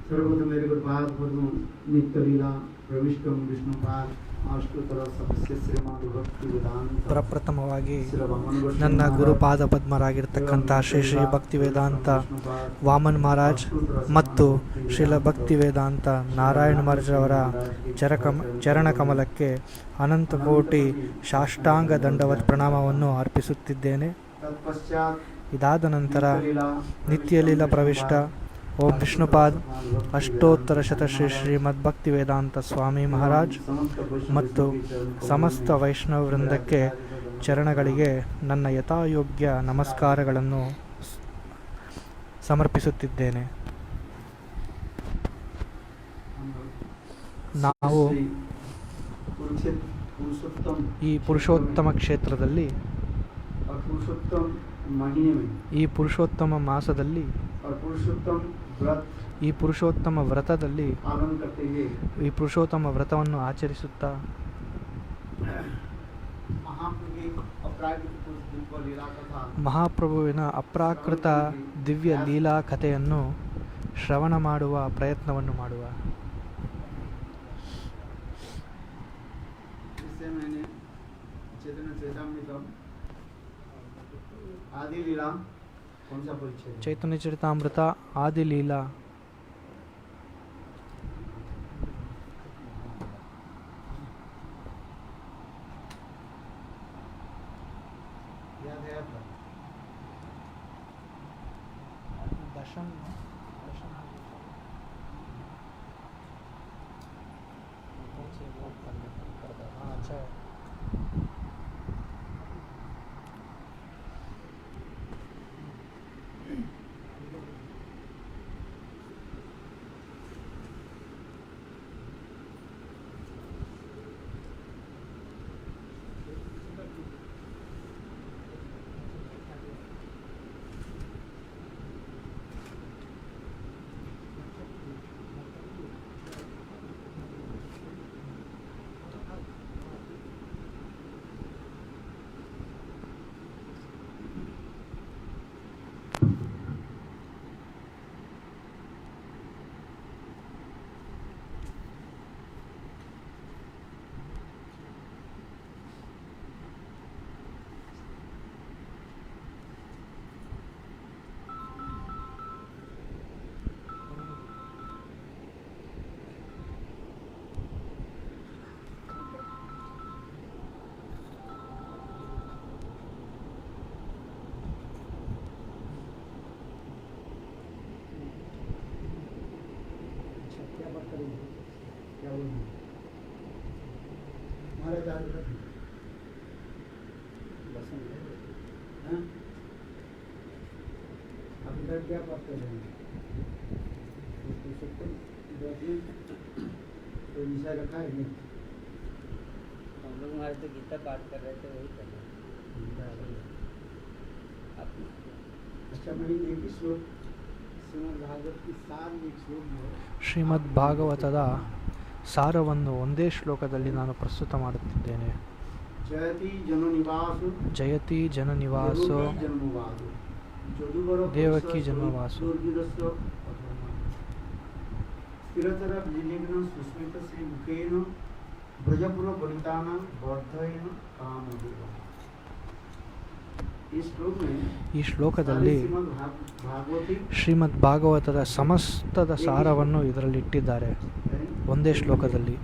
सर्वप्रथम मेरे गुरुपाद पद्म नित्य लीला प्रविष्टम विष्णुपाद अष्टोत्तर सदस्य श्रीमान भक्ति वेदांत ಪ್ರಪ್ರಥಮವಾಗಿ ನನ್ನ ಗುರುಪಾದ ಪದ್ಮರಾಗಿರ್ತಕ್ಕಂಥ ಶ್ರೀ ಶ್ರೀ ಭಕ್ತಿ ವೇದಾಂತ ವಾಮನ್ ಮಹಾರಾಜ್ ಮತ್ತು ಶ್ರೀಲ ಭಕ್ತಿ ವೇದಾಂತ ನಾರಾಯಣ ಮಹಾರಾಜ್ ಅವರ ಚರಣ ಕಮಲಕ್ಕೆ ಅನಂತ ಕೋಟಿ ಸಾಷ್ಟಾಂಗ ದಂಡವತ್ ಪ್ರಣಾಮವನ್ನು ಅರ್ಪಿಸುತ್ತಿದ್ದೇನೆ. ಇದಾದ ನಂತರ ನಿತ್ಯ ಲೀಲಾ ಪ್ರವಿಷ್ಟ ಓಂ ವಿಷ್ಣುಪಾದ್ ಅಷ್ಟೋತ್ತರ ಶತಶ್ರೀ ಶ್ರೀಮದ್ ಭಕ್ತಿ ವೇದಾಂತ ಸ್ವಾಮಿ ಮಹಾರಾಜ್ ಮತ್ತು ಸಮಸ್ತ ವೈಷ್ಣವ ವೃಂದಕ್ಕೆ ಚರಣಗಳಿಗೆ ನನ್ನ ಯಥಾಯೋಗ್ಯ ನಮಸ್ಕಾರಗಳನ್ನು ಸಮರ್ಪಿಸುತ್ತಿದ್ದೇನೆ. ನಾವು ಈ ಪುರುಷೋತ್ತಮ ಕ್ಷೇತ್ರದಲ್ಲಿ, ಈ ಪುರುಷೋತ್ತಮ ಮಾಸದಲ್ಲಿ, ಈ ಪುರುಷೋತ್ತಮ ವ್ರತದಲ್ಲಿ, ಈ ಪುರುಷೋತ್ತಮ ವ್ರತವನ್ನು ಆಚರಿಸುತ್ತಾ ಮಹಾಪ್ರಭುವಿನ ಅಪ್ರಾಕೃತ ದಿವ್ಯ ಲೀಲಾ ಕಥೆಯನ್ನು ಶ್ರವಣ ಮಾಡುವ ಪ್ರಯತ್ನವನ್ನು ಮಾಡುವ. ಚೈತನ್ಯ ಚರಿತಾಮೃತ ಆದಿ ಲೀಲಾ क्या पढ़ते हैं तो विषय रखा है नहीं. हम लोग हमारे तो गीता पाठ कर रहे थे, वही कर रहे थे. अच्छा, मैं एक ही श्लोक श्रीमद् भागवत की सार एक श्लोक है. ಶ್ರೀಮದ್ ಭಾಗವತದ ಸಾರವನ್ನು ಒಂದೇ ಶ್ಲೋಕದಲ್ಲಿ ನಾನು ಪ್ರಸ್ತುತ ಮಾಡುತ್ತಿದ್ದೇನೆ. ಜಯತಿ ಜನನಿವಾಸು, ಜಯತಿ ಜನನಿವಾಸೋ ದೇವಕಿ ಜನ್ಮವಾಸು. ಸ್ಥಿರತರ ವಿಲಿಗ್ನ ಸುಸ್ಮಿತ ಶ್ರೀ ಮುಖೇನ ಬ್ರಜಪುರ ಬಲಿತಾನ ವರ್ಧಯನ ಕಾಮದೇವ. ಈ ಶ್ಲೋಕದಲ್ಲಿ ಶ್ರೀಮದ್ ಭಾಗವತದ ಸಮಸ್ತದ ಸಾರವನ್ನು ಇದರಲ್ಲಿ ಇಟ್ಟಿದ್ದಾರೆ ಒಂದೇ ಶ್ಲೋಕದಲ್ಲಿ.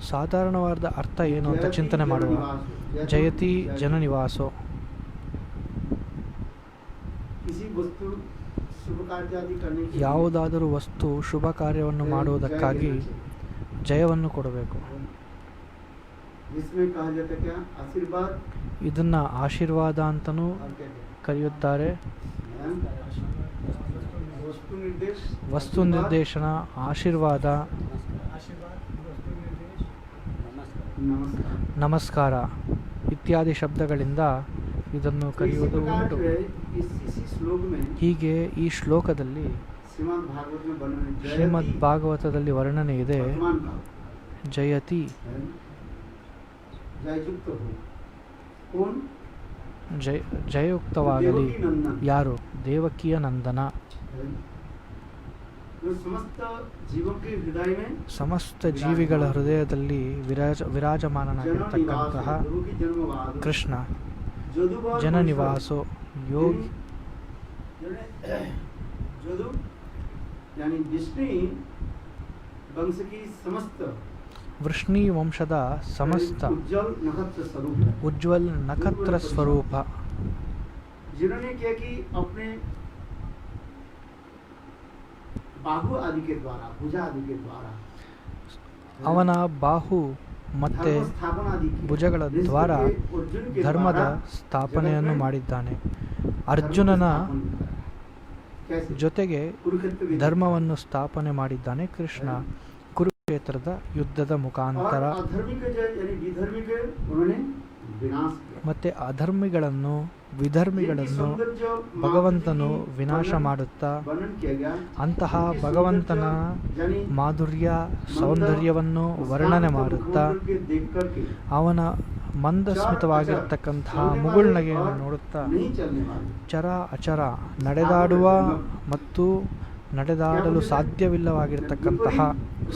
ಸಾಧಾರಣವಾದ ಅರ್ಥ ಏನು ಅಂತ ಚಿಂತನೆ ಮಾಡುವ. ಜಯತಿ ಜನನಿವಾಸೋ, ಯಾವುದಾದರೂ ವಸ್ತು ಶುಭ ಕಾರ್ಯವನ್ನು ಮಾಡುವುದಕ್ಕಾಗಿ ಜಯವನ್ನು ಕೊಡಬೇಕು. ಇದನ್ನ ಆಶೀರ್ವಾದ ಅಂತನೂ ಕರೆಯುತ್ತಾರೆ. ವಸ್ತು ನಿರ್ದೇಶನ, ಆಶೀರ್ವಾದ, ನಮಸ್ಕಾರ ಇತ್ಯಾದಿ ಶಬ್ದಗಳಿಂದ ಇದನ್ನು ಕರೆಯುವುದು ಉಂಟು. ಹೀಗೆ ಈ ಶ್ಲೋಕದಲ್ಲಿ श्रीमद् भागवत में वर्णन है, ಶ್ರೀಮದ್ जयति ಭಾಗವತದಲ್ಲಿ ವರ್ಣನೆ ಇದೆ. वर्तमान काल ಜಯತಿ है ना? जययुक्त हो कौन? ಜಯಯುಕ್ತವಾಗಲಿ. देवकी नंदन ಯಾರು? ದೇವಕಿಯ ನಂದನ. है ना? जो समस्त जीवों के हृदय में ಸಮಸ್ತ ಜೀವಿಗಳ ಹೃದಯದಲ್ಲಿ ವಿರಾಜಮಾನನಾಗಿರ್ತಕ್ಕಂತಹ देवकी जन्मवाद ಕೃಷ್ಣ. जदुवर ಜನನಿವಾಸೋ ಯೋಗಿ जदु यानी विष्णु वंश की समस्त ವೃಷ್ಣಿ ವಂಶದ ಸಮಸ್ತ उज्जवल नक्षत्र स्वरूप है। ಉಜ್ವಲ್ ನಕ್ಷತ್ರ ಸ್ವರೂಪ. जिन्होंने क्या कि अपने बाहु आदि के द्वारा, भुजा आदि के द्वारा ಅವನ ಬಾಹು ಮತ್ತೆ धर्म स्थापना आदि की ಭುಜಗಳ ದ್ವಾರ अर्जुन के ಧರ್ಮದ द्वारा ಸ್ಥಾಪನೆಯನ್ನು जगत में ಮಾಡಿದ್ದಾನೆ. धर्म ಅರ್ಜುನನ स्थापन किया। कैसे? ಜೊತೆಗೆ कुरुक्षेत्र में ಧರ್ಮವನ್ನು ಸ್ಥಾಪನೆ ಮಾಡಿದ್ದಾನೆ ಕೃಷ್ಣ ಕುರುಕ್ಷೇತ್ರದ ಯುದ್ಧದ और ಮುಖಾಂತರ. अधर्मिक जो यानी विधर्मिक उन्होंने विनाश किया। ಮತ್ತೆ ಅಧರ್ಮಿಗಳನ್ನು ವಿಧರ್ಮಿಗಳನ್ನು जिनकी सौंदर्य ಭಗವಂತನು माधुर्य ವಿನಾಶ वर्णन- ಮಾಡುತ್ತಾ वर्णन किया गया। ಅಂತಹ जिनकी ಭಗವಂತನ सौंदर्य यानी ಮಾಧುರ್ಯ ಸೌಂದರ್ಯವನ್ನು ವರ್ಣನೆ ಮಾಡುತ್ತಾ मुस्कान के देख करके ಅವನ ಮಂದಸ್ಮಿತವಾಗಿರ್ತಕ್ಕಂತಹ ಮುಗುಳ್ನಗೆಯನ್ನು ನೋಡುತ್ತಾ नहीं चलने वाले ಚರ ಅಚರ ನಡೆದಾಡುವ ಮತ್ತು ನಡೆದಾಡಲು ಸಾಧ್ಯವಿಲ್ಲವಾಗಿರ್ತಕ್ಕಂತಹ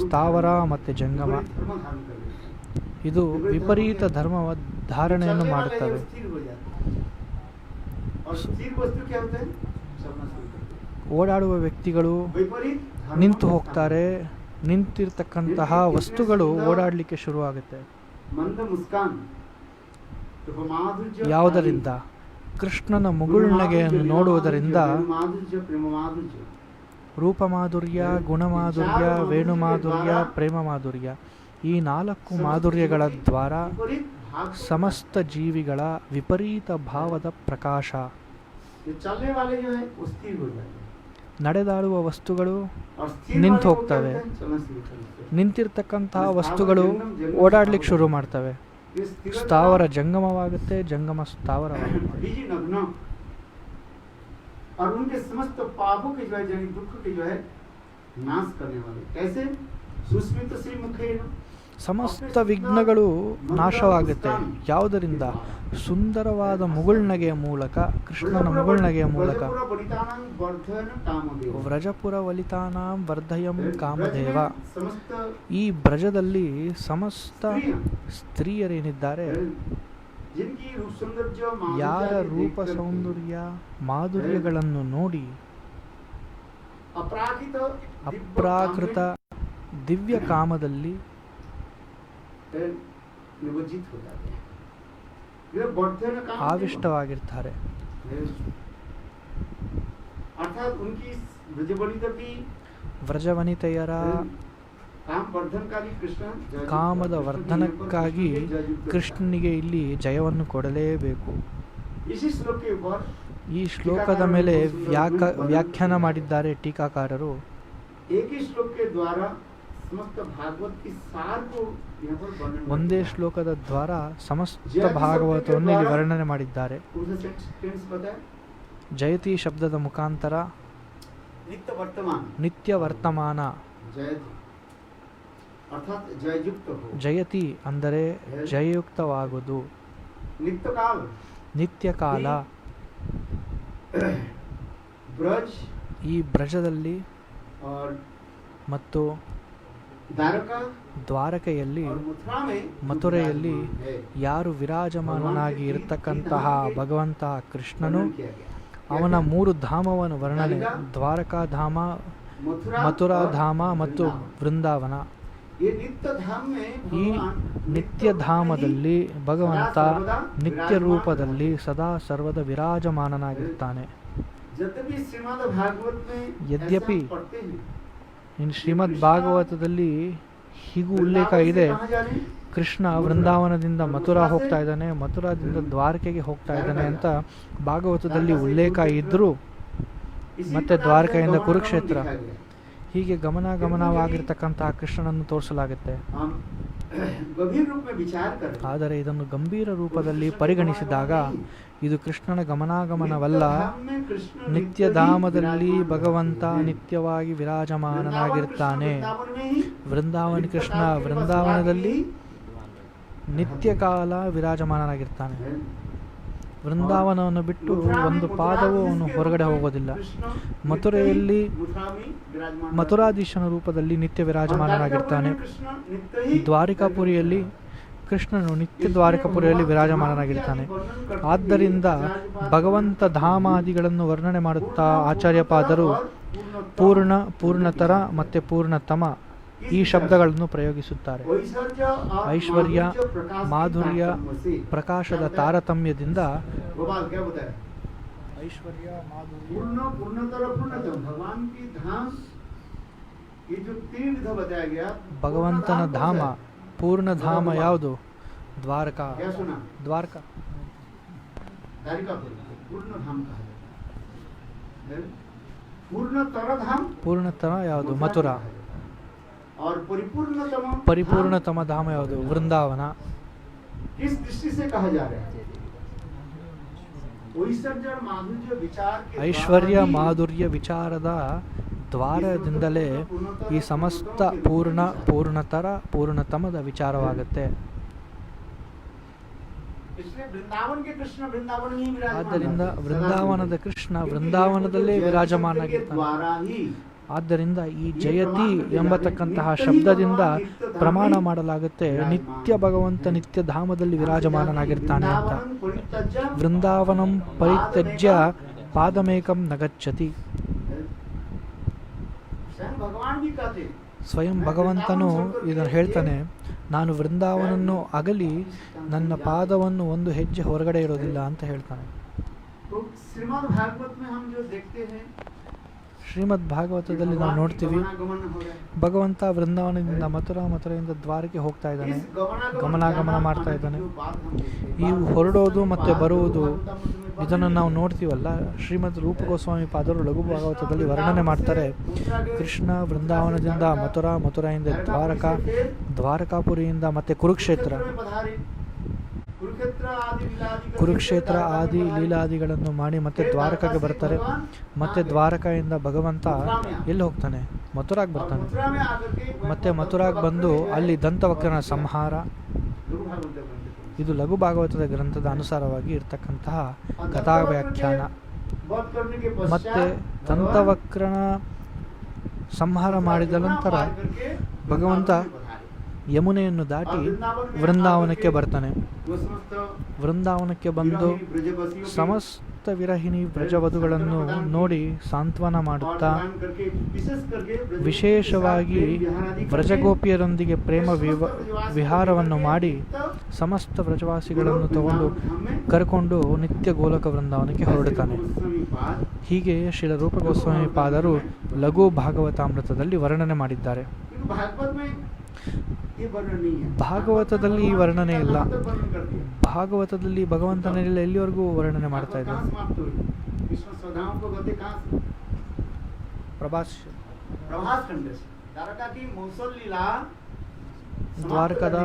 ಸ್ಥಾವರ ಮತ್ತು ಜಂಗಮ विपरीत धर्म धारण कर लेते हैं। ಇದು ವಿಪರೀತ ಧರ್ಮ ಧಾರಣೆಯನ್ನು चलने वाले ಮಾಡುತ್ತವೆ. जो स्थिर हो जाते हैं। और स्थिर वस्तु क्या होता है? चलना शुरू करते हैं। ಓಡಾಡುವ ವ್ಯಕ್ತಿಗಳು विपरीत धर्म ನಿಂತು का ಹೋಗ್ತಾರೆ. ನಿಂತಿರ್ತಕ್ಕಂತಹ ವಸ್ತುಗಳು ಓಡಾಡಲಿಕ್ಕೆ ಶುರುವಾಗುತ್ತೆ. मंद मुस्कान तो माधुर्य ಯಾವುದರಿಂದ? ಕೃಷ್ಣನ ಮುಗುಳ್ನಗೆಯನ್ನು ನೋಡುವುದರಿಂದ माधुर्य प्रेम माधुर्य ರೂಪಮಾಧುರ್ಯ, ಗುಣಮಾಧುರ್ಯ, ವೇಣುಮಾಧುರ್ಯ, ಪ್ರೇಮ ಮಾಧುರ್ಯ, ಈ 4 ಮಾಧುರ್ಯಗಳ ದ್ವಾರ विपरीत भाव को- ಸಮಸ್ತ ಜೀವಿಗಳ ವಿಪರೀತ ಭಾವದ ಪ್ರಕಾಶ. जो चलने वाले जो है वो स्थिर हो जाते हैं। ನಡೆದಾಡುವ ವಸ್ತುಗಳು और स्थिर निंत वाले को होಗ್ತವೆ. क्या होता है? चलना शुरू करते हैं। ನಿಂತಿರ್ತಕ್ಕಂತಹ ವಸ್ತುಗಳು ಓಡಾಡ್ಲಿಕ್ಕೆ ಶುರು ಮಾಡ್ತವೆ. ये स्थिरता ಸ್ಥಾವರ ಜಂಗಮವಾಗುತ್ತೆ, ಜಂಗಮ ಸ್ಥಾವರವಾಗುತ್ತೆ. बीजी नग्न और उनके समस्त पापों के जो है यानी दुख के जो है नाश करने वाले। कैसे? सुस्मित श्री मुखेन ಸಮಸ್ತ ವಿಘ್ನಗಳು ನಾಶವಾಗುತ್ತೆ. ಯಾವುದರಿಂದ? ಸುಂದರವಾದ ಮುಗುಳ್ನಗೆಯ ಮೂಲಕ, ಕೃಷ್ಣನ ಮುಗುಳ್ನಗೆಯ ಮೂಲಕ. व्रजपुर वनितानां वर्धन कामदेव। ವ್ರಜಪುರ ವಲಿತಾನಾಂ ವರ್ಧಯಂ ಕಾಮದೇವ. ब्रज में समस्त ಈ ಬ್ರಜದಲ್ಲಿ ಸಮಸ್ತ स्त्रियां ಸ್ತ್ರೀಯರೇನಿದ್ದಾರೆ, जिनकी रूप सौंदर्य माधुर्य ಯಾರ आदि ರೂಪ देख करके ಸೌಂದರ್ಯ ಮಾಧುರ್ಯಗಳನ್ನು ನೋಡಿ अपराकृत ಅಪ್ರಾಕೃತ ದಿವ್ಯ ಕಾಮದಲ್ಲಿ निमज्जित हो जाते हैं। वे वर्धन कामदेव ಆವಿಷ್ಟವಾಗಿರ್ತಾರೆ. अर्थात उनकी ब्रजवनिता की ವ್ರಜವನಿತೆಯರ काम वर्धनकारी कृष्ण जययुक्त ಕಾಮದ कृष्ण ವರ್ಧನಕ್ಕಾಗಿ के जययुक्त ಕೃಷ್ಣನಿಗೆ ಇಲ್ಲಿ ಜಯವನ್ನು ಕೊಡಲೇಬೇಕು. इसी श्लोक के ऊपर ಈ ಶ್ಲೋಕದ ಮೇಲೆ ವ್ಯಾಖ್ಯಾನ ಮಾಡಿದ್ದಾರೆ ಟೀಕಾಕಾರರು. एक ही श्लोक के द्वारा समस्त भागवत की सार को यहाँ पर वर्णन ಒಂದೇ ಶ್ಲೋಕದ ದ್ವಾರ ಸಮಸ್ತ ಭಾಗವತವನ್ನು ಇಲ್ಲಿ ವರ್ಣನೆ ಮಾಡಿದ್ದಾರೆ. टेंस पता है? ಜಯತಿ ಶಬ್ದದ ಮುಖಾಂತರ नित्य वर्तमान ನಿತ್ಯ ವರ್ತಮಾನ. जयति अर्थात जययुक्त हो। ಜಯತಿ ಅಂದರೆ ಜಯಯುಕ್ತವಾಗುವುದು. नित्य काल ನಿತ್ಯ ಕಾಲ. ब्रज ಈ ಬ್ರಜದಲ್ಲಿ और ಮತ್ತು द्वारका ದ್ವಾರಕೆಯಲ್ಲಿ और मथुरा में ಮಥುರೆಯಲ್ಲಿ विराजमान है। ಯಾರು ವಿರಾಜಮಾನನಾಗಿ ಇರತಕ್ಕಂತಹ ಭಗವಂತ ಕೃಷ್ಣನು, वर्णन किया गया। ಅವನ 3 ಧಾಮವನ್ನು ವರ್ಣನೆ, ದ್ವಾರಕಾಧಾಮ, ಮಥುರಾಧಾಮ ಮತ್ತು ವೃಂದಾವನ. ये नित्य धाम में ಈ भगवान ನಿತ್ಯ ಧಾಮದಲ್ಲಿ ಭಗವಂತ ನಿತ್ಯ ರೂಪದಲ್ಲಿ ಸದಾ ಸರ್ವದ ವಿರಾಜಮಾನನಾಗಿರ್ತಾನೆ. यद्यपि श्रीमद् भागवत में यद्यपि ऐसा पढ़ते हैं, ಇನ್ನು ಶ್ರೀಮದ್ ಭಾಗವತದಲ್ಲಿ ಹೀಗೂ ಉಲ್ಲೇಖ ಇದೆ. कहाँ जा रहे हैं? ಕೃಷ್ಣ ವೃಂದಾವನದಿಂದ ಮಥುರಾ ಹೋಗ್ತಾ ಇದ್ದಾನೆ, ಮಥುರಾದಿಂದ ದ್ವಾರಕೆಗೆ ಹೋಗ್ತಾ ಇದ್ದಾನೆ ಅಂತ ಭಾಗವತದಲ್ಲಿ ಉಲ್ಲೇಖ ಇದ್ದರೂ इसी ಮತ್ತೆ प्रकार ದ್ವಾರಕೆಯಿಂದ गमनागमन ಕುರುಕ್ಷೇತ್ರ दिखाया गया। ಹೀಗೆ ಗಮನಾಗಮನವಾಗಿರ್ತಕ್ಕಂತಹ ಕೃಷ್ಣನನ್ನು ತೋರಿಸಲಾಗುತ್ತೆ. हम गंभीर रूप में विचार कर ಆದರೆ ಇದನ್ನು ಗಂಭೀರ ರೂಪದಲ್ಲಿ ಪರಿಗಣಿಸಿದಾಗ ಇದು ಕೃಷ್ಣನ ಗಮನಾಗಮನವಲ್ಲ. ನಿತ್ಯಧಾಮದಲ್ಲಿ ಭಗವಂತ ನಿತ್ಯವಾಗಿ ವಿರಾಜಮಾನನಾಗಿರ್ತಾನೆ. ವೃಂದಾವನ ಕೃಷ್ಣ ವೃಂದಾವನದಲ್ಲಿ ನಿತ್ಯ ಕಾಲ ವಿರಾಜಮಾನನಾಗಿರ್ತಾನೆ. ವೃಂದಾವನವನ್ನು ಬಿಟ್ಟು ಒಂದು ಪಾದವೂ ಅವನು ಹೊರಗಡೆ ಹೋಗೋದಿಲ್ಲ. ಮಥುರೆಯಲ್ಲಿ ಮಥುರಾಧೀಶನ ರೂಪದಲ್ಲಿ ನಿತ್ಯ ವಿರಾಜಮಾನನಾಗಿರ್ತಾನೆ. ದ್ವಾರಿಕಾಪುರಿಯಲ್ಲಿ ಕೃಷ್ಣನು ನಿತ್ಯ ದ್ವಾರಿಕಾಪುರಿಯಲ್ಲಿ ವಿರಾಜಮಾನನಾಗಿರ್ತಾನೆ. ಆದ್ದರಿಂದ ಭಗವಂತ ಧಾಮಾದಿಗಳನ್ನು ವರ್ಣನೆ ಮಾಡುತ್ತಾ ಆಚಾರ್ಯಪಾದರು ಪೂರ್ಣ, ಪೂರ್ಣತರ ಮತ್ತು ಪೂರ್ಣತಮ ಈ ಶಬ್ದಗಳನ್ನು ಪ್ರಯೋಗಿಸುತ್ತಾರೆ. ಐಶ್ವರ್ಯ, ಮಾಧುರ್ಯ, ಪ್ರಕಾಶದ ತಾರತಮ್ಯದಿಂದ ಐಶ್ವರ್ಯ, ಮಾಧುರ್ಯ, ಭಗವಂತನ ಧಾಮ ಪೂರ್ಣಧಾಮ ಯಾವುದು? ದ್ವಾರಕಾ. ದ್ವಾರಕಾ ಪೂರ್ಣತರ ಯಾವುದು? ಮಥುರಾ. ಪರಿಪೂರ್ಣತಮ ಧಾಮ ಯಾವುದು? ವೃಂದಾವನ. ಐಶ್ವರ್ಯ, ಮಾಧುರ್ಯ ವಿಚಾರದ ದ್ವಾರದಿಂದಲೇ ಈ ಸಮಸ್ತ ಪೂರ್ಣ, ಪೂರ್ಣತರ, ಪೂರ್ಣತಮದ ವಿಚಾರವಾಗುತ್ತೆ. ಆದ್ದರಿಂದ ವೃಂದಾವನದ ಕೃಷ್ಣ ವೃಂದಾವನದಲ್ಲೇ ವಿರಾಜಮಾನನಾಗಿರ್ತಾನೆ. ಆದ್ದರಿಂದ ಈ ಜಯತಿ ಎಂಬತಕ್ಕಂತಹ ಶಬ್ದದಿಂದ ಪ್ರಮಾಣ ಮಾಡಲಾಗುತ್ತೆ ನಿತ್ಯ ಭಗವಂತ ನಿತ್ಯ ಧಾಮದಲ್ಲಿ ವಿರಾಜಮಾನನಾಗಿರ್ತಾನೆ ಅಂತ. ವೃಂದಾವನಂ ಪರಿತ್ಯಜ್ಯ ಪಾದಮೇಕಂ ನಗಚ್ಚತಿ. ಸ್ವಯಂ ಭಗವಂತನು ಇದನ್ನು ಹೇಳ್ತಾನೆ, ನಾನು ವೃಂದಾವನನ್ನು ಅಗಲಿ ನನ್ನ ಪಾದವನ್ನು ಒಂದು ಹೆಜ್ಜೆ ಹೊರಗಡೆ ಇರೋದಿಲ್ಲ ಅಂತ ಹೇಳ್ತಾನೆ. ಶ್ರೀಮದ್ ಭಾಗವತದಲ್ಲಿ ನಾವು ನೋಡ್ತೀವಿ, ಭಗವಂತ ವೃಂದಾವನದಿಂದ ಮಥುರಾ, ಮಥುರೆಯಿಂದ ದ್ವಾರಕ್ಕೆ ಹೋಗ್ತಾ ಇದ್ದಾನೆ, ಗಮನಾಗಮನ ಮಾಡ್ತಾ ಇದ್ದಾನೆ. ಈ ಹೊರಡೋದು ಮತ್ತು ಬರುವುದು ಇದನ್ನು ನಾವು ನೋಡ್ತೀವಲ್ಲ. ಶ್ರೀಮದ್ ರೂಪ ಗೋಸ್ವಾಮಿ ಪಾದರು ಲಘು ಭಾಗವತದಲ್ಲಿ ವರ್ಣನೆ ಮಾಡ್ತಾರೆ. ಕೃಷ್ಣ ವೃಂದಾವನದಿಂದ ಮಥುರಾ, ಮಥುರಾಯಿಂದ ದ್ವಾರಕಾ, ದ್ವಾರಕಾಪುರಿಯಿಂದ ಮತ್ತೆ ಕುರುಕ್ಷೇತ್ರ ಆದಿ ಲೀಲಾದಿಗಳನ್ನು ಮಾಡಿ ಮತ್ತೆ ದ್ವಾರಕಾಗೆ ಬರ್ತಾರೆ. ಮತ್ತೆ ದ್ವಾರಕೆಯಿಂದ ಭಗವಂತ ಎಲ್ಲಿ ಹೋಗ್ತಾನೆ? ಮಥುರಾಗೆ ಬರ್ತಾನೆ. ಮತ್ತೆ ಮಥುರಾಗೆ ಬಂದು ಅಲ್ಲಿ ದಂತವಕ್ರನ ಸಂಹಾರ. ಇದು ಲಘು ಭಾಗವತದ ಗ್ರಂಥದ ಅನುಸಾರವಾಗಿ ಇರ್ತಕ್ಕಂತಹ ಕಥಾ ವ್ಯಾಖ್ಯಾನ. ಮತ್ತೆ ದಂತವಕ್ರನ ಸಂಹಾರ ಮಾಡಿದ ನಂತರ ಭಗವಂತ ಯಮುನೆಯನ್ನು ದಾಟಿ ವೃಂದಾವನಕ್ಕೆ ಬರ್ತಾನೆ. ವೃಂದಾವನಕ್ಕೆ ಬಂದು ಸಮಸ್ತ ವಿರಹಿಣಿ ಬ್ರಜವಧುಗಳನ್ನು ನೋಡಿ ಸಾಂತ್ವನ ಮಾಡುತ್ತಾ, ವಿಶೇಷವಾಗಿ ವ್ರಜಗೋಪಿಯರೊಂದಿಗೆ ಪ್ರೇಮ ವಿಹಾರವನ್ನು ಮಾಡಿ ಸಮಸ್ತ ವ್ರಜವಾಸಿಗಳನ್ನು ಕರ್ಕೊಂಡು ನಿತ್ಯ ಗೋಲಕ ವೃಂದಾವನಕ್ಕೆ ಹೊರಡುತ್ತಾನೆ. ಹೀಗೆ ಶ್ರೀಲ ರೂಪ ಗೋಸ್ವಾಮಿ ಪಾದರು ಲಘು ಭಾಗವತಾಮೃತದಲ್ಲಿ ವರ್ಣನೆ ಮಾಡಿದ್ದಾರೆ. ಭಾಗವತದಲ್ಲಿ ಈ ವರ್ಣನೆ ಇಲ್ಲ. ಭಾಗವತದಲ್ಲಿ ಭಗವಂತನೆಲ್ಲ ಎಲ್ಲಿವರೆಗೂ ವರ್ಣನೆ ಮಾಡ್ತಾ ಇದ್ದಾರೆ? ದ್ವಾರಕದ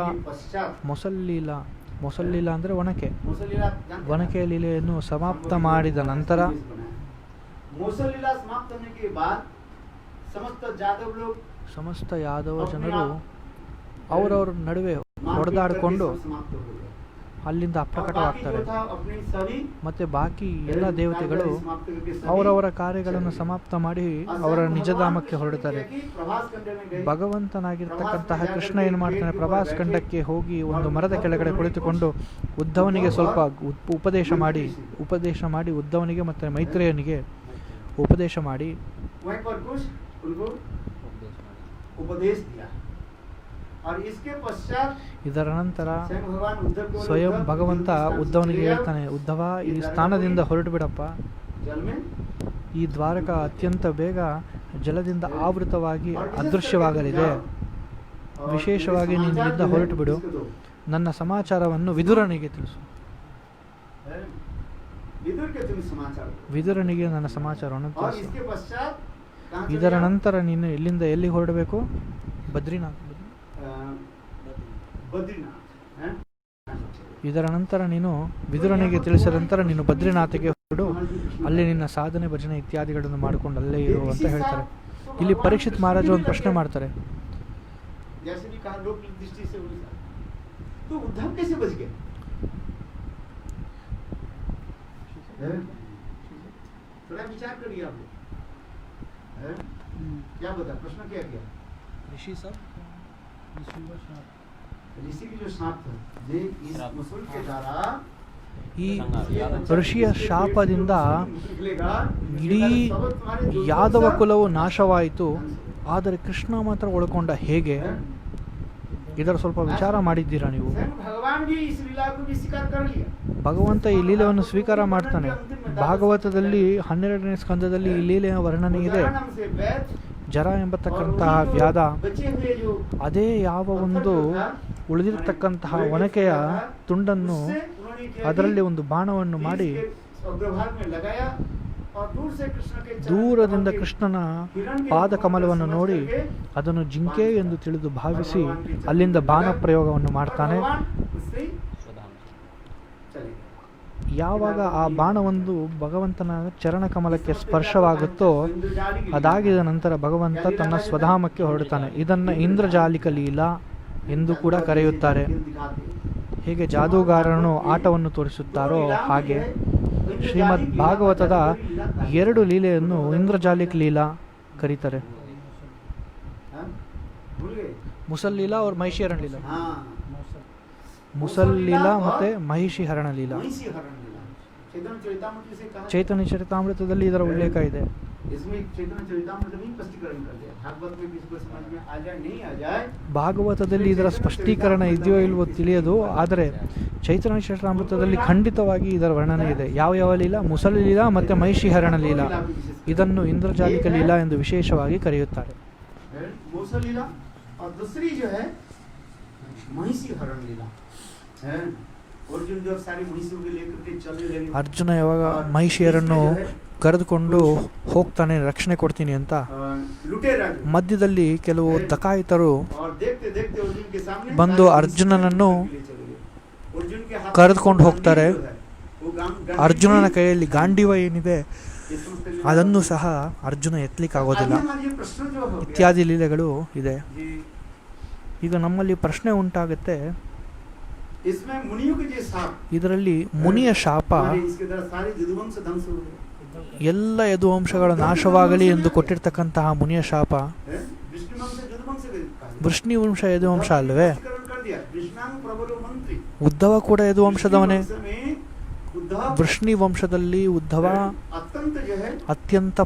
ಮೊಸಲ್ಲೀಲಾ ಅಂದರೆ ಒನಕೆ ಲೀಲೆಯನ್ನು ಸಮಾಪ್ತ ಮಾಡಿದ ನಂತರ ಸಮಸ್ತ ಯಾದವ ಜನರು ಅವರವ್ರ ನಡುವೆ ಹೊಡೆದಾಡಿಕೊಂಡು ಅಲ್ಲಿಂದ ಅಪ್ರಕಟವಾಗ್ತಾರೆ. ಮತ್ತು ಬಾಕಿ ಎಲ್ಲ ದೇವತೆಗಳು ಅವರವರ ಕಾರ್ಯಗಳನ್ನು ಸಮಾಪ್ತ ಮಾಡಿ ಅವರ ನಿಜಧಾಮಕ್ಕೆ ಹೊರಡುತ್ತಾರೆ. ಭಗವಂತನಾಗಿರ್ತಕ್ಕಂತಹ ಕೃಷ್ಣ ಏನು ಮಾಡ್ತಾನೆ? ಪ್ರಭಾಸ್ ಖಂಡಕ್ಕೆ ಹೋಗಿ ಒಂದು ಮರದ ಕೆಳಗಡೆ ಕುಳಿತುಕೊಂಡು ಉದ್ಧವನಿಗೆ ಸ್ವಲ್ಪ ಉಪದೇಶ ಮಾಡಿ ಉದ್ಧವನಿಗೆ ಮತ್ತು ಮೈತ್ರೇಯನಿಗೆ ಉಪದೇಶ ಮಾಡಿ ಇದರ ನಂತರ ಸ್ವಯಂ ಭಗವಂತ ಉದ್ಧವನಿಗೆ ಹೇಳ್ತಾನೆ, ಉದ್ಧವ, ಈ ಸ್ಥಾನದಿಂದ ಹೊರಟು ಬಿಡಪ್ಪ. ಈ ದ್ವಾರಕ ಅತ್ಯಂತ ಬೇಗ ಜಲದಿಂದ ಆವೃತವಾಗಿ ಅದೃಶ್ಯವಾಗಲಿದೆ. ವಿಶೇಷವಾಗಿ ನೀನು ಇಲ್ಲಿಂದ ಹೊರಟು ಬಿಡು. ನನ್ನ ಸಮಾಚಾರವನ್ನು ವಿದುರನಿಗೆ ತಿಳಿಸು. ವಿದುರನಿಗೆ ನನ್ನ ಸಮಾಚಾರವನ್ನು ತಿಳಿಸು. ಇದರ ನಂತರ ನೀನು ಇಲ್ಲಿಂದ ಎಲ್ಲಿ ಹೊರಡಬೇಕು? बद्रीनाथ हैं। ಇದರ ನಂತರ ನೀನು ವಿದುರನಿಗೆ ತಿಳಿಸಿದ ನಂತರ ನೀನು ಬದ್ರಿನಾಥಿಗೆ ಹೊರಡು ಅಲ್ಲಿ ನಿನ್ನ ಸಾಧನೆ ಭಜನೆ ಇತ್ಯಾದಿಗಳನ್ನು ಮಾಡಿಕೊಂಡು ಅಲ್ಲೇ ಇರು ಅಂತ ಹೇಳ್ತಾರೆ. ಇಲ್ಲಿ ಪರೀಕ್ಷಿತ್ ಮಹಾರಾಜ ಒಂದು ಪ್ರಶ್ನೆ ಮಾಡ್ತಾರೆ. जैसे भी कहा लोक दृष्टि से उड़ीसा, तो उद्धव कैसे बच गए? थोड़ा विचार करिए आप लोग, क्या बता प्रश्न क्या किया? ऋषि सब ऋषि की जो साप था जे इस मुसुल के द्वारा ಈ ಋಷಿಯ ಶಾಪದಿಂದ ಇಡೀ ಯಾದವ ಕುಲವು ನಾಶವಾಯಿತು, ಆದರೆ ಕೃಷ್ಣ ಮಾತ್ರ ಉಳ್ಕೊಂಡ ಹೇಗೆ? ಇದರ ಸ್ವಲ್ಪ ವಿಚಾರ ಮಾಡಿದ್ದೀರಾ ನೀವು? ಭಗವಂತ ಈ ಲೀಲೆಯನ್ನು ಸ್ವೀಕಾರ ಮಾಡ್ತಾನೆ. ಭಾಗವತದಲ್ಲಿ 12ನೇ ಸ್ಕಂದದಲ್ಲಿ ಈ ಲೀಲೆಯ ವರ್ಣನೆ ಇದೆ. ಜರ ಎಂಬತಕ್ಕಂತಹ ವ್ಯಾಧ ಅದೇ ಯಾವ ಒಂದು ಉಳಿದಿರತಕ್ಕಂತಹ ಒನಕೆಯ ತುಂಡನ್ನು ಅದರಲ್ಲಿ ಒಂದು ಬಾಣವನ್ನು ಮಾಡಿ ದೂರದಿಂದ ಕೃಷ್ಣನ ಪಾದ ಕಮಲವನ್ನು ನೋಡಿ ಅದನ್ನು ಜಿಂಕೆ ಎಂದು ತಿಳಿದು ಭಾವಿಸಿ ಅಲ್ಲಿಂದ ಬಾಣ ಪ್ರಯೋಗವನ್ನು ಮಾಡ್ತಾನೆ. ಯಾವಾಗ ಆ ಬಾಣವೊಂದು ಭಗವಂತನ ಚರಣ ಕಮಲಕ್ಕೆ ಸ್ಪರ್ಶವಾಗುತ್ತೋ ಅದಾಗಿದ ನಂತರ ಭಗವಂತ ತನ್ನ ಸ್ವಧಾಮಕ್ಕೆ ಹೊರಡುತ್ತಾನೆ. ಇದನ್ನು ಇಂದ್ರಜಾಲಿಕ ಲೀಲಾ ಎಂದು ಕೂಡ ಕರೆಯುತ್ತಾರೆ. ಹೇಗೆ ಜಾದೂಗಾರನು ಆಟವನ್ನು ತೋರಿಸುತ್ತಾರೋ ಹಾಗೆ ಶ್ರೀಮದ್ ಭಾಗವತದ 2 ಲೀಲೆಯನ್ನು ಇಂದ್ರಜಾಲಿಕ ಲೀಲಾ ಕರೀತಾರೆ. ಮುಸಲ್ ಲೀಲಾ और महिषी हरण ಲೀಲಾ. ಮುಸಲ್ ಲೀಲಾ ಮತ್ತೆ ಮಹಿಷಿ ಹರಣ ಲೀಲಾ. ಚೈತನ್ಯ ಚರಿತಾಮೃತದಲ್ಲಿ ಇದರ ಉಲ್ಲೇಖ ಇದೆ. ಭಾಗವತದಲ್ಲಿ ಇದರ ಸ್ಪಷ್ಟೀಕರಣ ಇದೆಯೋ ಇಲ್ವೋ ತಿಳಿಯದು, ಆದರೆ ಚೈತನ್ಯ ಚರಿತಾಮೃತದಲ್ಲಿ ಖಂಡಿತವಾಗಿ ಇದರ ವರ್ಣನೆ ಇದೆ. ಯಾವ ಲೀಲಾ? ಮುಸಲ್ ಲೀಲಾ ಮತ್ತು ಮಹಿಷಿ ಹರಣ ಲೀಲಾ. ಇದನ್ನು ಇಂದ್ರಜಾಲಿಕ ಲೀಲಾ ಎಂದು ವಿಶೇಷವಾಗಿ ಕರೆಯುತ್ತಾರೆ. ಅರ್ಜುನ ಯಾವಾಗ ಮಹಿಷಿಯರನ್ನು ಕರೆದುಕೊಂಡು ಹೋಗ್ತಾನೆ ರಕ್ಷಣೆ ಕೊಡ್ತೀನಿ ಅಂತ, ಮಧ್ಯದಲ್ಲಿ ಕೆಲವು ದಕಾಯಿತರು ಬಂದು ಅರ್ಜುನನನ್ನು ಕರೆದುಕೊಂಡು ಹೋಗ್ತಾರೆ. ಅರ್ಜುನನ ಕೈಯಲ್ಲಿ ಗಾಂಡೀವ ಏನಿದೆ ಅದನ್ನು ಸಹ ಅರ್ಜುನ ಎತ್ತಲಿಕ್ಕಾಗೋದಿಲ್ಲ. ಇತ್ಯಾದಿ ಲೀಲೆಗಳು ಇದೆ. ಈಗ ನಮ್ಮಲ್ಲಿ ಪ್ರಶ್ನೆ ಉಂಟಾಗುತ್ತೆ, ಇದರಲ್ಲಿ ಮುನಿಯ ಶಾಪ ಎಲ್ಲ ಯದುವಂಶಗಳ ನಾಶವಾಗಲಿ ಎಂದು ಕೊಟ್ಟಿರ್ತಕ್ಕಂತಹ ಮುನಿಯ ಶಾಪ ವೃಷ್ಣಿವಂಶ ಯದುವಂಶ ಅಲ್ವೇ? ಉದ್ಧವ ಕೂಡ ಯದುವಂಶದವನೇ. ವೃಷ್ಣಿ ವಂಶದಲ್ಲಿ ಉದ್ಧವ ಅತ್ಯಂತ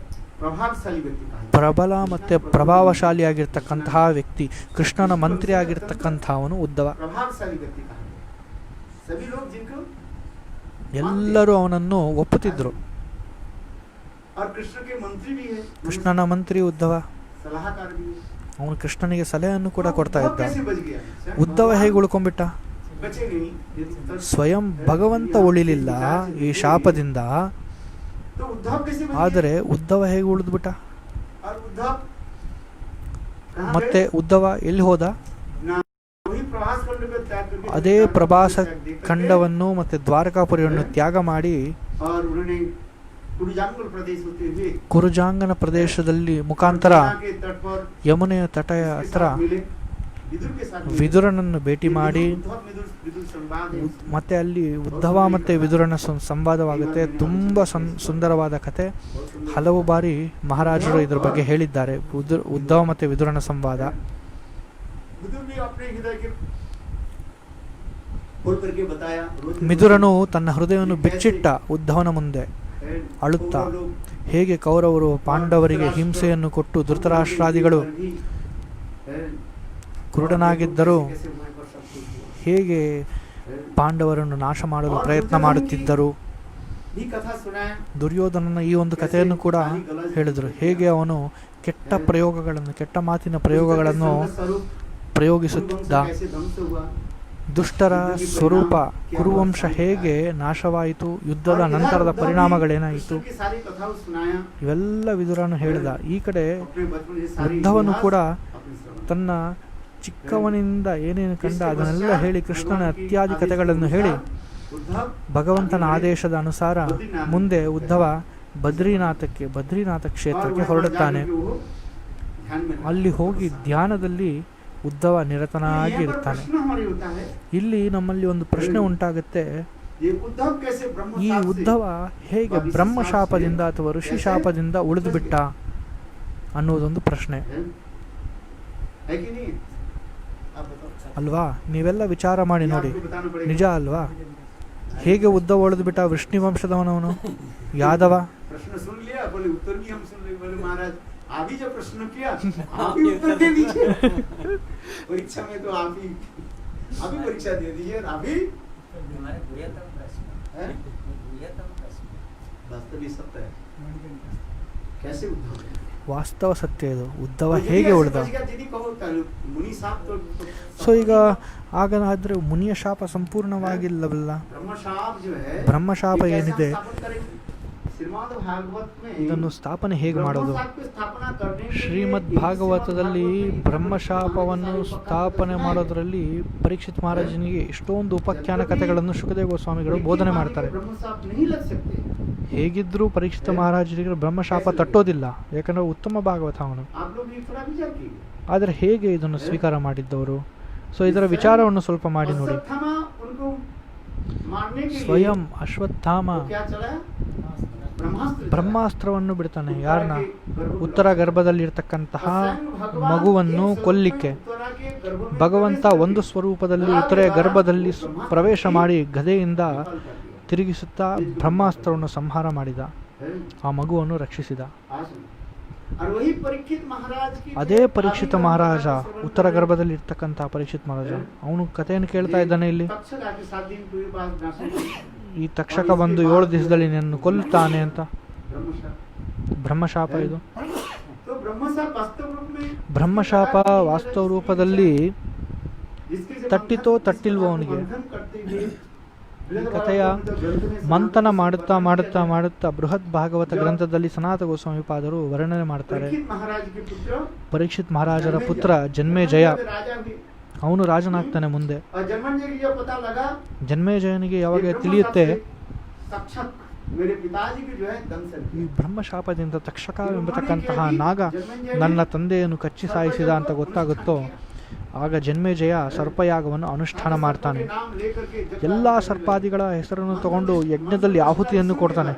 ಪ್ರಬಲ ಮತ್ತು ಪ್ರಭಾವಶಾಲಿಯಾಗಿರ್ತಕ್ಕಂತಹ ವ್ಯಕ್ತಿ. ಕೃಷ್ಣನ ಮಂತ್ರಿ ಆಗಿರ್ತಕ್ಕಂಥವನು ಉದ್ಧವ. ಎಲ್ಲರೂ ಅವನನ್ನು ಒಪ್ಪುತ್ತಿದ್ರು. ಕೃಷ್ಣನ ಮಂತ್ರಿ ಉದ್ಧವ, ಅವನು ಕೃಷ್ಣನಿಗೆ ಸಲಹೆಯನ್ನು ಕೂಡ ಕೊಡ್ತಾ ಇದ್ದ. ಉದ್ಧವ ಹೇಗೆ ಉಳ್ಕೊಂಡ್ಬಿಟ್ಟ? ಸ್ವಯಂ ಭಗವಂತ ಉಳಿಲಿಲ್ಲ ಈ ಶಾಪದಿಂದ, ಆದರೆ ಉದ್ಧವ ಹೇಗೆ ಉಳಿದ್ಬಿಟ್ಟ? ಮತ್ತೆ ಉದ್ಧವ ಎಲ್ಲಿ ಹೋದ? ಅದೇ ಪ್ರಭಾಸ ಖಂಡವನ್ನು ಮತ್ತು ದ್ವಾರಕಾಪುರಿಯನ್ನು ತ್ಯಾಗ ಮಾಡಿ ಕುರುಜಾಂಗನ ಪ್ರದೇಶದಲ್ಲಿ ಮುಖಾಂತರ ಯಮುನೆಯ ತಟಯ ಹತ್ರ ವಿದುರನನ್ನು ಭೇಟಿ ಮಾಡಿ ಮತ್ತೆ ಅಲ್ಲಿ ಉದ್ಧವ ಮತ್ತು ವಿದುರನ ಸಂವಾದವಾಗುತ್ತೆ. ತುಂಬ ಸುಂದರವಾದ ಕಥೆ. ಹಲವು ಬಾರಿ ಮಹಾರಾಜರು ಇದರ ಬಗ್ಗೆ ಹೇಳಿದ್ದಾರೆ, ಉದ್ಧವ ಮತ್ತು ವಿದುರನ ಸಂವಾದ. ಮಿದುರನು ತನ್ನ ಹೃದಯವನ್ನು ಬಿಚ್ಚಿಟ್ಟ ಉದ್ಧವನ ಮುಂದೆ ಅಳುತ್ತಾ, ಹೇಗೆ ಕೌರವರು ಪಾಂಡವರಿಗೆ ಹಿಂಸೆಯನ್ನು ಕೊಟ್ಟು ಧೃತರಾಷ್ಟ್ರಾದಿಗಳು ಕುರುಡನಾಗಿದ್ದರು, ಹೇಗೆ ಪಾಂಡವರನ್ನು ನಾಶ ಮಾಡಲು ಪ್ರಯತ್ನ ಮಾಡುತ್ತಿದ್ದರು. ದುರ್ಯೋಧನನ ಈ ಒಂದು ಕಥೆಯನ್ನು ಕೂಡ ಹೇಳಿದರು. ಹೇಗೆ ಅವನು ಕೆಟ್ಟ ಮಾತಿನ ಪ್ರಯೋಗಗಳನ್ನು ಪ್ರಯೋಗಿಸುತ್ತಿದ್ದ. ದುಷ್ಟರ ಸ್ವರೂಪ ಕುರುವಂಶ ಹೇಗೆ ನಾಶವಾಯಿತು, ಯುದ್ಧದ ನಂತರದ ಪರಿಣಾಮಗಳೇನಾಯಿತು, ಇವೆಲ್ಲ ವಿದುರನು ಹೇಳಿದ. ಈ ಕಡೆ ಉದ್ಧವನು ಕೂಡ ತನ್ನ ಚಿಕ್ಕವನಿಂದ ಏನೇನು ಕಂಡ ಅದನ್ನೆಲ್ಲ ಹೇಳಿ ಕೃಷ್ಣನ ಇತ್ಯಾದಿ ಕಥೆಗಳನ್ನು ಹೇಳಿ ಭಗವಂತನ ಆದೇಶದ ಅನುಸಾರ ಮುಂದೆ ಉದ್ಧವ ಬದ್ರಿನಾಥ ಕ್ಷೇತ್ರಕ್ಕೆ ಹೊರಡುತ್ತಾನೆ. ಅಲ್ಲಿ ಹೋಗಿ ಧ್ಯಾನದಲ್ಲಿ ಉದ್ಧವ ನಿರತನಾಗಿ ಇರುತ್ತಾನೆ. ಇಲ್ಲಿ ನಮ್ಮಲ್ಲಿ ಒಂದು ಪ್ರಶ್ನೆ ಉಂಟಾಗುತ್ತೆ, ಈ ಉದ್ಧವ ಹೇಗೆ ಬ್ರಹ್ಮಶಾಪದಿಂದ ಅಥವಾ ಋಷಿ ಶಾಪದಿಂದ ಉಳಿದು ಬಿಟ್ಟ ಅನ್ನೋದೊಂದು ಪ್ರಶ್ನೆ ಅಲ್ವಾ? ನೀವೆಲ್ಲ ವಿಚಾರ ಮಾಡಿ ನೋಡಿ, ನಿಜ ಅಲ್ವಾ? ಹೇಗೆ ಉದ್ಧವ ಉಳಿದು ಬಿಟ್ಟ? ವೃಷ್ಣಿವಂಶದವನವನು, ಯಾದವ. प्रश्न सुन लिया, बोले उत्तर भी हम सुन लिए। बोले महाराज आप ही जो प्रश्न किया आप ही उत्तर दे दीजिए। परीक्षा में तो आप ही परीक्षा दे दीजिए। अभी हमारे गुह्यतम प्रश्न है, गुह्यतम प्रश्न वास्तविक सत्य है। कैसे उद्धव? ವಾಸ್ತವ ಸತ್ಯ ಇದು. ಉದ್ಧವ ಹೇಗೆ ಉಳಿದ? ಸೊ ಈಗ ಹಾಗಾದ್ರೆ ಮುನಿಯ ಶಾಪ ಸಂಪೂರ್ಣವಾಗಿಲ್ಲವಲ್ಲ? ಬ್ರಹ್ಮಶಾಪ ಏನಿದೆ ಇದನ್ನು ಸ್ಥಾಪನೆ ಹೇಗೆ ಮಾಡೋದು? ಶ್ರೀಮದ್ ಭಾಗವತದಲ್ಲಿ ಬ್ರಹ್ಮಶಾಪವನ್ನು ಸ್ಥಾಪನೆ ಮಾಡೋದರಲ್ಲಿ ಪರೀಕ್ಷಿತ್ ಮಹಾರಾಜನಿಗೆ ಎಷ್ಟೊಂದು ಉಪಾಖ್ಯಾನ ಕಥೆಗಳನ್ನು ಶುಕದೇವ ಗೋಸ್ವಾಮಿಗಳು ಬೋಧನೆ ಮಾಡ್ತಾರೆ. ಹೇಗಿದ್ರೂ ಪರೀಕ್ಷಿತ ಮಹಾರಾಜರಿಗೆ ಬ್ರಹ್ಮಶಾಪ ತಟ್ಟೋದಿಲ್ಲ, ಯಾಕಂದ್ರೆ ಉತ್ತಮ ಭಾಗವತ ಅವನು. ಆದರೆ ಹೇಗೆ ಇದನ್ನು ಸ್ವೀಕಾರ ಮಾಡಿದ್ದವರು? ಸೊ ಇದರ ವಿಚಾರವನ್ನು ಸ್ವಲ್ಪ ಮಾಡಿ ನೋಡಿ. ಸ್ವಯಂ ಅಶ್ವತ್ಥಾಮ ಬ್ರಹ್ಮಾಸ್ತ್ರವನ್ನು ಬಿಡ್ತಾನೆ. ಯಾರನ್ನ? ಉತ್ತರ ಗರ್ಭದಲ್ಲಿರ್ತಕ್ಕಂತಹ ಮಗುವನ್ನು ಕೊಲ್ಲಿಕ್ಕೆ ಭಗವಂತ ಒಂದು ಸ್ವರೂಪದಲ್ಲಿ ಉತ್ತರ ಗರ್ಭದಲ್ಲಿ ಪ್ರವೇಶ ಮಾಡಿ ಗದೆಯಿಂದ ತಿರುಗಿಸುತ್ತಾ ಬ್ರಹ್ಮಾಸ್ತ್ರವನ್ನು ಸಂಹಾರ ಮಾಡಿದ. ಆ ಮಗುವನ್ನು ರಕ್ಷಿಸಿದ. ಅದೇ ಪರೀಕ್ಷಿತ ಮಹಾರಾಜ, ಉತ್ತರ ಗರ್ಭದಲ್ಲಿ ಇರ್ತಕ್ಕಂತಹ ಪರೀಕ್ಷಿತ್ ಮಹಾರಾಜ, ಅವನು ಕಥೆಯನ್ನು ಕೇಳ್ತಾ ಇದ್ದಾನೆ. ಇಲ್ಲಿ ಈ ತಕ್ಷಕ ಬಂದು 7 ದಿವಸದಲ್ಲಿ ನಿನ್ನನ್ನು ಕೊಲ್ಲುತ್ತಾನೆ ಅಂತ. ಬ್ರಹ್ಮಶಾಪ ಇದು. ಬ್ರಹ್ಮಶಾಪ ವಾಸ್ತವ ರೂಪದಲ್ಲಿ ತಟ್ಟಿತೋ ತಟ್ಟಿಲ್ವೋ ಅವನಿಗೆ. ಈ ಕಥೆಯ ಮಂಥನ ಮಾಡುತ್ತಾ ಮಾಡುತ್ತಾ ಮಾಡುತ್ತಾ ಬೃಹತ್ ಭಾಗವತ ಗ್ರಂಥದಲ್ಲಿ ಸನಾತನ ಗೋಸ್ವಾಮಿ ಪಾದರು ವರ್ಣನೆ ಮಾಡ್ತಾರೆ. ಪರೀಕ್ಷಿತ್ ಮಹಾರಾಜರ ಪುತ್ರ ಜನ್ಮೇಜಯ, ಅವನು ರಾಜನಾಗ್ತಾನೆ ಮುಂದೆ. ಜನ್ಮೇಜಯನಿಗೆ ಯಾವಾಗ ತಿಳಿಯುತ್ತೆ ಈ ಬ್ರಹ್ಮಶಾಪದಿಂದ ತಕ್ಷಕ ಎಂಬತಕ್ಕಂತಹ ನಾಗ ನನ್ನ ತಂದೆಯನ್ನು ಕಚ್ಚಿ ಸಾಯಿಸಿದ ಅಂತ ಗೊತ್ತಾಗುತ್ತೋ, ಆಗ ಜನ್ಮೇಜಯ ಸರ್ಪಯಾಗವನ್ನು ಅನುಷ್ಠಾನ ಮಾಡ್ತಾನೆ. ಎಲ್ಲ ಸರ್ಪಾದಿಗಳ ಹೆಸರನ್ನು ತಗೊಂಡು ಯಜ್ಞದಲ್ಲಿ ಆಹುತಿಯನ್ನು ಕೊಡ್ತಾನೆ.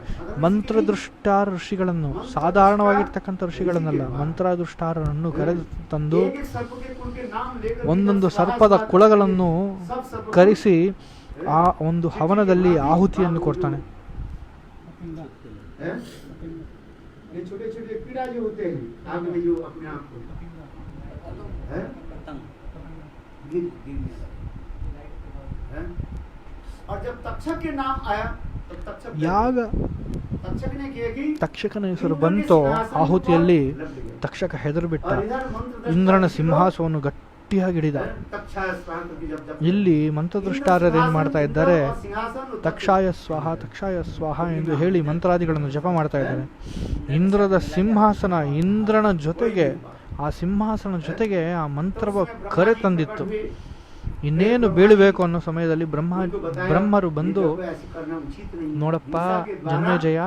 ಮಂತ್ರದೃಷ್ಟಾರ ಋಷಿಗಳನ್ನು, ಸಾಧಾರಣವಾಗಿರ್ತಕ್ಕಂಥ ಋಷಿಗಳನ್ನಲ್ಲ, ಮಂತ್ರದೃಷ್ಟಾರರನ್ನು ಕರೆದು ತಂದು ಒಂದೊಂದು ಸರ್ಪದ ಕುಳಗಳನ್ನು ಕರೆಸಿ ಆ ಒಂದು ಹವನದಲ್ಲಿ ಆಹುತಿಯನ್ನು ಕೊಡ್ತಾನೆ. ಯಾಗ ತಕ್ಷಕನ ಹೆಸರು ಬಂತೋ ಆಹುತಿಯಲ್ಲಿ ತಕ್ಷಕ ಹೆದರು ಬಿಟ್ಟ. ಇಂದ್ರನ ಸಿಂಹಾಸವನ್ನು ಗಟ್ಟಿಯಾಗಿ ಹಿಡಿದ. ಇಲ್ಲಿ ಮಂತ್ರದೃಷ್ಟಾರರು ಏನು ಮಾಡ್ತಾ ಇದ್ದಾರೆ? ತಕ್ಷಾಯ ಸ್ವಾಹ ತಕ್ಷಾಯ ಸ್ವಾಹ ಎಂದು ಹೇಳಿ ಮಂತ್ರಾದಿಗಳನ್ನು ಜಪ ಮಾಡ್ತಾ ಇದ್ದಾರೆ. ಇಂದ್ರದ ಸಿಂಹಾಸನ, ಇಂದ್ರನ ಜೊತೆಗೆ ಆ ಸಿಂಹಾಸನ ಜೊತೆಗೆ ಆ ಮಂತ್ರವ ಕರೆ ತಂದಿತ್ತು. ಇನ್ನೇನು ಬೀಳಬೇಕು ಅನ್ನೋ ಸಮಯದಲ್ಲಿ ಬ್ರಹ್ಮರು ಬಂದು, ನೋಡಪ್ಪ ಜನ್ಮೇಜಯ,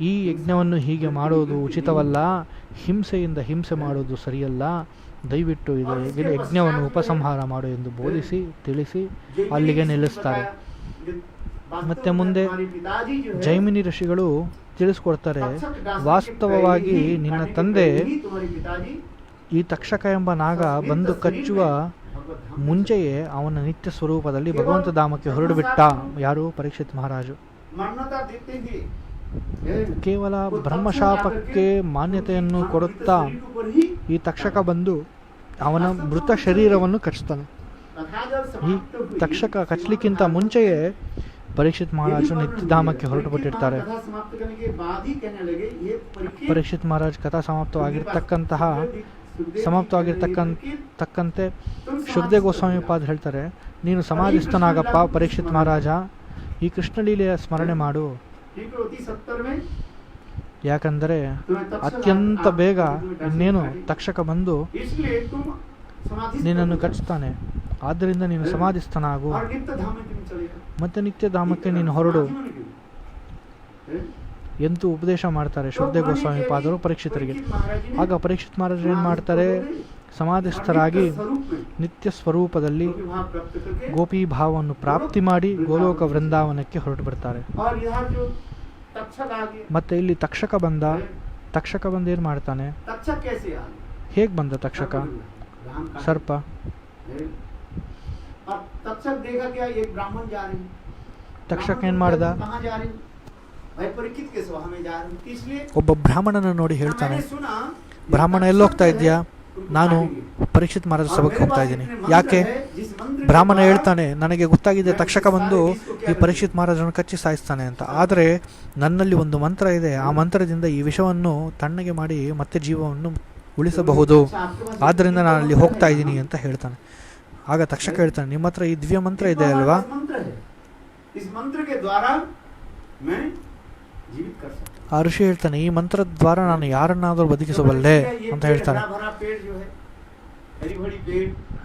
ಈ ಯಜ್ಞವನ್ನು ಹೀಗೆ ಮಾಡೋದು ಉಚಿತವಲ್ಲ, ಹಿಂಸೆಯಿಂದ ಹಿಂಸೆ ಮಾಡೋದು ಸರಿಯಲ್ಲ, ದಯವಿಟ್ಟು ಇದು ಯಜ್ಞವನ್ನು ಉಪಸಂಹಾರ ಮಾಡು ಎಂದು ಬೋಧಿಸಿ ತಿಳಿಸಿ ಅಲ್ಲಿಗೆ ನಿಲ್ಲಿಸ್ತಾರೆ. ಮತ್ತೆ ಮುಂದೆ ಜೈಮಿನಿ ಋಷಿಗಳು ತಿಳಿಸ್ಕೊಡ್ತಾರೆ, ವಾಸ್ತವವಾಗಿ ನಿನ್ನ ತಂದೆ ಈ ತಕ್ಷಕ ಎಂಬ ನಾಗ ಬಂದು ಕಚ್ಚುವ ಮುಂಚೆಯೇ ಅವನ ನಿತ್ಯ ಸ್ವರೂಪದಲ್ಲಿ ಭಗವಂತ ಧಾಮಕ್ಕೆ ಹೊರಡು ಬಿಟ್ಟ. ಯಾರು? ಪರೀಕ್ಷಿತ್ ಮಹಾರಾಜು. ಕೇವಲ ಬ್ರಹ್ಮಶಾಪಕ್ಕೆ ಮಾನ್ಯತೆಯನ್ನು ಕೊಡುತ್ತಾ ಈ ತಕ್ಷಕ ಬಂದು ಅವನ ಮೃತ ಶರೀರವನ್ನು ಕಚ್ತಾನೆ. ಈ ತಕ್ಷಕ ಕಚ್ಚಲಿಕ್ಕಿಂತ ಮುಂಚೆಯೇ ಪರೀಕ್ಷಿತ್ ಮಹಾರಾಜು ನಿತ್ಯಧಾಮಕ್ಕೆ ಹೊರಟು ಬಿಟ್ಟಿರ್ತಾರೆ. ಪರೀಕ್ಷಿತ್ ಮಹಾರಾಜ್ ಕಥಾ ಸಮಾಪ್ತವಾಗಿರ್ತಕ್ಕಂತೆ ಶುಕದೇವ ಗೋಸ್ವಾಮಿ ಪಾದ ಹೇಳ್ತಾರೆ, ನೀನು ಸಮಾಧಿಸ್ಥನಾಗಪ್ಪ ಪರೀಕ್ಷಿತ್ ಮಹಾರಾಜ, ಈ ಕೃಷ್ಣಲೀಲೆಯ ಸ್ಮರಣೆ ಮಾಡು. ಯಾಕಂದರೆ ಅತ್ಯಂತ ಬೇಗ ಇನ್ನೇನು ತಕ್ಷಕ ಬಂದು समाधि ನಿನ್ನನ್ನು ಕಚ್ಚುತ್ತಾನೆ. ಆದ್ದರಿಂದ ನೀನು ಸಮಾಧಿಸ್ಥನಾಗು और नित्य धाम में क्यों चलेगा? ಮತ್ತೆ ನಿತ್ಯ ಧಾಮಕ್ಕೆ ನೀನು ಹೊರಡು समाधि में क्यों? हैं? ಎಂದು ಉಪದೇಶ ಮಾಡ್ತಾರೆ ಶುದ್ಧ ಗೋಸ್ವಾಮಿ ಪಾದರು ಪರೀಕ್ಷಿತರಿಗೆ. ಆಗ ಪರೀಕ್ಷಿತ್ ಮಹಾರಾಜರು ಏನು ಮಾಡ್ತಾರೆ, ಸಮಾಧಿಸ್ಥರಾಗಿ ನಿತ್ಯ ಸ್ವರೂಪದಲ್ಲಿ ಗೋಪಿ ಭಾವವನ್ನು ಪ್ರಾಪ್ತಿ ಮಾಡಿ ಗೋಲೋಕ ವೃಂದಾವನಕ್ಕೆ ಹೊರಟು ಬರ್ತಾರೆ. और यहाँ जो तक्षक आ गए, ಮತ್ತೆ ಇಲ್ಲಿ ತಕ್ಷಕ ಬಂದ. ತಕ್ಷಕ ಬಂದು ಏನು ಮಾಡ್ತಾನೆ, तक्षक कैसे आ गए? ಹೇಗೆ ಬಂದ ತಕ್ಷಕ? राम का ಸರ್ಪ. है। और तक्षक देखा क्या, एक ब्राह्मण जा रहे हैं। ತಕ್ಷಕ ಏನು ಮಾಡ್ದ, कहाँ जा रहे हैं? भाई परीक्षित के सभा में जा रहे हैं। इसलिए ಒಬ್ಬ ಬ್ರಾಹ್ಮಣನ ನೋಡಿ ಹೇಳ್ತಾನೆ, मैंने सुना ಬ್ರಾಹ್ಮಣ ಎಲ್ಲಿ ಹೋಗ್ತಾ ಇದ್ಯಾ? ನಾನು ಪರೀಕ್ಷಿತ್ ಮಹಾರಾಜ ಸಭೆಗೆ ಹೋಗ್ತಾ ಇದ್ದೀನಿ. ಯಾಕೆ? ಬ್ರಾಹ್ಮಣ ಹೇಳ್ತಾನೆ, ನನಗೆ ಗೊತ್ತಾಗಿದೆ ತಕ್ಷಕ ಬಂದು ಈ ಪರೀಕ್ಷಿತ್ ಮಹಾರಾಜನ ಕಚ್ಚಿ ಸಾಯಿಸ್ತಾನೆ ಅಂತ. ಆದರೆ ನನ್ನಲ್ಲಿ ಒಂದು ಮಂತ್ರ ಇದೆ, ಆ ಮಂತ್ರದಿಂದ ಈ ವಿಷವನ್ನು ತಣ್ಣಗೆ ಮಾಡಿ ಮತ್ತೆ ಜೀವವನ್ನು ಉಳಿಸಬಹುದು. ಆದ್ದರಿಂದ ನಾನು ಅಲ್ಲಿ ಹೋಗ್ತಾ ಇದ್ದೀನಿ ಅಂತ ಹೇಳ್ತಾನೆ. ಆಗ ತಕ್ಷಕ ಹೇಳ್ತಾನೆ, ನಿಮ್ಮ ಹತ್ರ ಈ ದಿವ್ಯ ಮಂತ್ರ ಇದೆ ಅಲ್ವಾ, इस मंत्र के द्वारा मैं जीवित कर सकता हूं। ಆ ಋಷಿ ಹೇಳ್ತಾನೆ, ಈ ಮಂತ್ರದ ದ್ವಾರ ನಾನು ಯಾರನ್ನಾದರೂ ಬದುಕಿಸಬಲ್ಲೆ ಅಂತ ಹೇಳ್ತಾನೆ.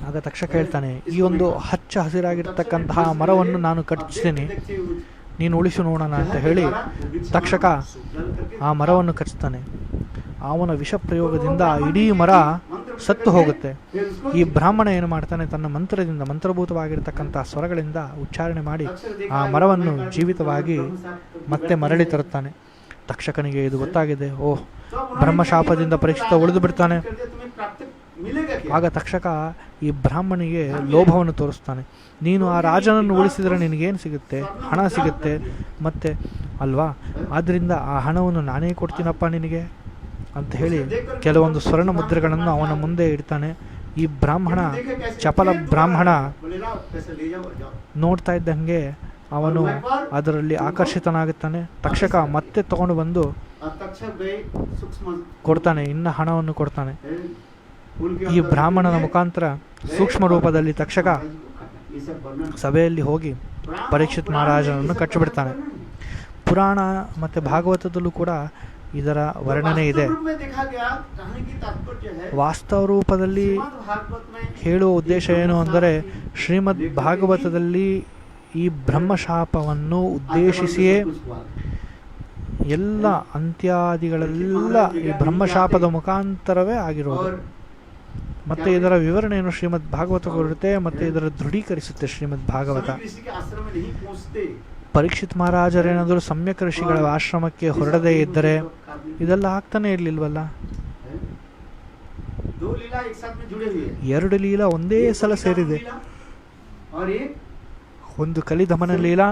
ಆಗ ತಕ್ಷಕ ಹೇಳ್ತಾನೆ, ಈ ಒಂದು ಹಚ್ಚ ಹಸಿರಾಗಿರ್ತಕ್ಕಂತಹ ಮರವನ್ನು ನಾನು ಕಚ್ಚಿದ್ದೀನಿ, ನೀನು ಉಳಿಸು ನೋಡೋಣ ಅಂತ ಹೇಳಿ ತಕ್ಷಕ ಆ ಮರವನ್ನು ಕಚ್ಚುತ್ತಾನೆ. ಅವನ ವಿಷ ಪ್ರಯೋಗದಿಂದ ಇಡೀ ಮರ ಸತ್ತು ಹೋಗುತ್ತೆ. ಈ ಬ್ರಾಹ್ಮಣ ಏನು ಮಾಡ್ತಾನೆ, ತನ್ನ ಮಂತ್ರದಿಂದ ಮಂತ್ರಭೂತವಾಗಿರ್ತಕ್ಕಂಥ ಸ್ವರಗಳಿಂದ ಉಚ್ಚಾರಣೆ ಮಾಡಿ ಆ ಮರವನ್ನು ಜೀವಿತವಾಗಿ ಮತ್ತೆ ಮರಳಿ ತರುತ್ತಾನೆ. ತಕ್ಷಕನಿಗೆ ಇದು ಗೊತ್ತಾಗಿದೆ, ಓಹ್ ಬ್ರಹ್ಮಶಾಪದಿಂದ ಪರೀಕ್ಷಿತ ಉಳಿದು ಬಿಡ್ತಾನೆ. ಆಗ ತಕ್ಷಕ ಈ ಬ್ರಾಹ್ಮಣಿಗೆ ಲೋಭವನ್ನು ತೋರಿಸ್ತಾನೆ. ನೀನು ಆ ರಾಜನನ್ನು ಉಳಿಸಿದರೆ ನಿನಗೇನು ಸಿಗುತ್ತೆ, ಹಣ ಸಿಗುತ್ತೆ ಮತ್ತೆ ಅಲ್ವಾ, ಆದ್ದರಿಂದ ಆ ಹಣವನ್ನು ನಾನೇ ಕೊಡ್ತೀನಪ್ಪ ನಿನಗೆ ಅಂತ ಹೇಳಿ ಕೆಲವೊಂದು ಸ್ವರ್ಣ ಮುದ್ರೆಗಳನ್ನು ಅವನ ಮುಂದೆ ಇಡ್ತಾನೆ. ಈ ಬ್ರಾಹ್ಮಣ, ಚಪಲ ಬ್ರಾಹ್ಮಣ, ನೋಡ್ತಾ ಇದ್ದಂಗೆ ಅವನು ಅದರಲ್ಲಿ ಆಕರ್ಷಿತನಾಗುತ್ತಾನೆ. ತಕ್ಷಕ ಮತ್ತೆ ತಗೊಂಡು ಬಂದು ಕೊಡ್ತಾನೆ, ಇನ್ನ ಹಣವನ್ನು ಕೊಡ್ತಾನೆ. ಈ ಬ್ರಾಹ್ಮಣನ ಮುಖಾಂತರ ಸೂಕ್ಷ್ಮ ರೂಪದಲ್ಲಿ ತಕ್ಷಕ ಸಭೆಯಲ್ಲಿ ಹೋಗಿ ಪರೀಕ್ಷಿತ್ ಮಹಾರಾಜನನ್ನು ಕಚ್ಚಿಬಿಡ್ತಾನೆ. ಪುರಾಣ ಮತ್ತು ಭಾಗವತದಲ್ಲೂ ಕೂಡ ಇದರ ವರ್ಣನೆ ಇದೆ. ವಾಸ್ತವ ರೂಪದಲ್ಲಿ ಹೇಳುವ ಉದ್ದೇಶ ಏನು ಅಂದರೆ, ಶ್ರೀಮದ್ ಭಾಗವತದಲ್ಲಿ ಈ ಬ್ರಹ್ಮಶಾಪವನ್ನು ಉದ್ದೇಶಿಸಿಯೇ ಎಲ್ಲ ಅಂತ್ಯಾದಿಗಳೆಲ್ಲ ಈ ಬ್ರಹ್ಮಶಾಪದ ಮುಖಾಂತರವೇ ಆಗಿರೋದು. ಮತ್ತೆ ಇದರ ವಿವರಣೆಯನ್ನು ಶ್ರೀಮದ್ ಭಾಗವತ ಕೊಡುತ್ತೆ ಮತ್ತು ಇದರ ದೃಢೀಕರಿಸುತ್ತೆ ಶ್ರೀಮದ್ ಭಾಗವತ. ಪರೀಕ್ಷಿತ್ ಮಹಾರಾಜರೇನಾದರೂ ಸಮ್ಯಕ್ ಋಷಿಗಳ ಆಶ್ರಮಕ್ಕೆ ಹೊರಡದೇ ಇದ್ದರೆ ಇದೆಲ್ಲ ಆಗ್ತಾನೆ ಇರಲಿಲ್ವಲ್ಲ. ಎರಡು ಲೀಲಾ ಒಂದೇ ಸಲ ಸೇರಿದೆ. ಒಂದು ಕಲಿದಮನ ಲೀಲಾ,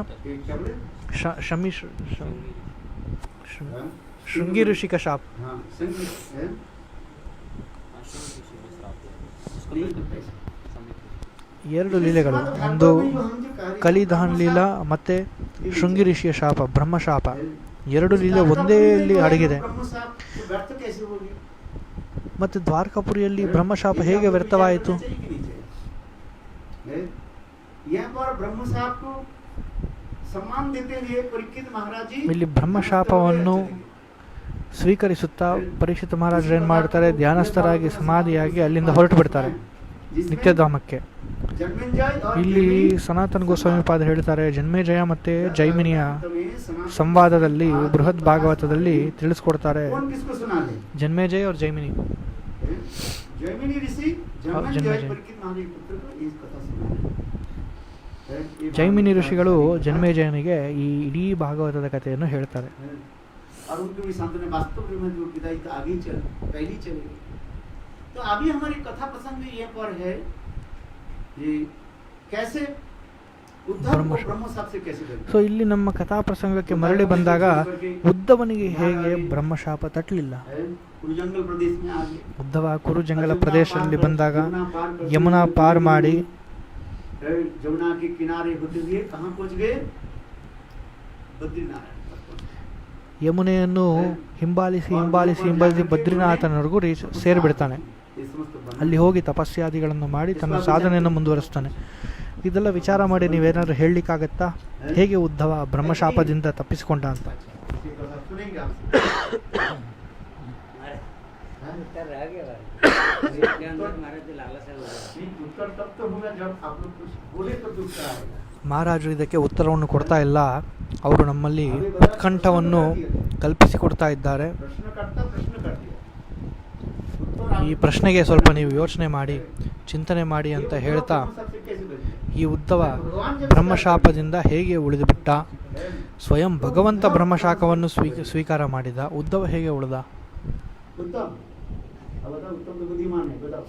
ಶೃಂಗಿ ಋಷಿಕ ಶಾಪ್. ಎರಡು ಲೀಲೆಗಳು, ಒಂದು ಕಲಿದಹನ್ ಲೀಲಾ ಮತ್ತೆ ಶೃಂಗಿ ಋಷಿಯ ಶಾಪ, ಬ್ರಹ್ಮಶಾಪ. ಎರಡು ಲೀಲೆ ಒಂದೇ ಅಡಗಿದೆ. ಮತ್ತೆ ದ್ವಾರಕಾಪುರಿಯಲ್ಲಿ ಬ್ರಹ್ಮಶಾಪ ಹೇಗೆ ವ್ಯರ್ಥವಾಯಿತು? ಇಲ್ಲಿ ಬ್ರಹ್ಮಶಾಪವನ್ನು ಸ್ವೀಕರಿಸುತ್ತಾ ಪರೀಕ್ಷಿತ ಮಹಾರಾಜರು ಏನು ಮಾಡ್ತಾರೆ, ಧ್ಯಾನಸ್ಥರಾಗಿ ಸಮಾಧಿಯಾಗಿ ಅಲ್ಲಿಂದ ಹೊರಟು ಬಿಡ್ತಾರೆ ನಿತ್ಯಧಾಮಕ್ಕೆ. ಇಲ್ಲಿ ಸನಾತನ ಗೋಸ್ವಾಮಿ ಪಾದ ಹೇಳ್ತಾರೆ, ಜನ್ಮೇಜಯ ಮತ್ತೆ ಜೈಮಿನಿಯ ಸಂವಾದದಲ್ಲಿ ಬೃಹತ್ ಭಾಗವತದಲ್ಲಿ ತಿಳಿಸ್ಕೊಡ್ತಾರೆ. ಜನ್ಮೇಜಯ और ಜೈಮಿನಿ, ಜೈಮಿನಿ ಋಷಿಗಳು ಜನ್ಮೇಜಯನಿಗೆ ಈ ಇಡೀ ಭಾಗವತದ ಕಥೆಯನ್ನು ಹೇಳ್ತಾರೆ. तो अभी हमारी कथा प्रसंग में ये पर है कि कैसे ಸೊ ಇಲ್ಲಿ ನಮ್ಮ ಕಥಾ ಪ್ರಸಂಗಕ್ಕೆ ಮರಳಿ ಬಂದಾಗ ಉದ್ಧವನಿಗೆ ಹೇಗೆ ಬ್ರಹ್ಮಶಾಪ ತಟ್ಟಲಿಲ್ಲ. ಉದ್ಧವ ಕುರು ಜಂಗಲ ಪ್ರದೇಶದಲ್ಲಿ ಬಂದಾಗ ಯಮುನಾ ಪಾರ್ ಮಾಡಿ ಯಮುನೆಯನ್ನು ಹಿಂಬಾಲಿಸಿ ಬದ್ರಿನಾಥನವರೆಗೂ ಸೇರಿಬಿಡ್ತಾನೆ. ಅಲ್ಲಿ ಹೋಗಿ ತಪಸ್ಯಾದಿಗಳನ್ನು ಮಾಡಿ ತನ್ನ ಸಾಧನೆಯನ್ನು ಮುಂದುವರಿಸ್ತಾನೆ. ಇದೆಲ್ಲ ವಿಚಾರ ಮಾಡಿ ನೀವೇನಾದ್ರು ಹೇಳಲಿಕ್ಕಾಗತ್ತಾ, ಹೇಗೆ ಉದ್ಧವ ಬ್ರಹ್ಮಶಾಪದಿಂದ ತಪ್ಪಿಸಿಕೊಂಡ ಅಂತ? इसके अंदर महाराज जी लालसा हो गया। नहीं, उत्तर तब तो होगा जब आप लोग कुछ बोले तो उत्तर आएगा। ಮಹಾರಾಜರು ಇದಕ್ಕೆ ಉತ್ತರವನ್ನು ಕೊಡ್ತಾ ಇಲ್ಲ, ಅವರು ನಮ್ಮಲ್ಲಿ ಉತ್ಕಂಠವನ್ನು ಕಲ್ಪಿಸಿಕೊಡ್ತಾ ಇದ್ದಾರೆ. प्रश्नकर्ता प्रश्न कर दिया, ಈ ಪ್ರಶ್ನೆಗೆ ಸ್ವಲ್ಪ ನೀವು ಯೋಚನೆ ಮಾಡಿ, ಚಿಂತನೆ ಮಾಡಿ ಅಂತ ಹೇಳ್ತಾ, ಈ ಉದ್ಧವ ಬ್ರಹ್ಮಶಾಪದಿಂದ ಹೇಗೆ ಉಳಿದುಬಿಟ್ಟ, ಸ್ವಯಂ ಭಗವಂತ ಬ್ರಹ್ಮಶಾಪವನ್ನು ಸ್ವೀಕಾರ ಮಾಡಿದ, ಉದ್ಧವ ಹೇಗೆ ಉಳಿದ? उत्तम, अब बताओ, उत्तम तो बुद्धिमान है, बताओ।